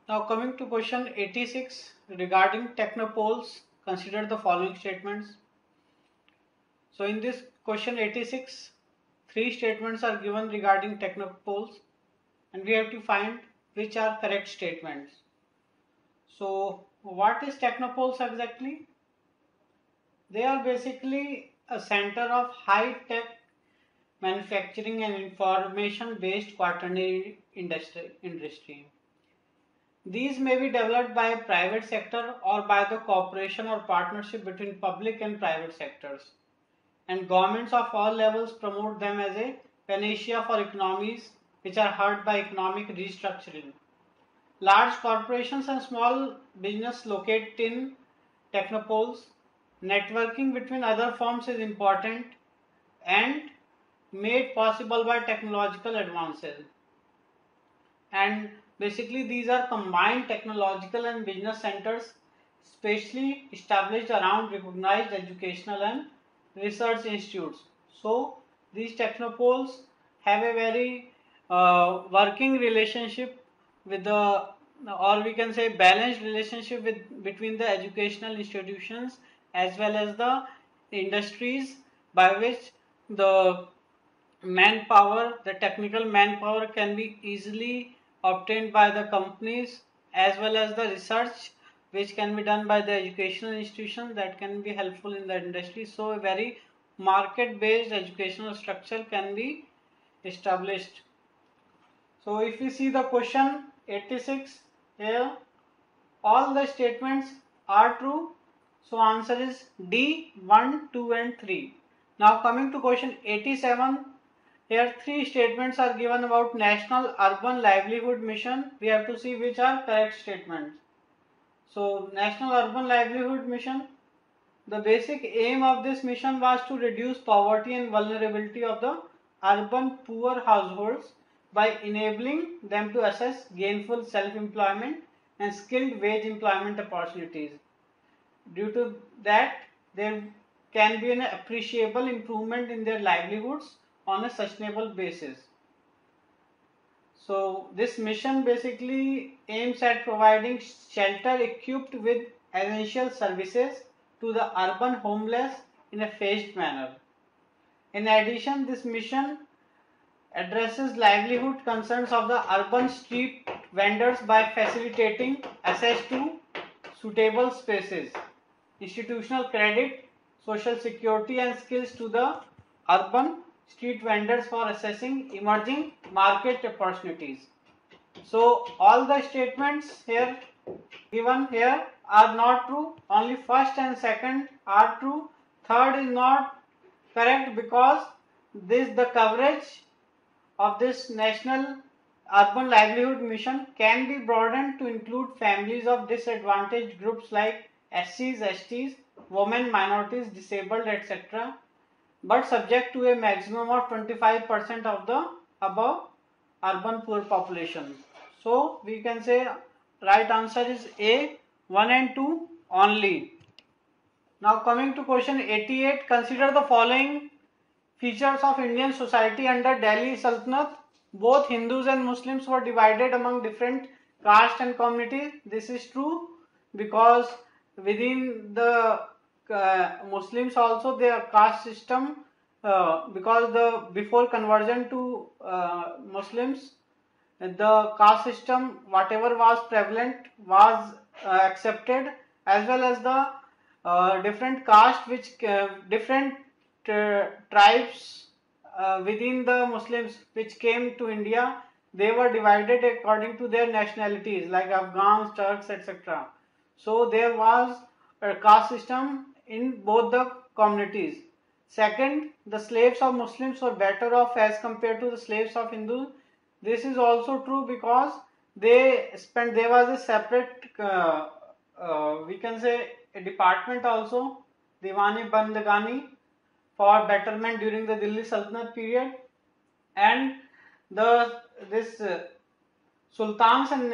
Now coming to question 86 regarding technopoles, consider the following statements. So in this question 86, three statements are given regarding technopoles and we have to find which are correct statements. So what is technopoles exactly? They are basically a center of high-tech manufacturing and information-based quaternary industry. These may be developed by a private sector or by the cooperation or partnership between public and private sectors. And governments of all levels promote them as a panacea for economies which are hurt by economic restructuring. Large corporations and small business locate in technopoles. Networking between other firms is important and made possible by technological advances. And basically these are combined technological and business centers specially established around recognized educational and research institutes. So these technopoles have a very working relationship with the, or we can say balanced relationship with between the educational institutions as well as the industries, by which the manpower, the technical manpower can be easily obtained by the companies, as well as the research which can be done by the educational institutions that can be helpful in the industry. So a very market based educational structure can be established. So if we see the question 86 here, all the statements are true. So answer is D, 1, 2 and 3. Now coming to question 87, here three statements are given about National Urban Livelihood Mission. We have to see which are correct statements. So National Urban Livelihood Mission, the basic aim of this mission was to reduce poverty and vulnerability of the urban poor households by enabling them to access gainful self-employment and skilled wage employment opportunities. Due to that, there can be an appreciable improvement in their livelihoods on a sustainable basis. So this mission basically aims at providing shelter equipped with essential services to the urban homeless in a phased manner. In addition, this mission addresses livelihood concerns of the urban street vendors by facilitating access to suitable spaces, institutional credit, social security and skills to the urban street vendors for assessing emerging market opportunities. So all the statements here given here are not true. Only first and second are true. Third is not correct because the coverage of this National Urban Livelihood Mission can be broadened to include families of disadvantaged groups like SCs, STs, women, minorities, disabled, etc., but subject to a maximum of 25% of the above urban poor population. So we can say right answer is A, 1 and 2 only. Now coming to question 88, consider the following features of Indian society under Delhi Sultanate. Both Hindus and Muslims were divided among different castes and communities. This is true because within the Muslims also their caste system, because the before conversion to Muslims, the caste system whatever was prevalent was accepted, as well as the different caste which different tribes within the Muslims which came to India, they were divided according to their nationalities, like Afghans, Turks, etc. So there was a caste system in both the communities. Second, the slaves of Muslims were better off as compared to the slaves of Hindus. This is also true because there was a separate, we can say, a department also, Diwani Bandagani, for betterment during the Delhi Sultanate period, and this sultans and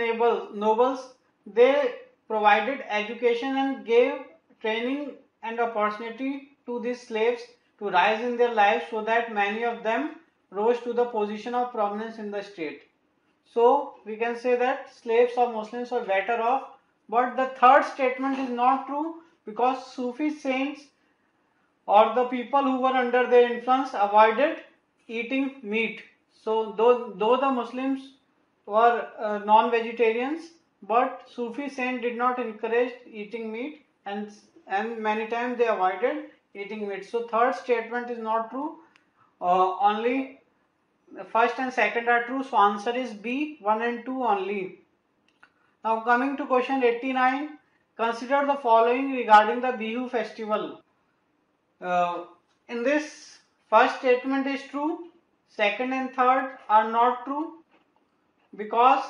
nobles, they provided education and gave training and opportunity to these slaves to rise in their lives, so that many of them rose to the position of prominence in the state. So we can say that slaves of Muslims were better off. But the third statement is not true, because Sufi saints or the people who were under their influence avoided eating meat. So though the Muslims were non-vegetarians, but Sufi saints did not encourage eating meat, and many times they avoided eating meat. So third statement is not true. Only first and second are true. So answer is B, 1 and 2 only. Now coming to question 89, consider the following regarding the Bihu festival. In this, first statement is true, second and third are not true, because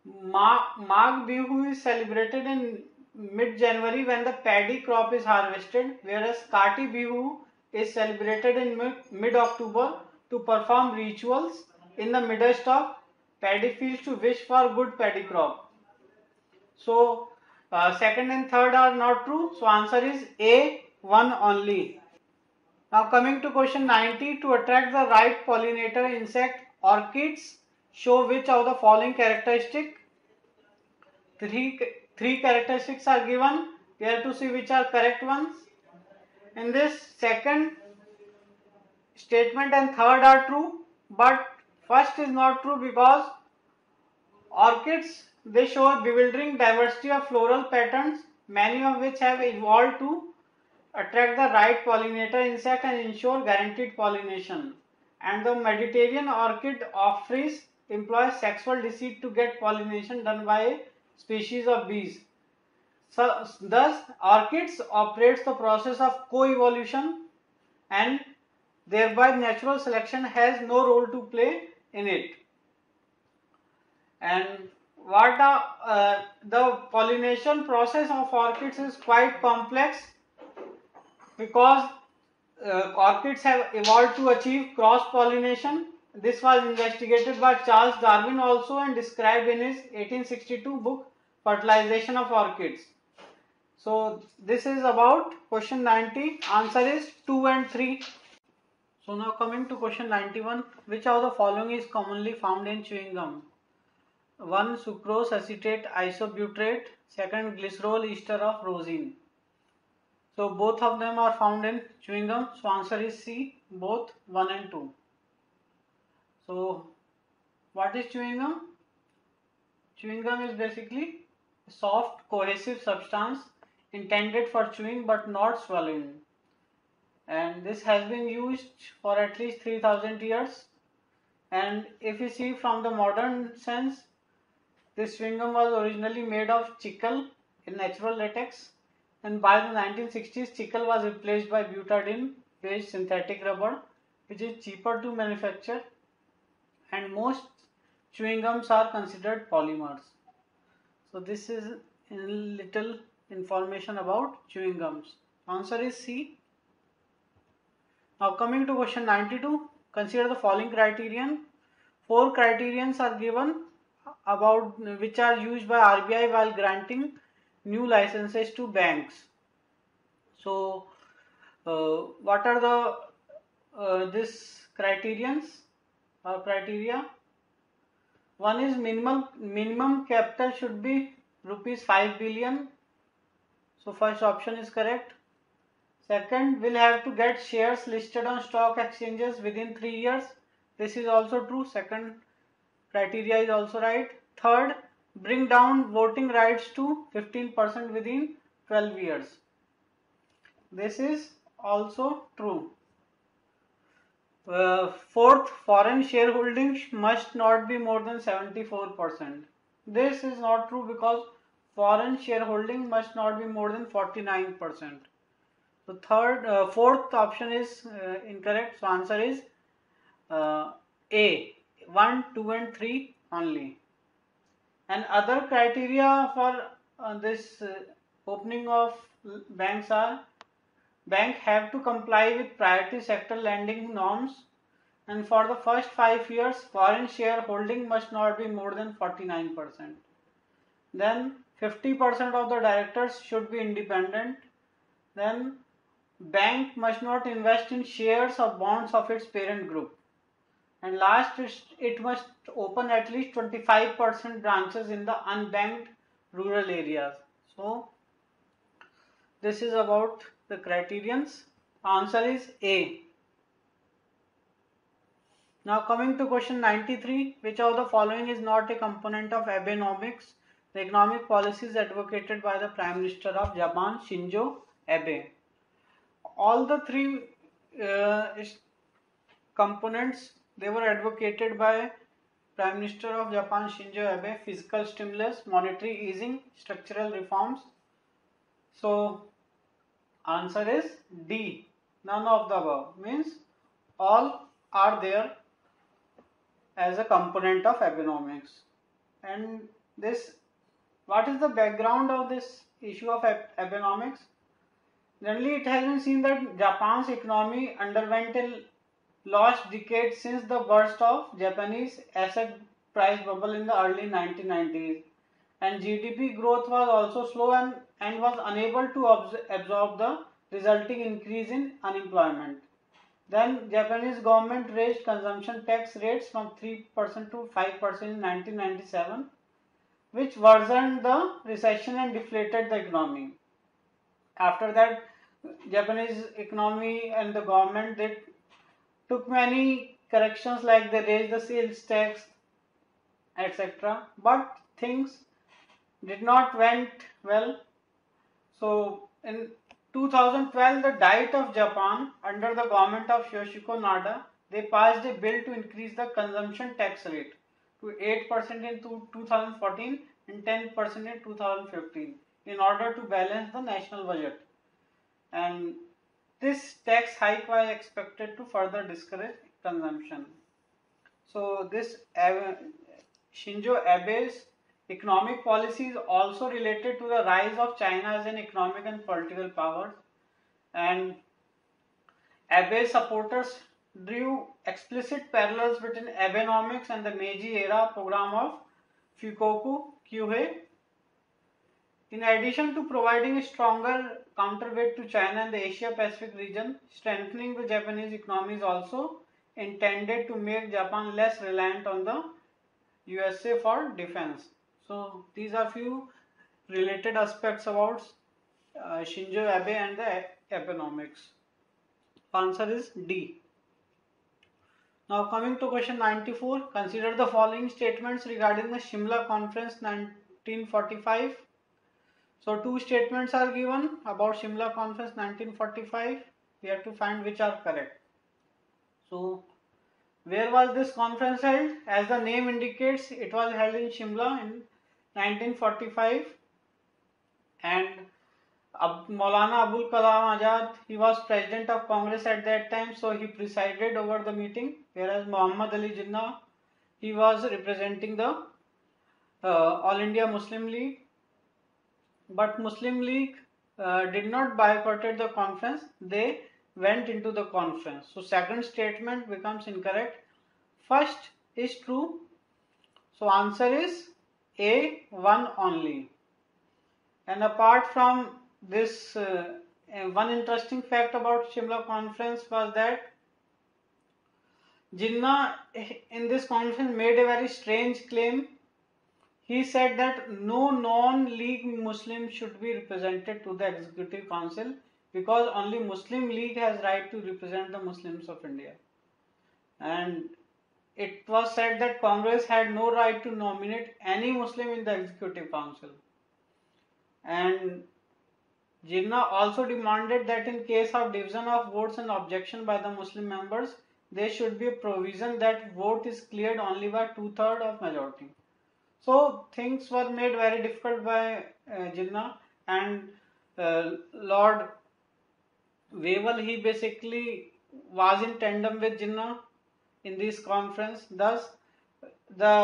Magh Bihu is celebrated in mid-January when the paddy crop is harvested, whereas Kati Bihu is celebrated in mid-October to perform rituals in the midst of paddy fields to wish for good paddy crop. So second and third are not true, so answer is A, 1 only. Now coming to question 90, to attract the right pollinator insect, orchids show which of the following characteristic? Three characteristics are given. We have to see which are correct ones. In this, second statement and third are true, but first is not true, because orchids, they show a bewildering diversity of floral patterns, many of which have evolved to attract the right pollinator insect and ensure guaranteed pollination. And the Mediterranean orchid offers employs sexual deceit to get pollination done by a species of bees. So, thus, orchids operates the process of co-evolution, and thereby natural selection has no role to play in it. And what the pollination process of orchids is quite complex, because orchids have evolved to achieve cross pollination. This was investigated by Charles Darwin also and described in his 1862 book Fertilization of Orchids. So this is about question 90. Answer is 2 and 3. So now coming to question 91, which of the following is commonly found in chewing gum? 1. Sucrose acetate isobutyrate. 2. Glycerol ester of rosin. So both of them are found in chewing gum. So answer is C, both 1 and 2. So what is chewing gum? Chewing gum is basically a soft cohesive substance intended for chewing but not swallowing. And this has been used for at least 3000 years. And if you see from the modern sense, this chewing gum was originally made of chicle in natural latex, and by the 1960s chicle was replaced by butadiene based synthetic rubber, which is cheaper to manufacture, and most chewing gums are considered polymers. So this is a little information about chewing gums. Answer is C. Now coming to question 92, consider the following criterion. 4 criterions are given about which are used by RBI while granting new licenses to banks. So what are the this criterions or criteria? One is minimum capital should be rupees 5 billion. So first option is correct. Second, will have to get shares listed on stock exchanges within 3 years. This is also true. Second criteria is also right. Third, bring down voting rights to 15% within 12 years. This is also true. Fourth, foreign shareholding must not be more than 74%. This is not true because foreign shareholding must not be more than 49%. So fourth option is incorrect. So answer is A, 1, 2 and 3 only. And other criteria for this opening of banks are: bank have to comply with priority sector lending norms, and for the first 5 years foreign shareholding must not be more than 49%. Then 50% of the directors should be independent. Then bank must not invest in shares or bonds of its parent group. And last, it must open at least 25% branches in the unbanked rural areas. So this is about the criterions. Answer is A. Now coming to question 93, which of the following is not a component of Abenomics, the economic policies advocated by the Prime Minister of Japan, Shinzo Abe? All the three components, they were advocated by Prime Minister of Japan, Shinzo Abe: fiscal stimulus, monetary easing, structural reforms. So answer is D, none of the above, means all are there as a component of Abenomics. And this, what is the background of this issue of Abenomics? Generally, it has been seen that Japan's economy underwent a lost decade since the burst of Japanese asset price bubble in the early 1990s, and GDP growth was also slow and was unable to absorb the resulting increase in unemployment. Then Japanese government raised consumption tax rates from 3% to 5% in 1997, which worsened the recession and deflated the economy. After that, Japanese economy and the government, they took many corrections, like they raised the sales tax, etc. But things did not went well. So in 2012, the Diet of Japan, under the government of Yoshiko Noda, they passed a bill to increase the consumption tax rate to 8% in 2014 and 10% in 2015 in order to balance the national budget. And this tax hike was expected to further discourage consumption. So this Shinzo Abe's economic policy is also related to the rise of China as an economic and political power. And Abe's supporters drew explicit parallels between Abenomics and the Meiji era program of Fukoku Kyuhei. In addition to providing a stronger counterweight to China and the Asia Pacific region, strengthening the Japanese economy is also intended to make Japan less reliant on the USA for defense. So these are few related aspects about Shinzo Abe and the Abenomics. Answer is D. Now coming to question 94, consider the following statements regarding the Shimla Conference 1945. So two statements are given about Shimla Conference 1945. We have to find which are correct. So where was this conference held? As the name indicates, it was held in Shimla in 1945, and Maulana Abul Kalam Azad, he was president of Congress at that time, so he presided over the meeting, whereas Muhammad Ali Jinnah, he was representing the All India Muslim League. But Muslim League did not boycotted the conference, they went into the conference. So second statement becomes incorrect. First is true. So answer is A, one only. And apart from this, one interesting fact about Shimla Conference was that Jinnah in this conference made a very strange claim. He said that no non-League Muslim should be represented to the Executive Council because only Muslim League has right to represent the Muslims of India. And it was said that Congress had no right to nominate any Muslim in the Executive Council. And Jinnah also demanded that in case of division of votes and objection by the Muslim members, there should be a provision that vote is cleared only by 2/3 of majority. So things were made very difficult by Jinnah, and Lord Wavell, he basically was in tandem with Jinnah in this conference. Thus, the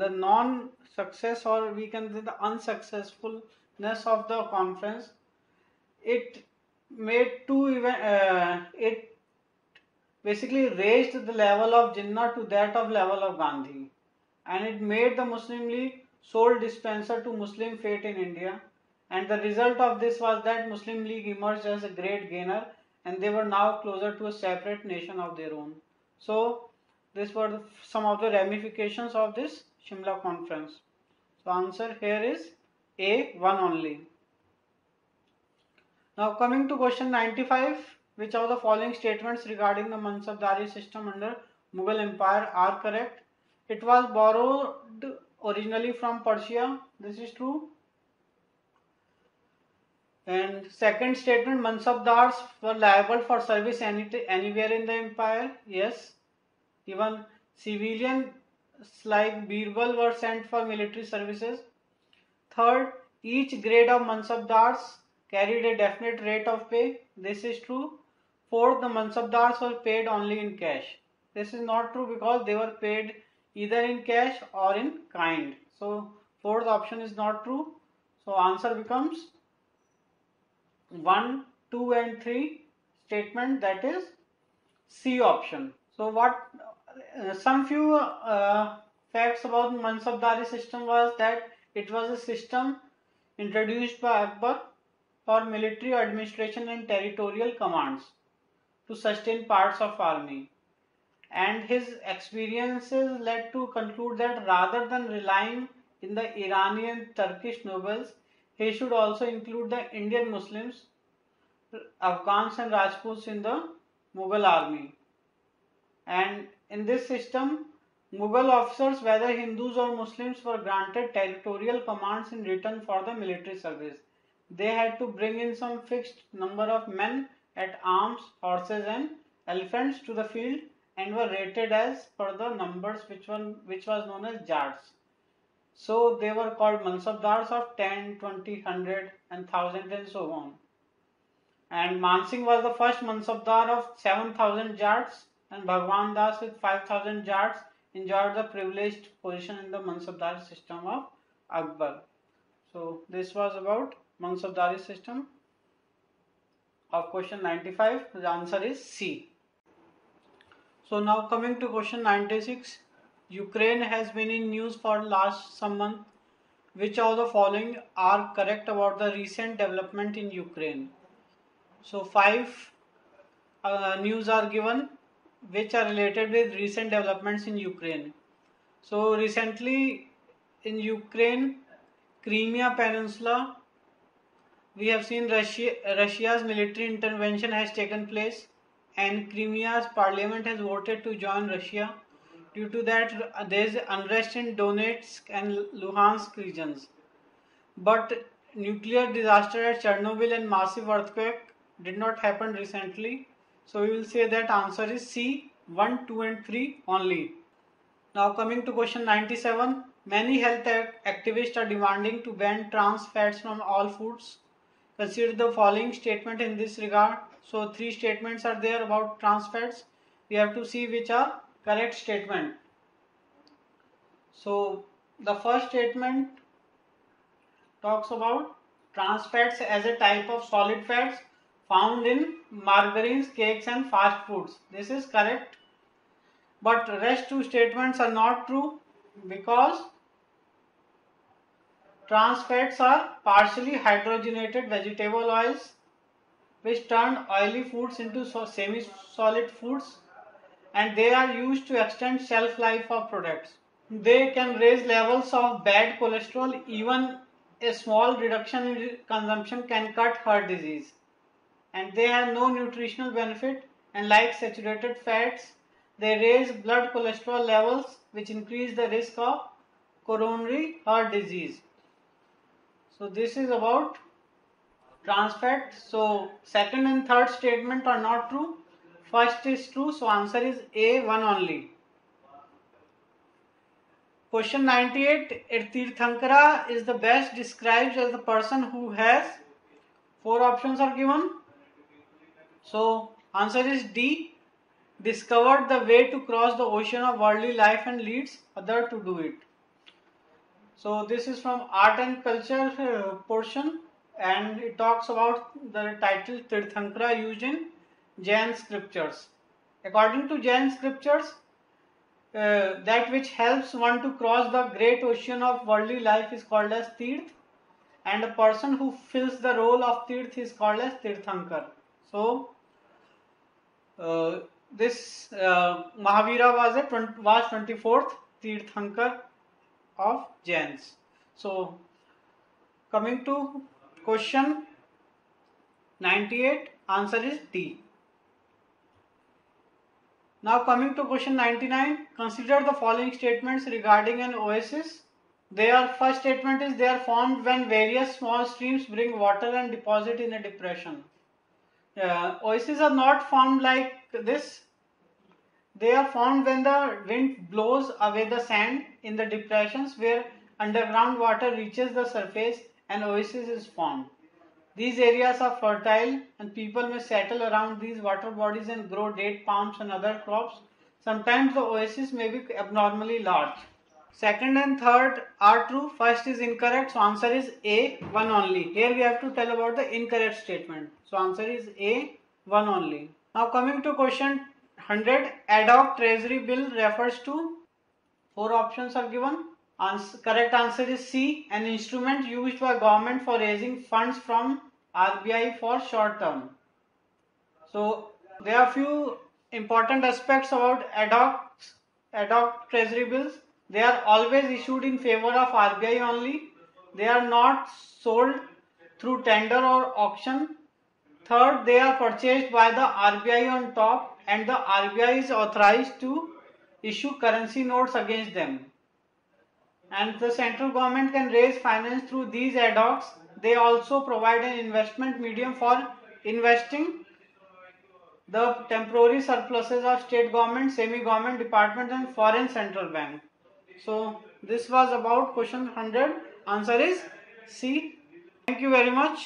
the non-success, or we can say the unsuccessfulness of the conference, it made it basically raised the level of Jinnah to that of level of Gandhi, and it made the Muslim League sole dispenser to Muslim fate in India. And the result of this was that Muslim League emerged as a great gainer, and they were now closer to a separate nation of their own. So these were some of the ramifications of this Shimla conference. So answer here is A, one only. Now coming to question 95, which of the following statements regarding the Mansabdari system under Mughal Empire are correct? It was borrowed originally from Persia. This is true. And second statement, Mansabdars were liable for service anywhere in the empire. Yes. Even civilians like Birbal were sent for military services. Third, each grade of Mansabdars carried a definite rate of pay. This is true. Fourth, the Mansabdars were paid only in cash. This is not true because they were paid either in cash or in kind. So fourth option is not true. So answer becomes 1, 2 and 3 statement, that is C option. So what some few facts about Mansabdari system was that it was a system introduced by Akbar for military administration and territorial commands to sustain parts of army, and his experiences led to conclude that rather than relying in the Iranian Turkish nobles, he should also include the Indian Muslims, Afghans and Rajputs in the Mughal army. And in this system, Mughal officers, whether Hindus or Muslims, were granted territorial commands in return for the military service. They had to bring in some fixed number of men at arms, horses and elephants to the field, and were rated as per the numbers which was known as Jards. So they were called Mansabdars of 10, 20, 100 and 1000 and so on. And Mansingh was the first Mansabdar of 7,000 Jards, and Bhagwan Das with 5,000 Jards enjoyed the privileged position in the Mansabdar system of Akbar. So this was about Mansabdari system of question 95. The answer is C. So now coming to question 96. Ukraine has been in news for last some month. Which of the following are correct about the recent development in Ukraine? So 5 news are given which are related with recent developments in Ukraine. So recently in Ukraine, Crimea Peninsula, we have seen Russia's military intervention has taken place, and Crimea's parliament has voted to join Russia. Due to that, there is unrest in Donetsk and Luhansk regions. But nuclear disaster at Chernobyl and massive earthquake did not happen recently. So we will say that answer is C, 1, 2 and 3 only. Now coming to question 97. Many health activists are demanding to ban trans fats from all foods. Consider the following statement in this regard. So 3 statements are there about trans fats. We have to see which are correct statement. So the first statement talks about trans fats as a type of solid fats found in margarines, cakes and fast foods. This is correct. But rest 2 statements are not true, because trans fats are partially hydrogenated vegetable oils which turn oily foods into semi-solid foods, and they are used to extend shelf life of products. They can raise levels of bad cholesterol. Even a small reduction in consumption can cut heart disease. And they have no nutritional benefit, and like saturated fats, they raise blood cholesterol levels which increase the risk of coronary heart disease. So this is about transferred. So second and third statement are not true. First is true. So answer is A, one only. Question 98. A Tirthankara is the best described as the person who has, four options are given. So answer is D. Discovered the way to cross the ocean of worldly life and leads other to do it. So this is from art and culture portion, and it talks about the title Tirthankara used in Jain scriptures. According to Jain scriptures, that which helps one to cross the great ocean of worldly life is called as Tirth, and a person who fills the role of Tirth is called as Tirthankar. So this Mahavira was 24th Tirthankar of Jains. So coming to question 98, answer is D. Now coming to question 99, consider the following statements regarding an oasis. First statement is they are formed when various small streams bring water and deposit in a depression. Oases are not formed like this. They are formed when the wind blows away the sand in the depressions where underground water reaches the surface and oasis is formed. These areas are fertile and people may settle around these water bodies and grow date palms and other crops. Sometimes the oasis may be abnormally large. Second and third are true. First is incorrect. So answer is A, one only. Here we have to tell about the incorrect statement. So answer is A, one only. Now coming to question 100, ad hoc treasury bill refers to, four options are given. Correct answer is C, an instrument used by government for raising funds from RBI for short term. So there are few important aspects about ad hoc treasury bills. They are always issued in favor of RBI only. They are not sold through tender or auction. Third, they are purchased by the RBI on top, and the RBI is authorized to issue currency notes against them. And the central government can raise finance through these ad hocs. They also provide an investment medium for investing the temporary surpluses of state government, semi-government departments and foreign central bank. So this was about question 100. Answer is C. Thank you very much.